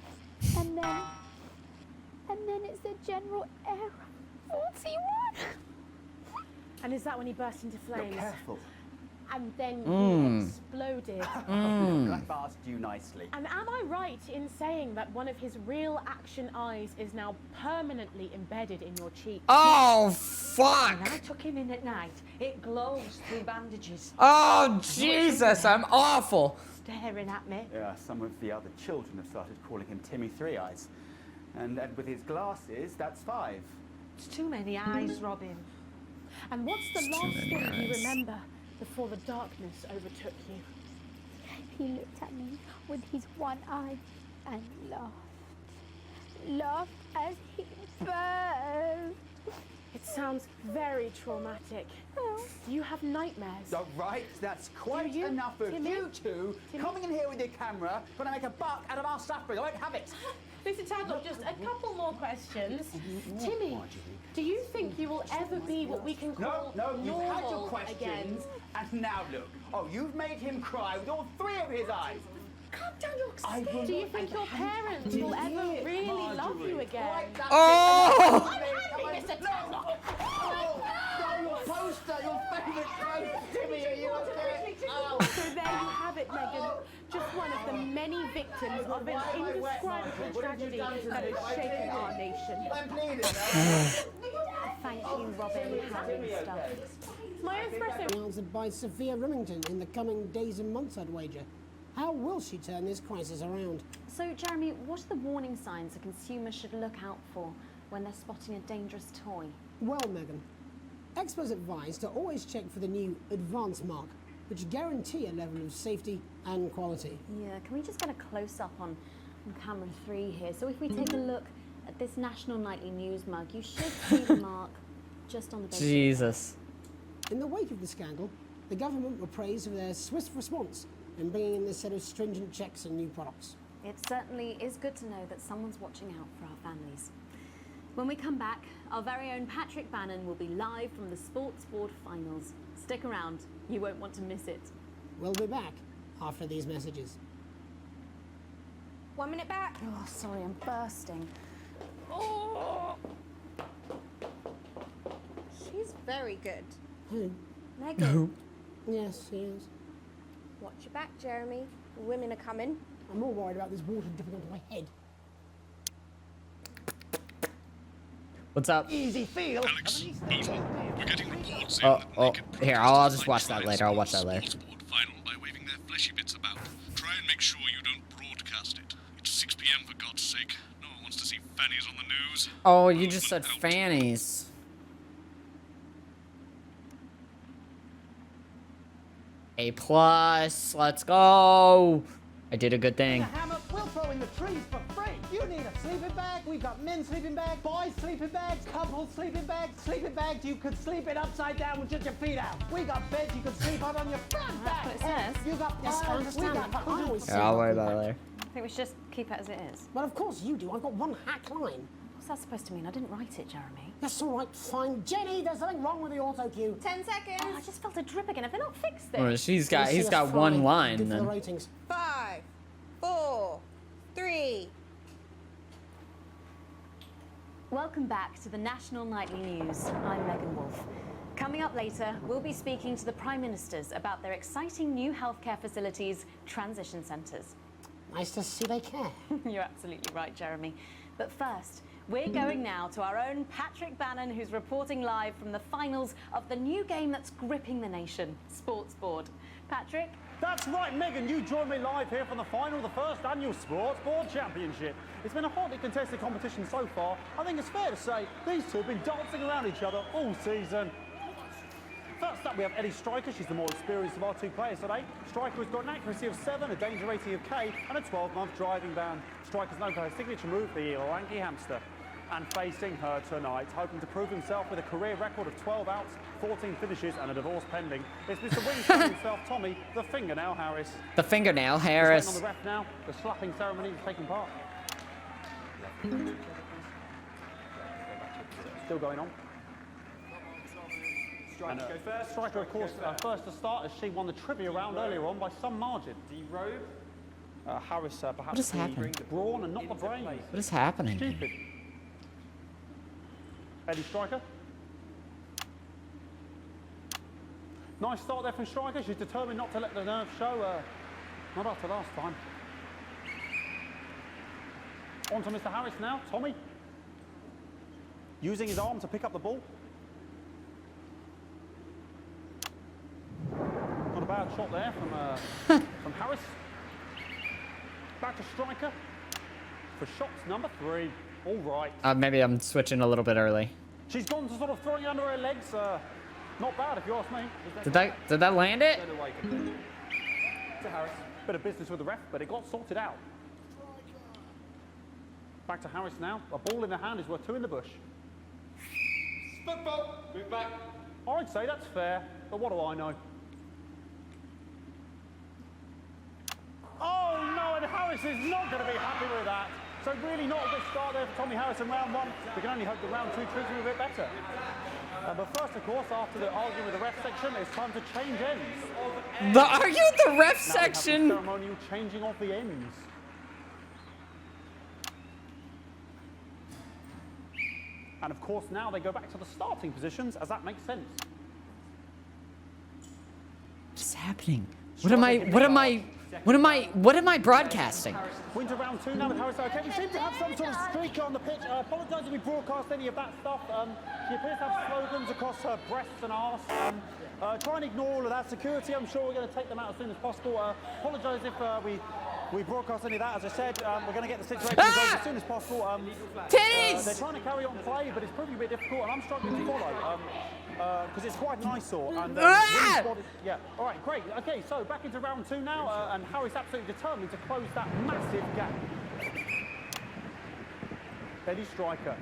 And then it's the general error. 41. And is that when he burst into flames? Be careful. And then he exploded. Look, I've asked you nicely. And am I right in saying that one of his real action eyes is now permanently embedded in your cheek? Oh, fuck! When I took him in at night, it glows through bandages. Oh, Jesus, I'm awful. Staring at me. Yeah, some of the other children have started calling him Timmy Three Eyes. And with his glasses, that's 5. It's too many eyes, Robin. And what's the last thing you remember before the darkness overtook you? He looked at me with his one eye and laughed. Laughed as he burned. It sounds very traumatic. Do you have nightmares? Oh, right, that's quite enough of Timmy? you two coming in here with your camera, trying to make a buck out of our suffering. I won't have it. Mr. Tadlock, just a couple more questions. Timmy, do you think you will ever be what we can call No, you've normal had your questions, again? and now look. Oh, you've made him cry with all 3 of his eyes. Calm down, you're scared. Do you think your parents will ever really love you again? Oh! I'm happy, Mr. Tadlock. Your poster, your favourite poster, Timmy, are you okay? So there you have it, Megan. Just one of the many victims of an indescribable tragedy that has shaken our nation. Thank you, Robin, Harry, and stuff. My espresso. Answered by Sophia Remington in the coming days and months, I'd wager. How will she turn this crisis around? So, Jeremy, what are the warning signs a consumer should look out for when they're spotting a dangerous toy? Well, Megan, experts advise to always check for the new advanced mark, which guarantee a level of safety and quality. Yeah, can we just get a close-up on on camera 3 here. So if we take a look at this National Nightly News mug, you should see the mark just on the base. Jesus. In the wake of the scandal, the government were praised for their swift response in bringing in this set of stringent checks and new products. It certainly is good to know that someone's watching out for our families. When we come back, our very own Patrick Bannon will be live from the Sports Board Finals. Stick around, you won't want to miss it. We'll be back after these messages. 1 minute back. Oh, sorry, I'm bursting. Oh. She's very good. Who? Megan. Yes, she is. Watch your back, Jeremy. The women are coming. I'm more worried about this water dripping onto my head. What's up? Easy feel. Alex, Bozeman, we're getting reports in Oh, that oh, naked here, I'll just watch that later. I'll watch that later. Sport final by waving their fleshy bits about. Try and make sure you don't broadcast it. It's 6 p.m. for God's sake. No one wants to see fannies on the news. Oh, you just said fannies. A+, let's go. I did a good thing. Hammock, we'll throw in the trees for free. You need a sleeping bag. We've got men's sleeping bags, boys' sleeping bags, couples' sleeping bags you could sleep in upside down with just your feet out. We got beds you could sleep on your front back. That's what it says. You got Yes, I piles. We understand got that, but I always Yeah, I'll worry about it later. I think we should just keep it as it is. Well, of course you do. I've got one hack line. What's that supposed to mean? I didn't write it, Jeremy. That's all right, fine. Jenny, there's something wrong with the auto cue. 10 seconds. Oh, I just felt a drip again. Have they not fixed this? Well, he's got one line Good for the then. ratings. 5, 4, 3. Welcome back to the National Nightly News. I'm Megan Wolf. Coming up later, we'll be speaking to the Prime Ministers about their exciting new healthcare facilities, transition centres. Nice to see they care. You're absolutely right, Jeremy. But first, we're going now to our own Patrick Bannon, who's reporting live from the finals of the new game that's gripping the nation, Sports Board. Patrick? That's right, Megan, you joined me live here from the final of the first annual Sports Board Championship. It's been a hotly contested competition so far. I think it's fair to say these two have been dancing around each other all season. First up, we have Eddie Striker. She's the more experienced of our two players today. Striker has got an accuracy of 7, a danger rating of K, and a 12-month driving ban. Striker's known for her signature move, the lanky hamster. And facing her tonight, hoping to prove himself with a career record of 12 outs, 14 finishes, and a divorce pending, it's Mr. Wingspan himself, Tommy, the Fingernail Harris. The Fingernail Just Harris. waiting on the ref now. The slapping ceremony is taking part. Still going on. Striker, go first. Striker, of course, first to start as she won the trivia round earlier on by some margin. The robe. Harris, perhaps What is happening? the brawn and not the brain. What is happening? Stupid. Eddie Striker. Nice start there from Striker. She's determined not to let the nerves show. Not after last time. On to Mr. Harris now. Tommy. Using his arm to pick up the ball. Not a bad shot there from Harris. Back to Striker for shots number 3. All right. Maybe I'm switching a little bit early. She's gone to sort of throwing it under her legs. Not bad if you ask me. Did that land it? To Harris. Bit of business with the ref, but it got sorted out. Back to Harris now. A ball in the hand is worth 2 in the bush. Football. Move back. I'd say that's fair, but what do I know? Oh no, and Harris is not going to be happy with that. So really not a good start there for Tommy Harris in round 1. We can only hope that round 2 treats him a bit better. But first, of course, after the argument with the ref section, it's time to change ends. The argue with the ref Now we have the section. ceremonial changing of the ends. And of course, now they go back to the starting positions, as that makes sense. What's happening? What am I broadcasting? We're into round 2 now with Harris. Okay, we seem to have some sort of streak on the pitch. I apologise if we broadcast any of that stuff. She appears to have slogans across her breasts and arse. Try and ignore all of that. Security, I'm sure we're going to take them out as soon as possible. Apologise if we broadcast any of that. As I said, we're going to get the situation resolved as soon as possible. Titties! They're trying to carry on play, but it's proving a bit difficult, and I'm struggling to follow. Because it's quite an eyesore. And, yeah, all right, great. Okay, so back into round 2 now, and Harry's absolutely determined to close that massive gap. Eddie Striker.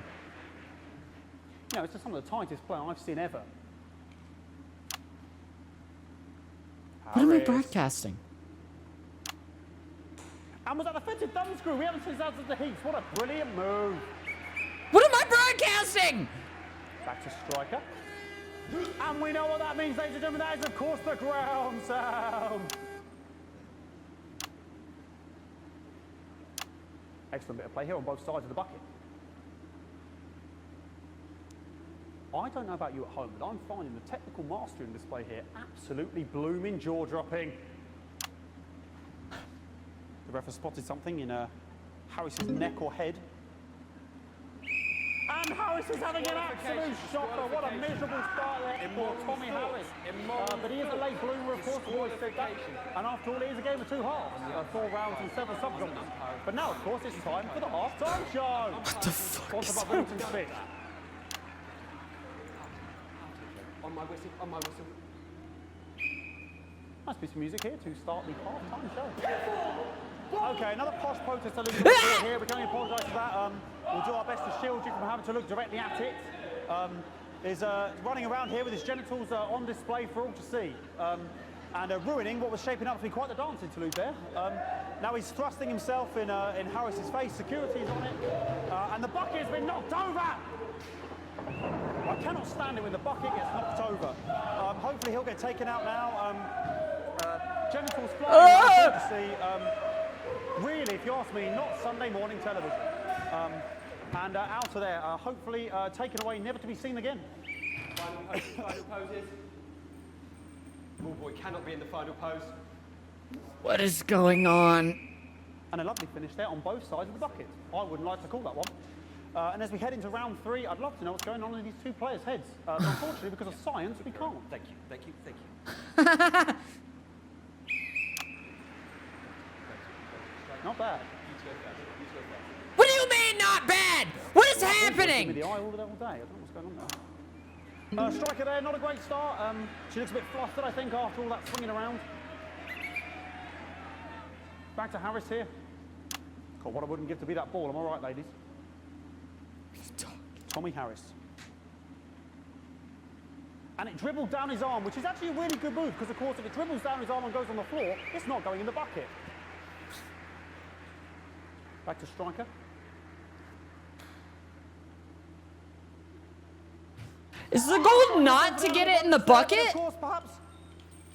You know, it's just some of the tightest play I've seen ever. What am I broadcasting? And was that a fitted thumb screw? We haven't seen that since the heats. What a brilliant move. What am I broadcasting? Back to Striker. And we know what that means, ladies and gentlemen. That is, of course, the ground sound. Excellent bit of play here on both sides of the bucket. I don't know about you at home, but I'm finding the technical mastering display here absolutely blooming, jaw-dropping. The ref has spotted something in Harris's neck or head. And Harris is having an absolute shocker. What a miserable start there for Tommy Harris. But he is a late bloomer, of course, the boys said that. And after all, it is a game of 2 halves, 4 rounds and 7 subgenres. But now, of course, it's time for the half-time show. What the fuck is that? On my whistle, on my whistle. Nice piece of music here to start the half-time show. Okay, another posh protest alluding here. We can only apologise for that. We'll do our best to shield you from having to look directly at it. Is running around here with his genitals on display for all to see. And ruining what was shaping up to be quite the dance interlude there. Now he's thrusting himself in Harris's face. Security's on it. And the bucket has been knocked over. I cannot stand it when the bucket gets knocked over. Hopefully he'll get taken out now. Genitals flying to see. Really, if you ask me, not Sunday morning television. And out of there, hopefully taken away, never to be seen again. Final poses. Ball boy cannot be in the final pose. What is going on? And a lovely finish there on both sides of the bucket. I wouldn't like to call that one. And as we head into round 3, I'd love to know what's going on in these 2 players' heads. But unfortunately, because of science, we can't. Thank you, thank you, thank you. Not bad. What do you mean, not bad? What is happening? With the eye all day. I don't know what's going on there. Striker there, not a great start. She looks a bit flustered, I think, after all that swinging around. Back to Harris here. God, what I wouldn't give to be that ball. Am I right, ladies? Tommy Harris. And it dribbled down his arm, which is actually a really good move, because, of course, if it dribbles down his arm and goes on the floor, it's not going in the bucket. Back to Striker. Is the goal not to get it in the bucket? Of course, perhaps.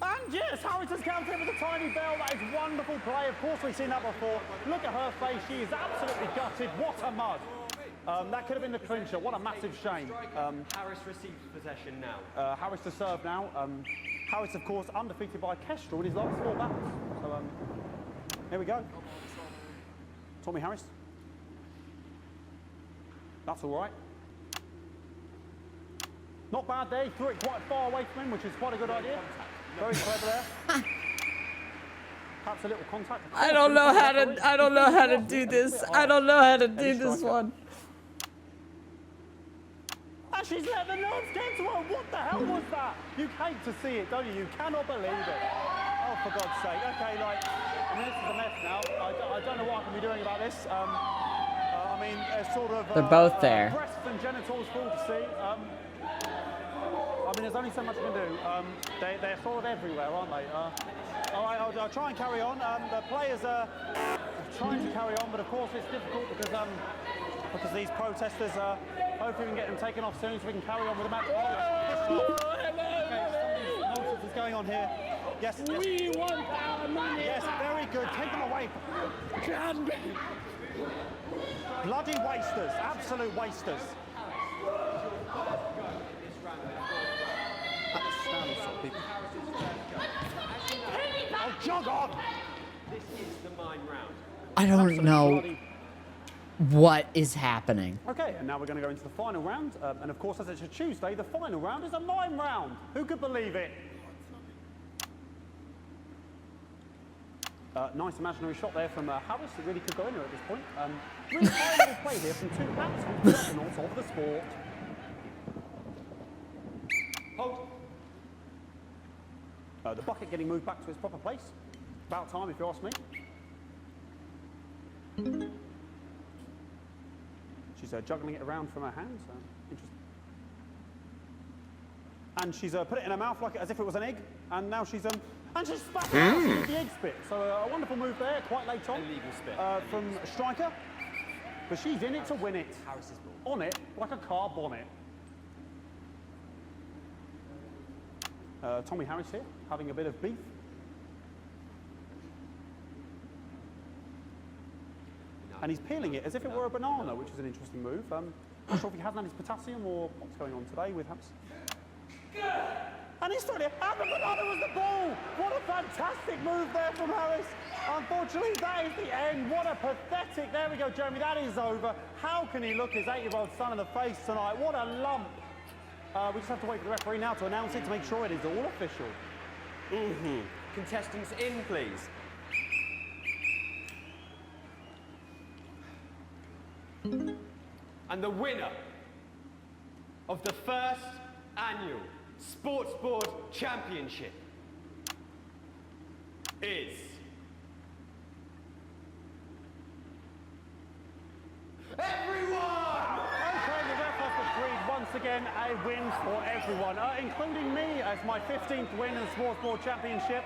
And yes, Harris has counted with a tiny bell. That is wonderful play. Of course, we've seen that before. Look at her face. She is absolutely gutted. What a mud. That could have been the clincher. What a massive shame. Harris receives possession now. Harris to serve now. Harris, of course, undefeated by Kestrel in his last 4 battles. So, here we go. Tommy Harris. That's all right. Not bad there. He threw it quite far away from him, which is quite a good idea. Very clever there. Perhaps a little contact. I don't know how to do this. I don't know how to do this one. And she's let the nerves get to her. What the hell was that? You hate to see it, don't you? You cannot believe it. Oh, for God's sake. Okay, like, I mean, this is a mess now. I don't know what I can be doing about this. I mean, sort of... They're both there. Breasts and genitals for all to see. I mean, there's only so much I can do. They're sort of everywhere, aren't they? All right, I'll try and carry on. The players are trying to carry on, but of course it's difficult because these protesters, hopefully we can get them taken off soon so we can carry on with the match. Nonsense is going on here. Yes. We want our money. Yes, very good. Take them away. Bloody wasters. Absolute wasters. Oh, jog on! This is the mine round. I don't know what is happening. Okay, and now we're going to go into the final round. And of course, as it's a Tuesday, the final round is a mime round. Who could believe it? Nice imaginary shot there from Harris. It really could go anywhere at this point. Really high level play here from 2 absolute professionals of the sport. Hold. The bucket getting moved back to its proper place. About time, if you ask me. She's juggling it around from her hands. Interesting. And she's put it in her mouth like as if it was an egg. And now she's and she's spat it out. She did the egg spit. So a wonderful move there, quite late on. Illegal spit. From Striker. But she's in it to win it. Harris's ball. On it, like a car bonnet. Tommy Harris here, having a bit of beef. And he's peeling it as if it were a banana, which is an interesting move. Not sure if he hasn't had his potassium or what's going on today with Harris. And he's throwing it, and the banana was the ball! What a fantastic move there from Harris. Unfortunately, that is the end. What a pathetic, there we go, Jeremy, that is over. How can he look his 8-year-old son in the face tonight? What a lump. We just have to wait for the referee now to announce it to make sure it is all official. Contestants in, please. And the winner of the first annual Sports Board Championship is... everyone! Okay, the ref has agreed once again a win for everyone, including me as my 15th win in the Sports Board Championship.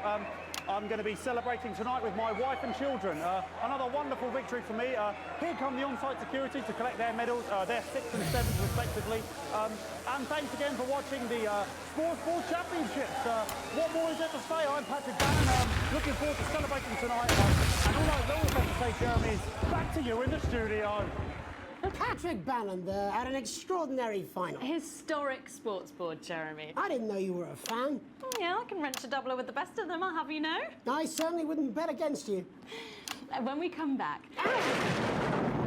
I'm going to be celebrating tonight with my wife and children. Another wonderful victory for me. Here come the on-site security to collect their medals, their 6th and 7th respectively. And thanks again for watching the Sports Board Championships. What more is there to say? I'm Patrick Bannon. Looking forward to celebrating tonight. And all I always have to say, Jeremy, is back to you in the studio. Patrick Bannon there had an extraordinary final. Historic sports board, Jeremy. I didn't know you were a fan. Yeah, I can wrench a doubler with the best of them, I'll have you know. I certainly wouldn't bet against you. When we come back,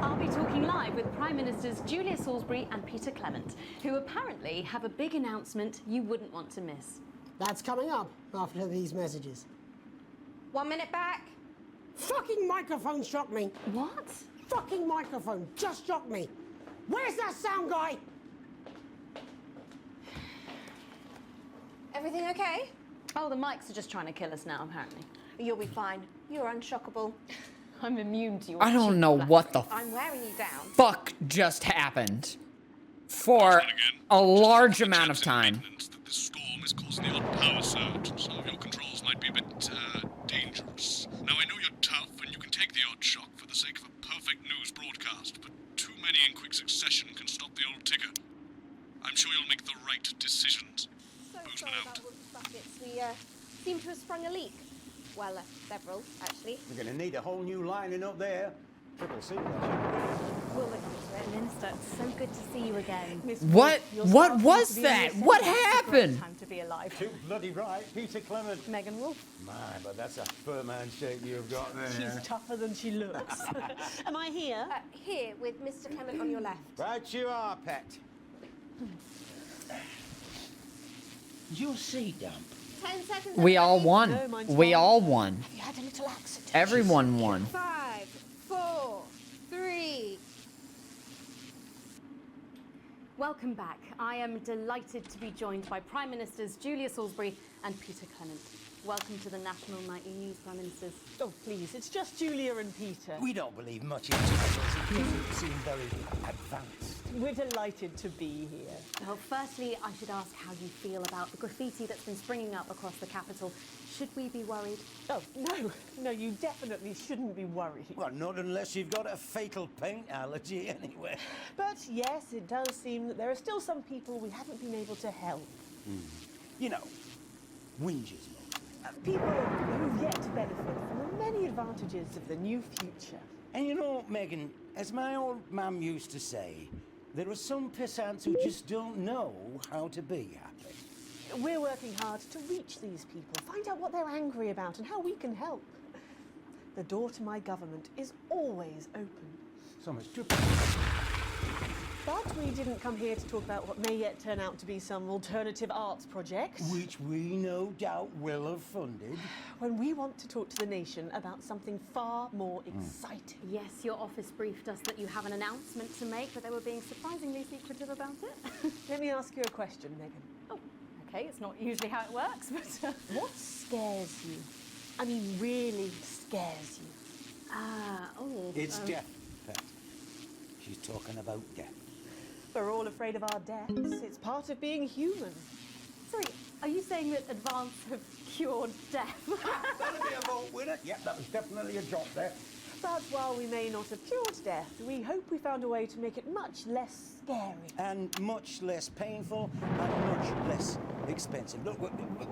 I'll be talking live with Prime Ministers Julia Salisbury and Peter Clement, who apparently have a big announcement you wouldn't want to miss. That's coming up after these messages. 1 minute back. Fucking microphone shocked me. What? Fucking microphone just shocked me. Where's that sound guy? Everything okay? Oh, the mics are just trying to kill us now, apparently. You'll be fine. You're unshockable. I'm immune to your I don't know what the I'm wearing you down. fuck just happened for a large amount of time. That this storm is causing the odd power surge, and some of your controls might be a bit dangerous. Now, I know you're tough and you can take the odd shock for the sake of a perfect news broadcast, but too many in quick succession can stop the old ticker. I'm sure you'll make the right decisions. So sorry about all the buckets. We seem to have sprung a leak. Well, several, actually. We're going to need a whole new lining up there. Triple C. We'll look into it. Minister, it's so good to see you again. What was that? What happened? Time to be alive. Too bloody right. Peter Clement. Megan Wolf. My, but that's a firm handshake you've got there. She's tougher than she looks. Am I here? Here, with Mr. Clement on your left. Right you are, pet. Is your seat damp? 10 seconds. We all won. No, mine's We fine. all won. You had a little accident. Everyone won. 5, 4, 3. Welcome back. I am delighted to be joined by Prime Ministers Julia Salisbury and Peter Clement. Welcome to the National Nightly News, Prime Ministers. Oh, please, it's just Julia and Peter. We don't believe much in titles. It doesn't seem very advanced. We're delighted to be here. Well, firstly, I should ask how you feel about the graffiti that's been springing up across the capital. Should we be worried? Oh, no, you definitely shouldn't be worried. Well, not unless you've got a fatal paint allergy anyway. But yes, it does seem that there are still some people we haven't been able to help. You know, whinges. People who've yet to benefit from the many advantages of the new future. And you know, Megan, as my old mum used to say, there are some pissants who just don't know how to be happy. We're working hard to reach these people, find out what they're angry about and how we can help. The door to my government is always open. So much to... But we didn't come here to talk about what may yet turn out to be some alternative arts project. Which we no doubt will have funded. When we want to talk to the nation about something far more exciting. Yes, your office briefed us that you have an announcement to make, but they were being surprisingly secretive about it. Let me ask you a question, Megan. Oh, okay, it's not usually how it works, but... What scares you? I mean, really scares you? It's death, Pet. She's talking about death. We're all afraid of our deaths. It's part of being human. Sorry, are you saying that Advance have cured death? That'll be a vote winner. Yep, that was definitely a drop there. But while we may not have cured death, we hope we found a way to make it much less scary. And much less painful and much less expensive. Look,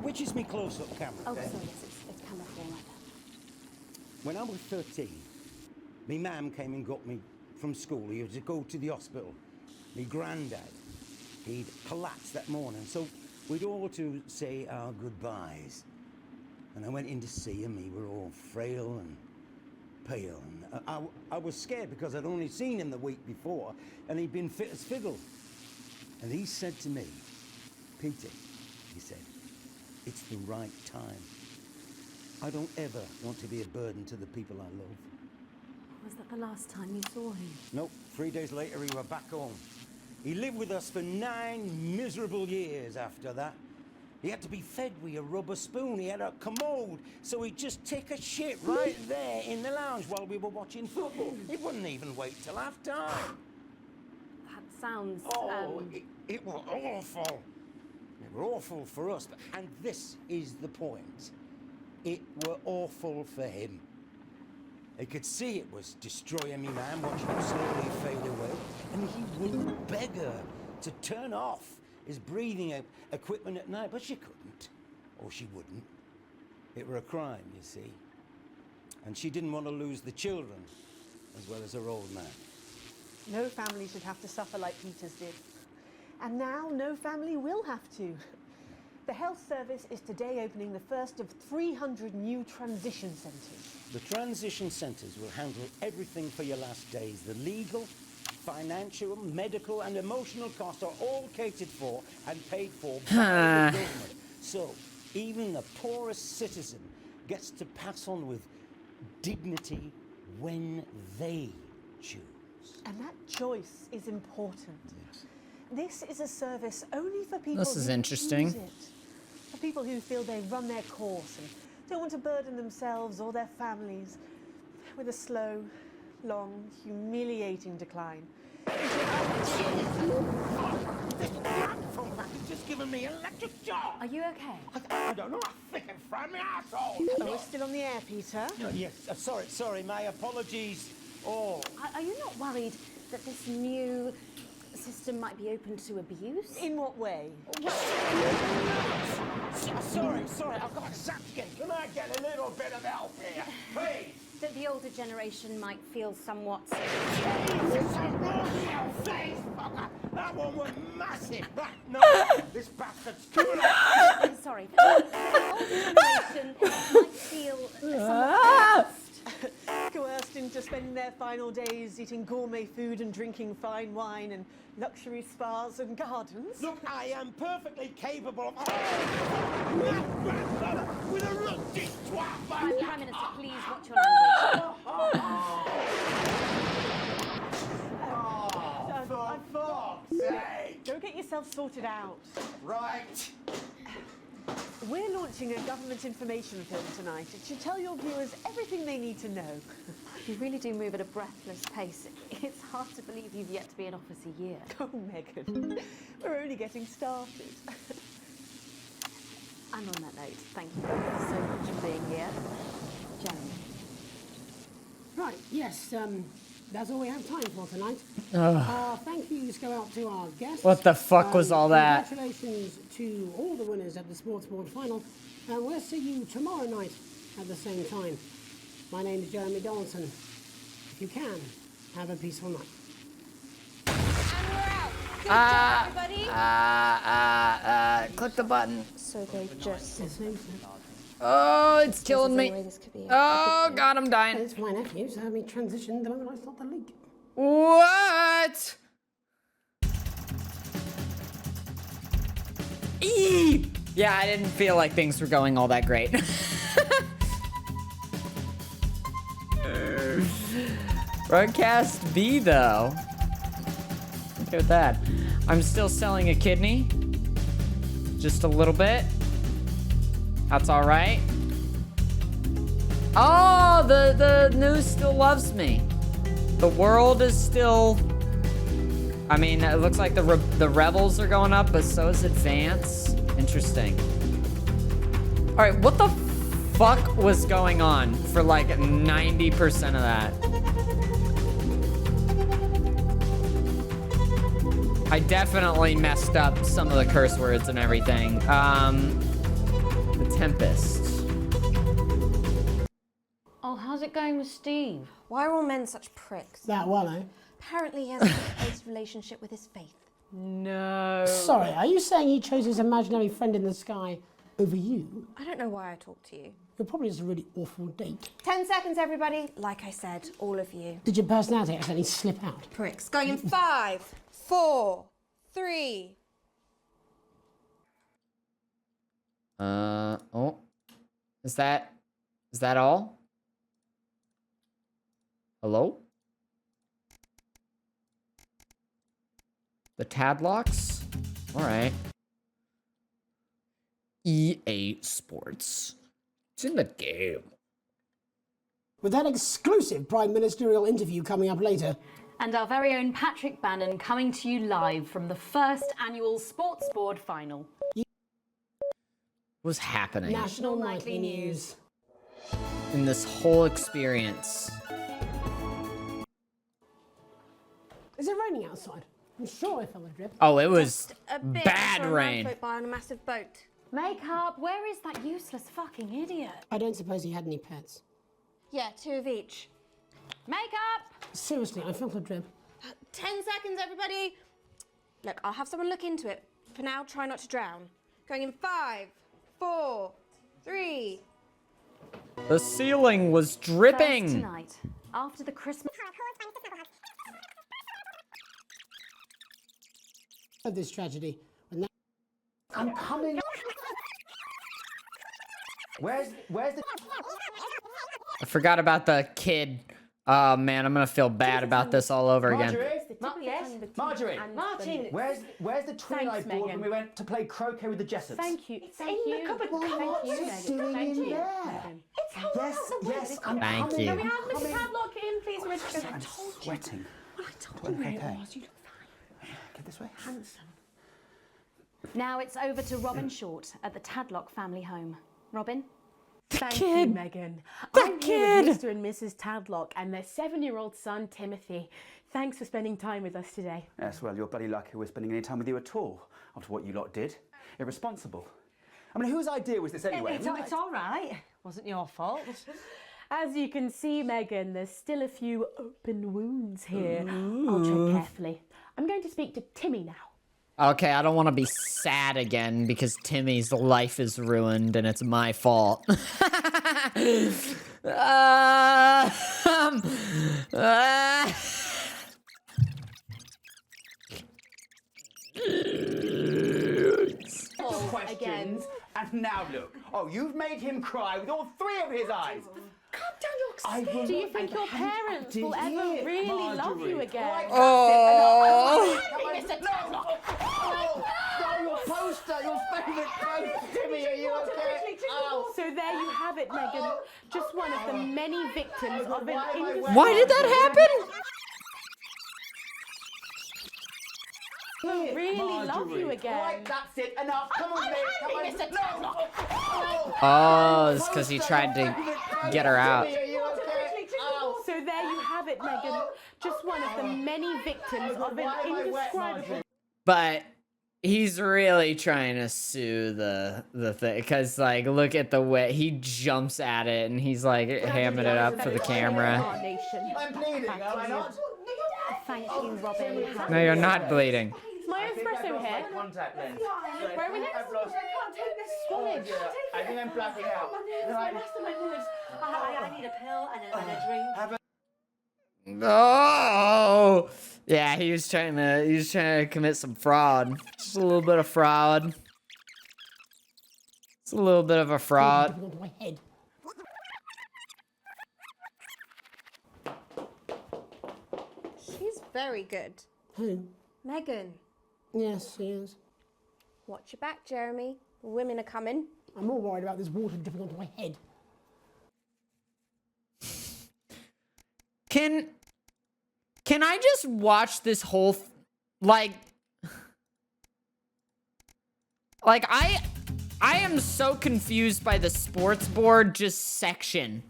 which is me close-up camera? Oh, there? sorry, it's camera 4 like that. When I was 13, me mum came and got me from school. He had to go to the hospital. Me granddad, he'd collapsed that morning, so we'd all to say our goodbyes. And I went in to see him. We were all frail and pale, and I was scared because I'd only seen him the week before, and he'd been fit as fiddle. And he said to me, Peter, he said, it's the right time. I don't ever want to be a burden to the people I love. Was that the last time you saw him? Nope, 3 days later we were back home. He lived with us for 9 miserable years after that. He had to be fed with a rubber spoon. He had a commode, so he'd just take a shit right there in the lounge while we were watching football. He wouldn't even wait till half-time. That sounds... It was awful. It were awful for us, and this is the point. It were awful for him. He could see it was destroying me, man, watching him slowly fade away, and he wouldn't beg her to turn off his breathing equipment at night, but she couldn't, or she wouldn't. It were a crime, you see. And she didn't want to lose the children, as well as her old man. No family should have to suffer like Peter's did. And now no family will have to. The health service is today opening the first of 300 new transition centres. The transition centres will handle everything for your last days. The legal, financial, medical and emotional costs are all catered for and paid for by the government. So even the poorest citizen gets to pass on with dignity when they choose. And that choice is important. Yes. This is a service only for people This is who interesting. choose it. For people who feel they've run their course and don't want to burden themselves or their families with a slow, long, humiliating decline. He's just given me an electric shock. Are you okay? I don't know. I think it's from my asshole. Oh, we're still on the air, Peter. Yes. Sorry. My apologies. All. Are you not worried that this new system might be open to abuse? In what way? Sorry. I've got a skin. Can I get a little bit of help here, please? That the older generation might feel somewhat... Jesus, a Romeo face, fucker! That one was massive! No, this bastard's too late! I'm sorry. The older generation might feel somewhat coerced into spending their final days eating gourmet food and drinking fine wine and luxury spas and gardens. Look, I am perfectly capable of... with a rusty twat! Prime Minister, please watch your language. For fuck's sake! Go get yourself sorted out. Right. We're launching a government information film tonight. It should tell your viewers everything they need to know. You really do move at a breathless pace. It's hard to believe you've yet to be in office a year. Oh, Megan, we're only getting started. And on that note, thank you so much for being here. Jeremy. Right, yes, that's all we have time for tonight. Thank yous go out to our guests. What the fuck was all that? Congratulations to all the winners at the Sports Board final. And we'll see you tomorrow night at the same time. My name is Jeremy Donaldson. If you can, have a peaceful night. And we're out. Good job, everybody. Click the button. So they just... Oh, it's killing me. Oh, God, I'm dying. It's my nephew, so let me transition the moment I start the leak. What? Eee! Yeah, I didn't feel like things were going all that great. Broadcast B, though. Okay with that. I'm still selling a kidney. Just a little bit. That's all right. Oh, the news still loves me. The world is still I mean, it looks like the rebels are going up, but so is advance. Interesting. All right, what the fuck was going on for like 90% of that? I definitely messed up some of the curse words and everything. The Tempest. Oh, how's it going with Steve? Why are all men such pricks? That one, eh? Apparently he has a close relationship with his faith. No. Sorry, are you saying he chose his imaginary friend in the sky over you? I don't know why I talk to you. You're probably just a really awful date. 10 seconds, everybody. Like I said, all of you. Did your personality accidentally slip out? Pricks. Going in 5, 4, 3. Oh. Is that all? Hello? The Tadlocks? All right. EA Sports. It's in the game. With that exclusive prime ministerial interview coming up later. And our very own Patrick Bannon coming to you live from the first annual Sports Board final. What's happening National Nightly News. in this whole experience? Is it raining outside? I'm sure I felt a drip. Oh, it was A bit bad for a rain. manfoot on a massive boat. Makeup, where is that useless fucking idiot? I don't suppose he had any pets. Yeah, 2 of each. Makeup! Seriously, I felt a drip. 10 seconds, everybody. Look, I'll have someone look into it. For now, try not to drown. Going in 5, 4, 3. The ceiling was dripping. First tonight, after the Christmas... Of this tragedy. When that I'm coming. Where's the... I forgot about the kid. Oh man, I'm gonna feel bad about this all over again. Marjorie, Martin. Where's the twin I bought when we went to play croquet with the Jessups? Thank you. It's in the cupboard. Thank you, What's Megan. doing Thank in you. there? Megan. Yes, I'm Thank coming. you. Can we have Mrs. Hadlock in, please, Richard? I'm sweating. I told you where it was. You look fine. Get this way. Handsome. Now it's over to Robin Short at the Tadlock family home. Robin? Thank you, Megan. I'm here with Mr. and Mrs. Tadlock and their 7-year-old son, Timothy. Thanks for spending time with us today. Yes, well, you're bloody lucky we're spending any time with you at all after what you lot did. Irresponsible. I mean, whose idea was this anyway? It's all right. Wasn't your fault. As you can see, Megan, there's still a few open wounds here. I'll tread carefully. I'm going to speak to Timmy now. Okay, I don't want to be sad again because Timmy's life is ruined and it's my fault. Questions, and now look. Oh, you've made him cry with all 3 of his eyes. Calm down, you're Do you think your parents will ever really love you again? Oh. Your poster, your favourite poster, Timmy, are you okay? So there you have it, Megan. Just one of the many victims of an indiscriminate... Why did that happen? Will really love you again. Right, that's it. Enough. Come on, mate. Come on. Oh, it's because he tried to get her out. So there you have it, Megan. Just one of the many victims of an indescribable... But he's really trying to sue the thing because, like, look at the way he jumps at it and he's like hamming it up for the camera. I'm bleeding, am I not? Thank you, Robin. No, you're not bleeding. My espresso here. Contact lens. Where are we next? I've lost. I can't take this swallowage. I think I'm blacking out. I need a pill and a drink. No. Yeah, he was trying to commit some fraud. Just a little bit of fraud. It's a little bit of a fraud. my head. She's very good. Who? Megan. Yes, she is. Watch your back, Jeremy. The women are coming. I'm more worried about this water dripping onto my head. Can I just watch this whole Like I am so confused by the sports board just section.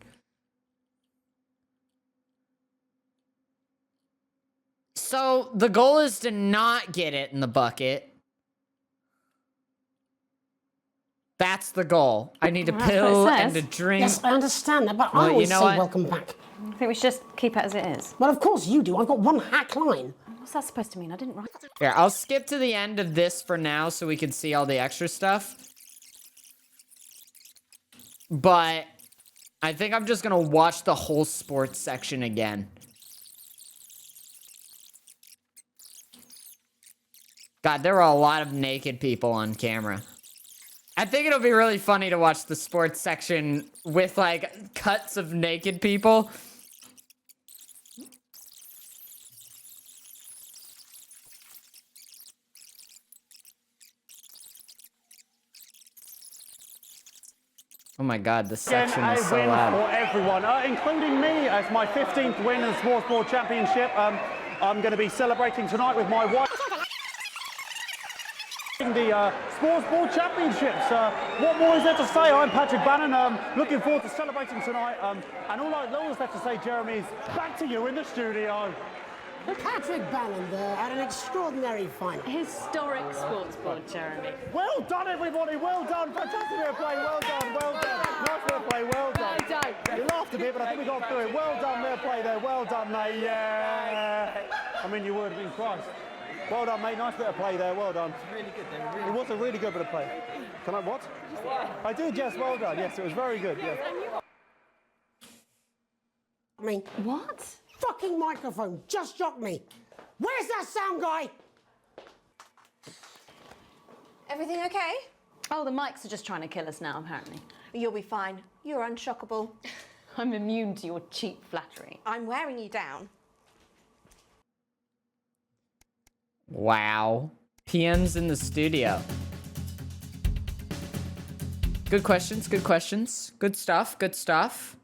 So the goal is to not get it in the bucket. That's the goal. I need a pill and a drink. Yes, I understand that, but Well, I you always know say what? welcome back. I think we should just keep it as it is. Well, of course you do. I've got one hack line. What's that supposed to mean? I didn't write it. Here, I'll skip to the end of this for now so we can see all the extra stuff. But I think I'm just gonna watch the whole sports section again. God, there were a lot of naked people on camera. I think it'll be really funny to watch the sports section with, like, cuts of naked people. Oh my God, this section Again, is so a win loud. for everyone, including me, as my 15th win in the Sports Board Championship. I'm going to be celebrating tonight with my wife. The Sports Board Championships. What more is there to say? I'm Patrick Bannon. Looking forward to celebrating tonight. And all is left to say, Jeremy, is back to you in the studio. Patrick Bannon there had an extraordinary final. Historic sports board, Jeremy. Well done, everybody. Well done. Fantastic bit of play. Well done. Well done. Nice bit of play. Well done. You laughed a bit, but I think we got through it. Well done, bit of play there. Well done, mate. Yeah. I mean, you would have been Christ. Well done, mate. Nice bit of play there. Well done. Really good. It was a really good bit of play. Can I what? I did. Yes. Well done. Yes, it was very good. Yes. I mean, what? Fucking microphone just shocked me. Where's that sound guy? Everything okay? Oh, the mics are just trying to kill us now, apparently. You'll be fine. You're unshockable. I'm immune to your cheap flattery. I'm wearing you down. Wow. PM's in the studio. Good questions, good questions. Good stuff, good stuff.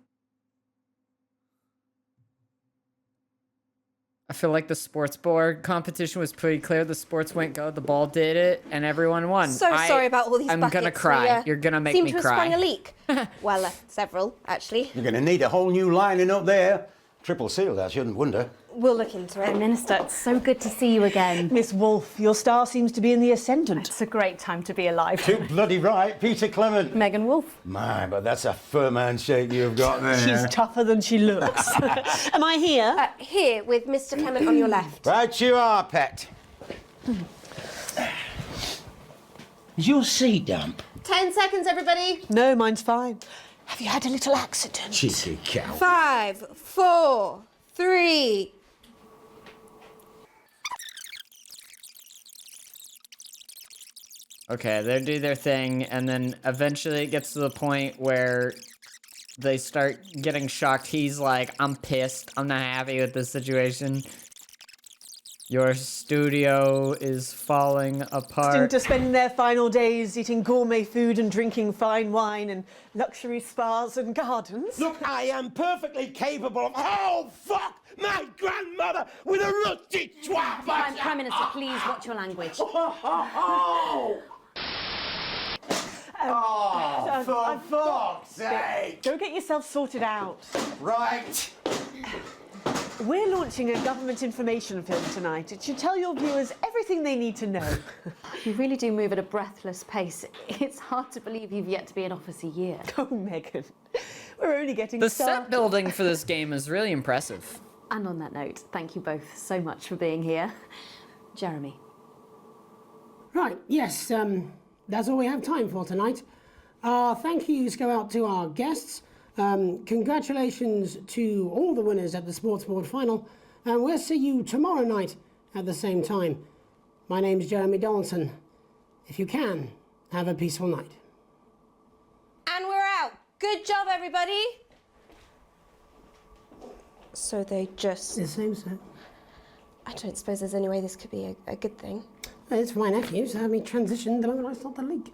I feel like the sports board competition was pretty clear. The sports went go, the ball did it, and everyone won. Sorry about all these I'm buckets. gonna cry. You're gonna make me seem to have sprung cry. a leak. Well, several, actually. You're going to need a whole new lining up there. Triple sealed, I shouldn't wonder. We'll look into it. Minister, it's so good to see you again. Miss Wolfe, your star seems to be in the ascendant. It's a great time to be alive. Too bloody right, Peter Clement. Megan Wolfe. My, but that's a firm handshake you've got there. She's tougher than she looks. Am I here? Here, with Mr. Clement on your left. Right you are, pet. Is your seat damp? 10 seconds, everybody. No, mine's fine. Have you had a little accident? Cheeky cow. 5, 4, 3. Okay, they do their thing, and then eventually it gets to the point where they start getting shocked. He's like, I'm pissed. I'm not happy with this situation. Your studio is falling apart. Into spending their final days eating gourmet food and drinking fine wine and luxury spas and gardens. Look, I am perfectly capable of... Oh, fuck! My grandmother with a rusty twat! Prime Minister, please watch your language. Oh, for fuck's sake! Go get yourself sorted out. Right. We're launching a government information film tonight. It should tell your viewers everything they need to know. You really do move at a breathless pace. It's hard to believe you've yet to be in office a year. Oh, Megan, we're only getting The started. set building for this game is really impressive. And on that note, thank you both so much for being here. Jeremy. Right, yes, that's all we have time for tonight. Thank yous go out to our guests. Congratulations to all the winners at the Sports Board Final, and we'll see you tomorrow night at the same time. My name's Jeremy Donaldson. If you can, have a peaceful night. And we're out. Good job, everybody. So they just... It seems so. I don't suppose there's any way this could be a good thing. It's for my nephews. I mean, transitioned the moment I saw the leak.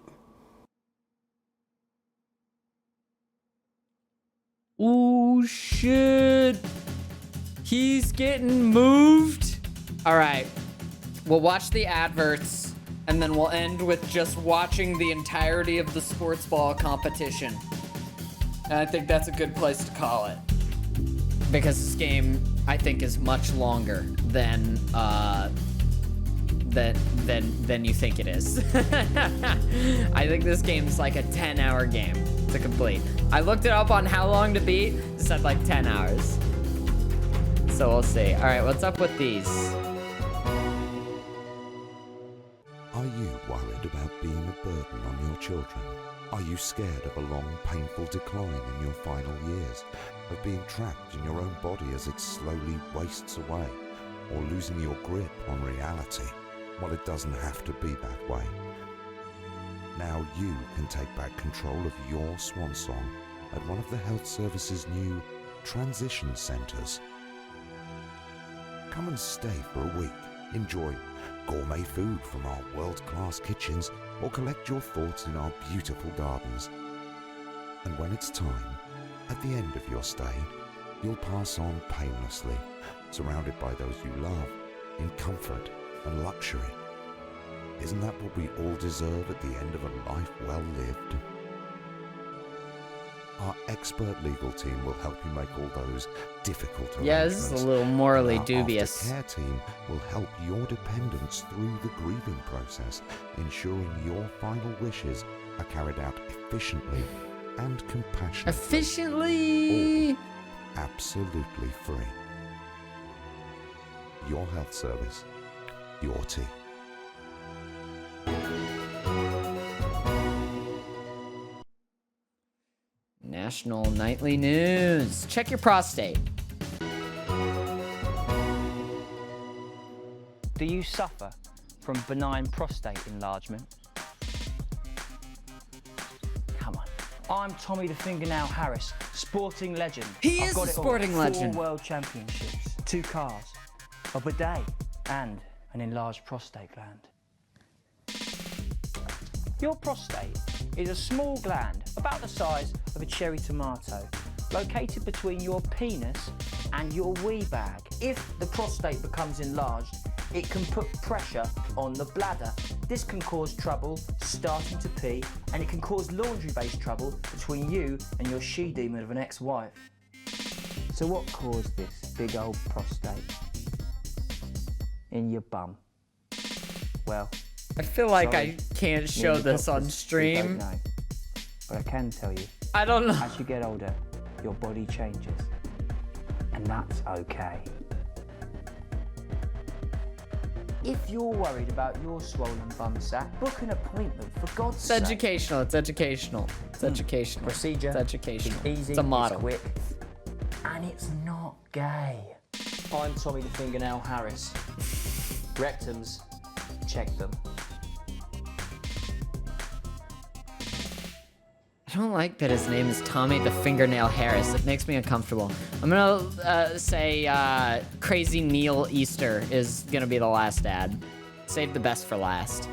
Oh, shit. He's getting moved. All right. We'll watch the adverts, and then we'll end with just watching the entirety of the sports ball competition. And I think that's a good place to call it. Because this game, I think, is much longer than you think it is. I think this game's like a 10-hour game to complete. I looked it up on how long to beat. It said like 10 hours. So we'll see. All right, what's up with these? Are you worried about being a burden on your children? Are you scared of a long, painful decline in your final years? Of being trapped in your own body as it slowly wastes away? Or losing your grip on reality? Well, it doesn't have to be that way. Now you can take back control of your swan song at one of the Health Service's new transition centres. Come and stay for a week. Enjoy gourmet food from our world-class kitchens, or collect your thoughts in our beautiful gardens. And when it's time, at the end of your stay, you'll pass on painlessly, surrounded by those you love, in comfort and luxury. Isn't that what we all deserve at the end of a life well lived? Our expert legal team will help you make all those difficult arrangements. Yeah, this is a little morally Our dubious. aftercare team will help your dependents through the grieving process, ensuring your final wishes are carried out efficiently and compassionately. Efficiently! All absolutely free. Your health service, your team. National Nightly News. Check your prostate. Do you suffer from benign prostate enlargement? Come on. I'm Tommy the Fingernail Harris, sporting legend. He I've is got a it all. sporting 4 legend. world championships, 2 cars, a bidet, and an enlarged prostate gland. Your prostate is a small gland about the size of a cherry tomato, located between your penis and your wee bag. If the prostate becomes enlarged, it can put pressure on the bladder. This can cause trouble starting to pee, and it can cause laundry-based trouble between you and your she-demon of an ex-wife. So what caused this big old prostate in your bum? Well, I feel like sorry, I can't show me and the this on doctors, we stream. don't know. But I can tell you, I don't know. as you get older, your body changes. And that's okay. If you're worried about your swollen bum sack, book an appointment, for God's It's sake. educational. It's educational. It's educational. Procedure. It's educational. It's easy, It's a model. it's quick, and it's not gay. I'm Tommy the Fingernail Harris. Rectums, check them. I don't like that his name is Tommy the Fingernail Harris. It makes me uncomfortable. I'm gonna say Crazy Neil Easter is gonna be the last ad. Save the best for last.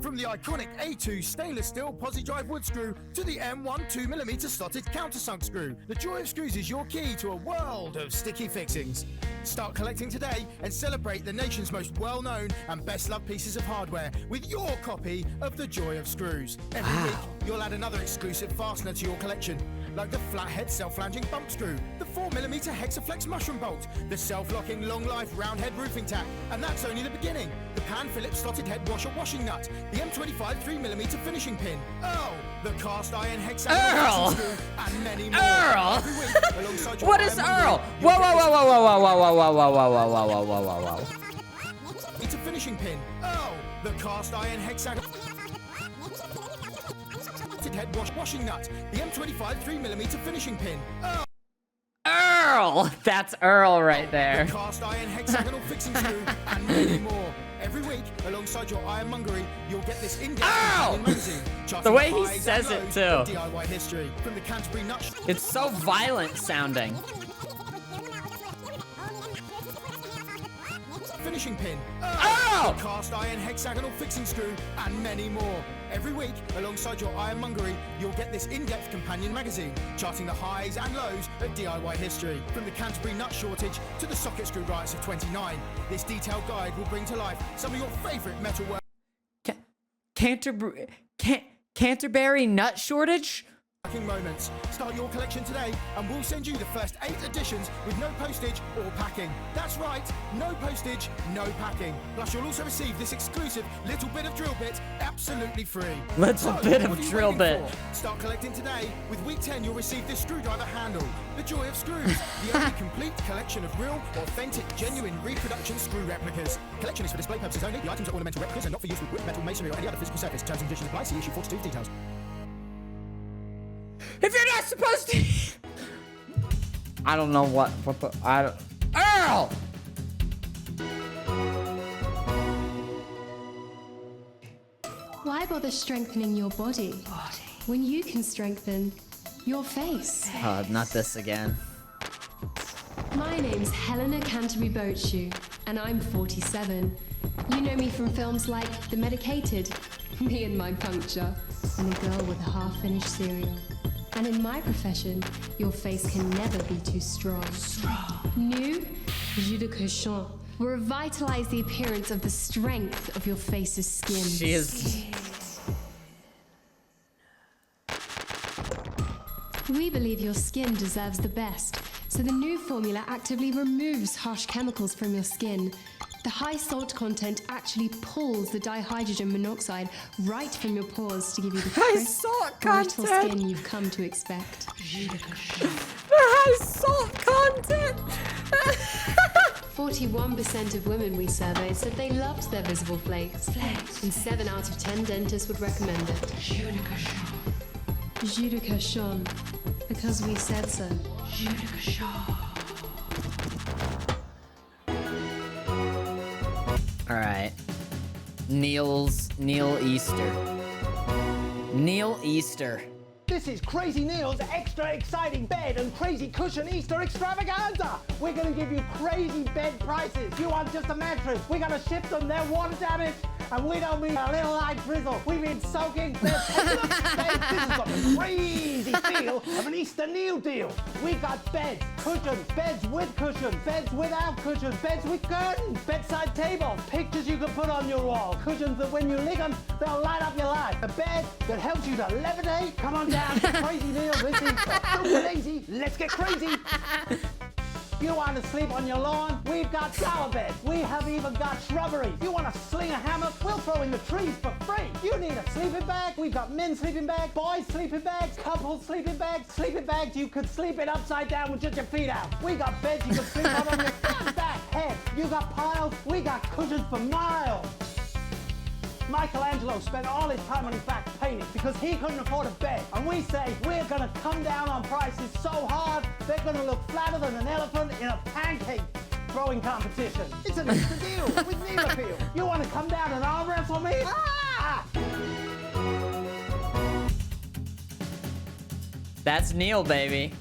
From the iconic A2 stainless steel posi drive wood screw to the M1 2mm slotted countersunk screw, the joy of screws is your key to a world of sticky fixings. Start collecting today and celebrate the nation's most well-known and best-loved pieces of hardware with your copy of the Joy of Screws. Every week, you'll add another exclusive fastener to your collection, like the flathead self-flanging bump screw, the 4mm Hexaflex mushroom bolt, the self-locking long-life round head roofing tack, and that's only the beginning. The Pan Phillips slotted head washer washing nut, the M25 3mm finishing pin, Earl, the cast iron hexagonal fixing screw, and many more. Earl? Every week, alongside your What is Iron Monday, Earl? you'll Whoa, get whoa, this whoa, whoa, whoa, whoa, whoa, whoa, whoa, whoa, whoa, whoa, whoa, whoa, whoa, whoa. It's a finishing pin. Earl, the cast iron hexagon. Head washing nut. The M25 3mm finishing pin. Earl. Earl! That's Earl right there. The cast iron hexagonal fixing screw and many more. Every week, alongside your ironmongery, you'll get this in-depth magazine. The way he says it too. DIY history from the Canterbury Nut. It's so violent sounding. Finishing pin. Earl! The cast iron hexagonal fixing screw and many more. Every week, alongside your ironmongery, you'll get this in-depth companion magazine, charting the highs and lows of DIY history. From the Canterbury nut shortage to the socket screw riots of 29, this detailed guide will bring to life some of your favourite metalwork. Canterbury nut shortage? Moments. Start your collection today and we'll send you the first 8 editions with no postage or packing. That's right, no postage, no packing. Plus you'll also receive this exclusive little bit of drill bit absolutely free. Little bit of drill bit. Start collecting today. With week 10 you'll receive this screwdriver handle. The joy of screws. The only complete collection of real, authentic, genuine reproduction screw replicas. Collection is for display purposes only. The items are ornamental replicas and not for use with wood, metal, masonry or any other physical surface. Terms and conditions apply. See issue 42 details. If you're not supposed to... I don't know what the... I don't... Earl! Why bother strengthening your body when you can strengthen your face? Not this again. My name's Helena Canterbury Boatshoe, and I'm 47. You know me from films like The Medicated, Me and My Puncture, and A Girl with a Half-Finished Cereal. And in my profession, your face can never be too strong. New Jus de Cochon will revitalize the appearance of the strength of your face's skin. She is... We believe your skin deserves the best, so the new formula actively removes harsh chemicals from your skin. The high salt content actually pulls the dihydrogen monoxide right from your pores to give you the crisp, brittle skin you've come to expect. The high salt content! 41% of women we surveyed said they loved their visible flakes. And 7 out of 10 dentists would recommend it. Jus de Cochon. Because we said so. Jus de Cochon. Alright. Neil Easter. Neil Easter. This is Crazy Neil's extra exciting bed and crazy cushion Easter extravaganza. We're going to give you crazy bed prices. You want just a mattress? We're going to ship them. They're water damaged. And we don't mean a little light drizzle. We mean soaking. This has got the crazy feel of an Easter Neil deal. We've got beds, cushions, beds with cushions, beds without cushions, beds with curtains, bedside tables, pictures you can put on your wall, cushions that when you lick them, they'll light up your life. A bed that helps you to levitate. Come on down to Crazy Neil this Easter. Don't be lazy. Let's get crazy. You want to sleep on your lawn? We've got flower beds. We have even got shrubbery. You want to sling a hammock? We'll throw in the trees for free. You need a sleeping bag? We've got men's sleeping bags, boys' sleeping bags, couples' sleeping bags you could sleep in upside down with just your feet out. We got beds you can sleep on your front, back, head. You got piles, we got cushions for miles. Michelangelo spent all his time on his back painting because he couldn't afford a bed. And we say we're going to come down on prices so hard they're going to look flatter than an elephant in a pancake throwing competition. It's an Easter deal with Neil appeal. You want to come down and arm wrestle me? Ah! That's Neil, baby.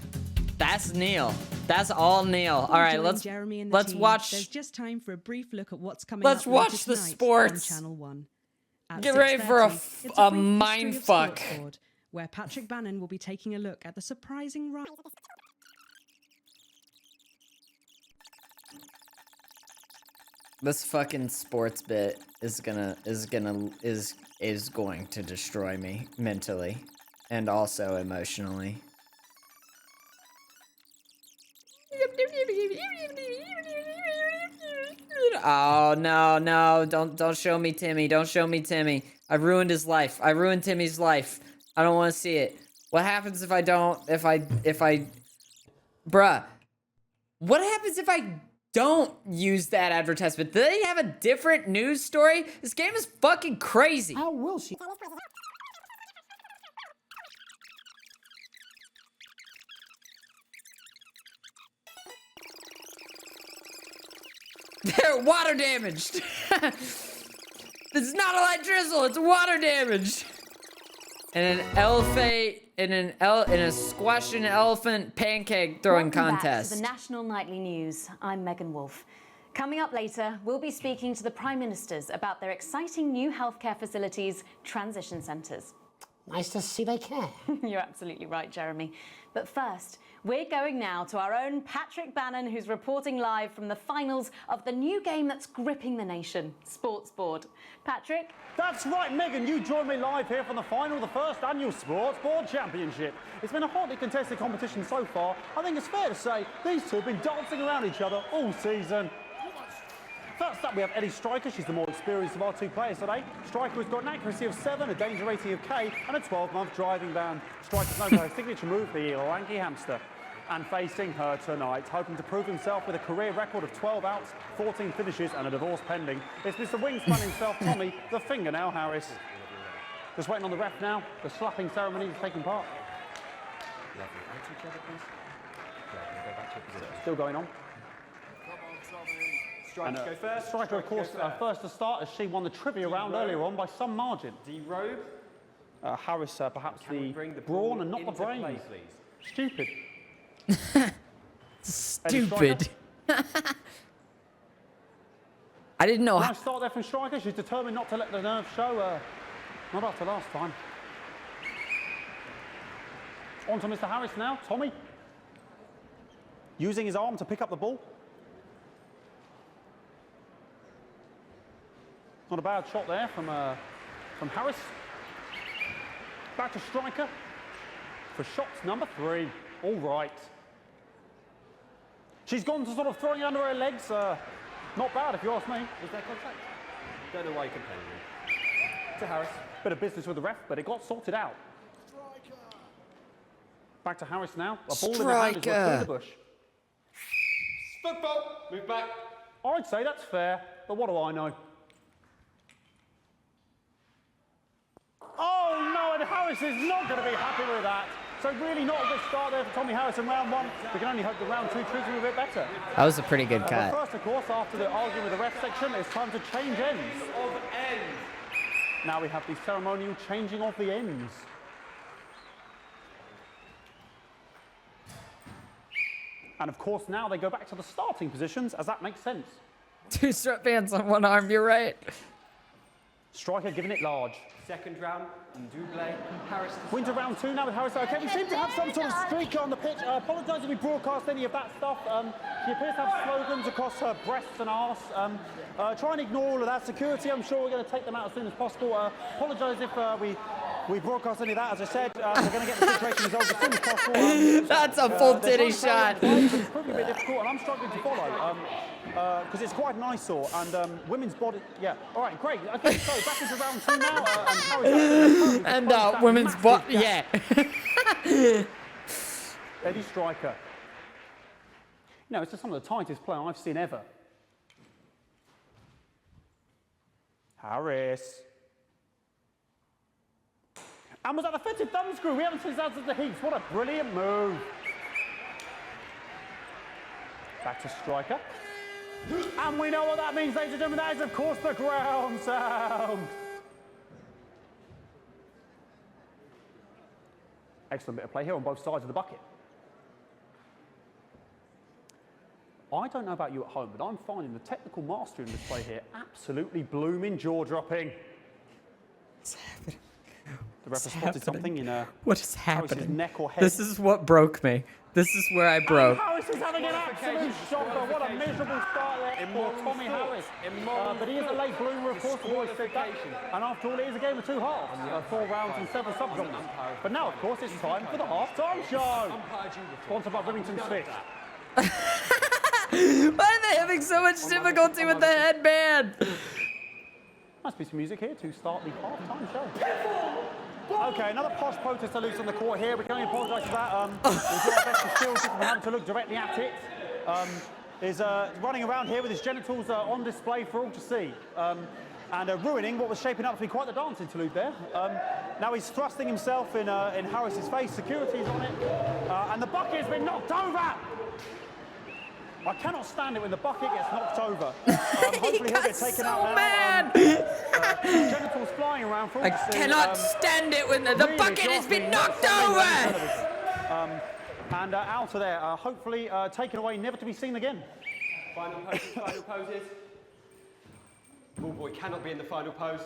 That's Neil. That's all Neil. All right, let's watch. There's just time for a brief look at what's coming Let's up watch the tonight sports. on Channel 1. Get ready for a mind fuck. Where Patrick Bannon will be taking a look at the surprising rise. This fucking sports bit is going to destroy me mentally and also emotionally. Oh no, don't show me Timmy. Don't show me Timmy. I ruined his life. I ruined Timmy's life. I don't want to see it. What happens if I don't bruh. What happens if I don't use that advertisement? Do they have a different news story? This game is fucking crazy. How will she? They're water damaged. It's not a light drizzle, it's water damage. And a squashing elephant pancake throwing Welcome contest. back to the National Nightly News. I'm Megan Wolf. Coming up later, we'll be speaking to the Prime Ministers about their exciting new healthcare facilities, transition centres. Nice to see they care. You're absolutely right, Jeremy. But first, we're going now to our own Patrick Bannon, who's reporting live from the finals of the new game that's gripping the nation, Sports Board. Patrick? That's right, Megan. You join me live here from the final of the first annual Sports Board Championship. It's been a hotly contested competition so far. I think it's fair to say these two have been dancing around each other all season. First up, we have Eddie Striker. She's the more experienced of our two players today. Striker has got an accuracy of 7, a danger rating of K, and a 12-month driving ban. Striker's known for her signature move, the lanky hamster. And facing her tonight, hoping to prove himself with a career record of 12 outs, 14 finishes, and a divorce pending, it's Mr. Wingspan himself, Tommy, the Fingernail Harris. Just waiting on the ref now. The slapping ceremony is taking part. Still going on. Striker go first. Striker, of course, first to start as she won the trivia round earlier on by some margin. D-Robe. Harris, perhaps the brawn and not the brains. Play, Stupid. Stupid. I didn't know how. Nice start there from Striker. She's determined not to let the nerves show. Not after last time. On to Mr. Harris now. Tommy. Using his arm to pick up the ball. Not a bad shot there from Harris. Back to Striker for shots number 3. All right. She's gone to sort of throwing it under her legs. Not bad, if you ask me. Is there contact? Don't know why you're complaining. To Harris. Bit of business with the ref, but it got sorted out. Back to Harris now. A ball in the hand is worth the bush. Football. Move back. I'd say that's fair, but what do I know? Oh no, and Harris is not going to be happy with that. So really not a good start there for Tommy Harris in round 1. We can only hope the round 2 treats him a bit better. That was a pretty good cut. But first, of course, after the argument with the ref section, it's time to change ends. Of ends. Now we have the ceremonial changing of the ends. And of course, now they go back to the starting positions, as that makes sense. 2 sweatbands on one arm, you're right. Striker giving it large. Second round, double. Harris. Winter round 2 now with Harris. Okay, we seem to have some sort of streak on the pitch. Apologise if we broadcast any of that stuff. She appears to have slogans across her breasts and arse. Try and ignore all of that. Security, I'm sure we're going to take them out as soon as possible. Apologise if we broadcast any of that. As I said, we're going to get the situation resolved as soon as possible. That's a full titty shot. It's proving a bit difficult, and I'm struggling to follow. Because it's quite an eyesore, and women's body, yeah. All right, great. Okay, so back into round 2 now, and women's body, yeah. Eddie Striker. You know, it's just some of the tightest play I've seen ever. Harris. And was that a fitted thumb screw? We haven't seen that since the heats. What a brilliant move. Back to Striker. And we know what that means, ladies and gentlemen. That is, of course, the ground sound. Excellent bit of play here on both sides of the bucket. I don't know about you at home, but I'm finding the technical mastery in this play here absolutely blooming jaw-dropping. What's happening? The ref has spotted something in what is happening? Harris's neck or head. This is what broke me. This is where I broke. And Harris is having an absolute shocker. What a miserable start there for Tommy Harris. But he is a late bloomer, of course. We've always said that. And after all, it is a game of 2 halves. 4 rounds and 7 subgenres. But now, of course, it's time for the half-time show. Sponsored by Remington Smith. Why are they having so much difficulty with the headband? Nice piece of music here to start the half-time show. Okay, another posh protester loose on the court here. We can only apologise for that. We'll do our best to shield people from having to look directly at it. Is running around here with his genitals on display for all to see. And ruining what was shaping up to be quite the dance interlude there. Now he's thrusting himself in Harris's face. Security is on it. And the bucket has been knocked over! I cannot stand it when the bucket gets knocked over. Hopefully he'll get taken out now. Mad! Genitals flying around for all to see. Cannot stand it when the really bucket has been knocked over! And out of there, hopefully taken away, never to be seen again. Final poses, final poses. Ball boy cannot be in the final pose.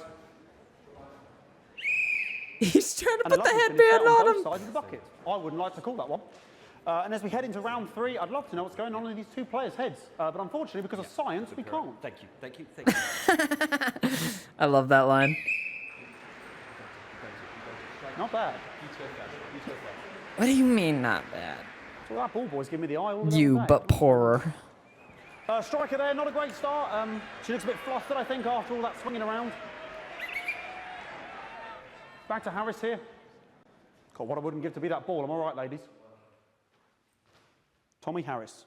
He's trying to And a put the lovely finish headband there on both him. sides of the bucket. I wouldn't like to call that one. And as we head into round 3, I'd love to know what's going on in these two players' heads. But unfortunately, because of science, we can't. Thank you, thank you, thank you. I love that line. Not bad. What do you mean not bad? Well, that ball boy's giving me the eye all the You, way. but poorer. Striker there, not a great start. She looks a bit flustered, I think, after all that swinging around. Back to Harris here. God, what I wouldn't give to be that ball. Am I right, ladies? Tommy Harris.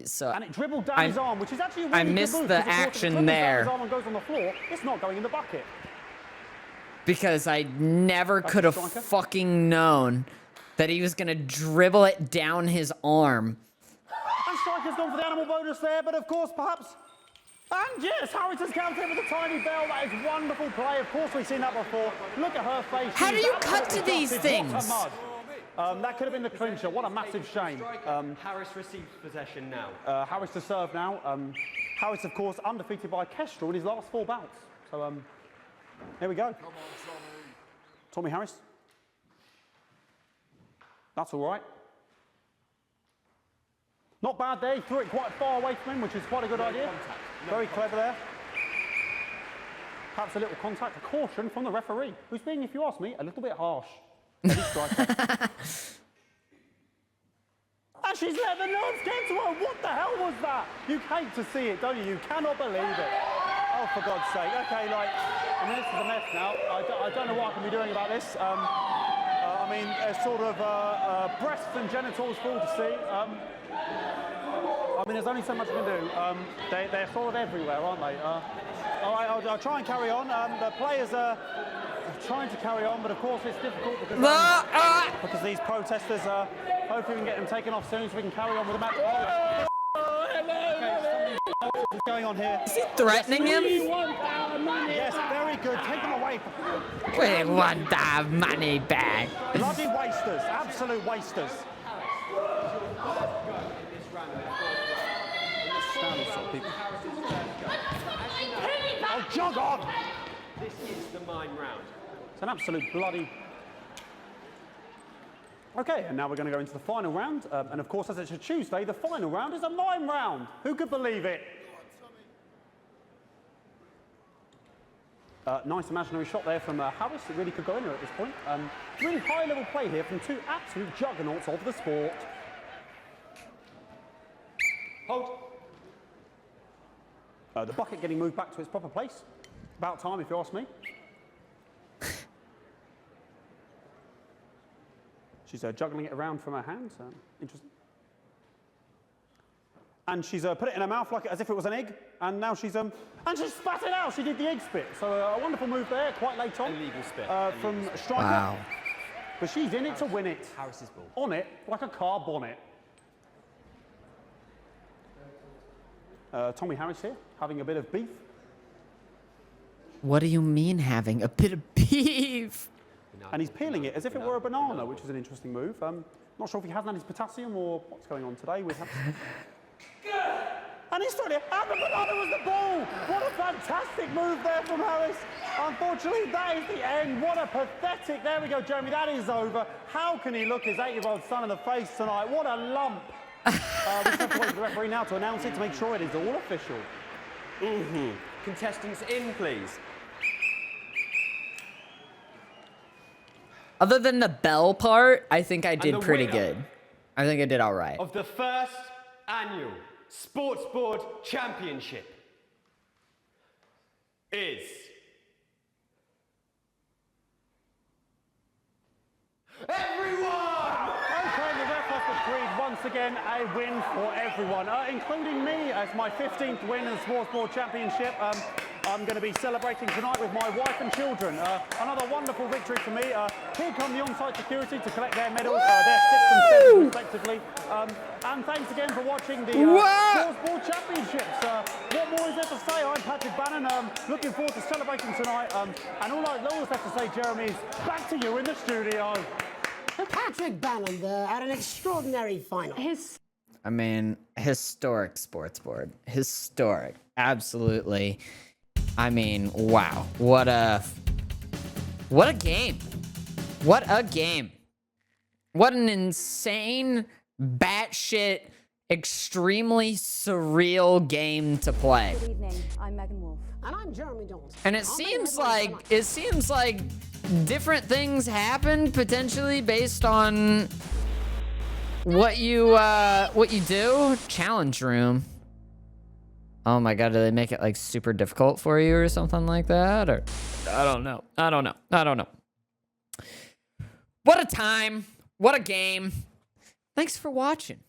So And it dribbled down his arm, which is actually a really I good missed move, the 'cause, of course, if it action dribbles down there. his arm and goes on the floor, it's not going in the bucket. Because I never could have striker. fucking known that he was gonna dribble it down his arm. And Striker's gone for the animal bonus there, but of course, perhaps... And yes, Harris has counted with a tiny bell. That is wonderful play. Of course, we've seen that before. Look at her face. How do She's you cut absolutely to these gutted. things? What a mud. That could have been the clincher. What a massive shame. Harris receives possession now. Harris to serve now. Harris, of course, undefeated by Kestrel in his last 4 bouts. So, here we go. Tommy Harris. That's all right. Not bad there. He threw it quite far away from him, which is quite a good idea. Very clever there. Perhaps a little contact, a caution from the referee, who's being, if you ask me, a little bit harsh. And she's let the nerves get to her. What the hell was that? You hate to see it, don't you? You cannot believe it. Oh, for God's sake. Okay, like, I mean, this is a mess now. I don't know what I can be doing about this. I mean, it's sort of breasts and genitals for all to see. I mean, there's only so much I can do. They're sort of everywhere, aren't they? All right, I'll try and carry on. The players are trying to carry on, but of course it's difficult because these protesters, hopefully we can get them taken off soon so we can carry on with the match. What's going on here? Is he threatening him? Yes, very good. Take them away. We want the money back. Bloody wasters, absolute wasters. Oh, jog on! This is the mime round. It's an absolute bloody... Okay, and now we're going to go into the final round. And of course, as it's a Tuesday, the final round is a mime round. Who could believe it? Nice imaginary shot there from Harris. It really could go anywhere at this point. Really high-level play here from two absolute juggernauts of the sport. Hold. The bucket getting moved back to its proper place. About time, if you ask me. She's juggling it around from her hands. Interesting. And she's put it in her mouth like as if it was an egg. And now she's and she spat it out. She did the egg spit. So a wonderful move there, quite late on. Illegal spit. From Striker. Wow. But she's in it to win it. Harris's ball. On it, like a car bonnet. Tommy Harris here, having a bit of beef. What do you mean having a bit of beef? And he's peeling it as if it were a banana, which is an interesting move. Not sure if he hasn't had his potassium or what's going on today. And he's trying to... And the banana was the ball! What a fantastic move there from Harris. Unfortunately, that is the end. What a pathetic... There we go, Jeremy, that is over. How can he look his 8-year-old son in the face tonight? What a lump. We just have to wait for the referee now to announce it to make sure it is all official. Contestants in, please. Other than the bell part, I think I did the pretty winner good. I think I did all right. Of the first annual Sports Board Championship is... everyone! Okay, the ref has decreed once again a win for everyone, including me as my 15th win in the Sports Board Championship. I'm going to be celebrating tonight with my wife and children. Another wonderful victory for me. Here come the on-site security to collect their medals, their 6th and 7th respectively. And thanks again for watching the Sports Board Championships. What more is there to say? I'm Patrick Bannon. Looking forward to celebrating tonight. And all I always have to say, Jeremy, is back to you in the studio. Patrick Bannon there at an extraordinary final. I mean, historic sports board. Historic. Absolutely. I mean, wow. What a game. What a game. What an insane, batshit, extremely surreal game to play. Good evening, I'm Megan Wolf. And I'm Jeremy Dalton. And it seems like different things happen potentially based on what you do. Challenge room. Oh my god, do they make it like super difficult for you or something like that? Or I don't know. What a time. What a game. Thanks for watching.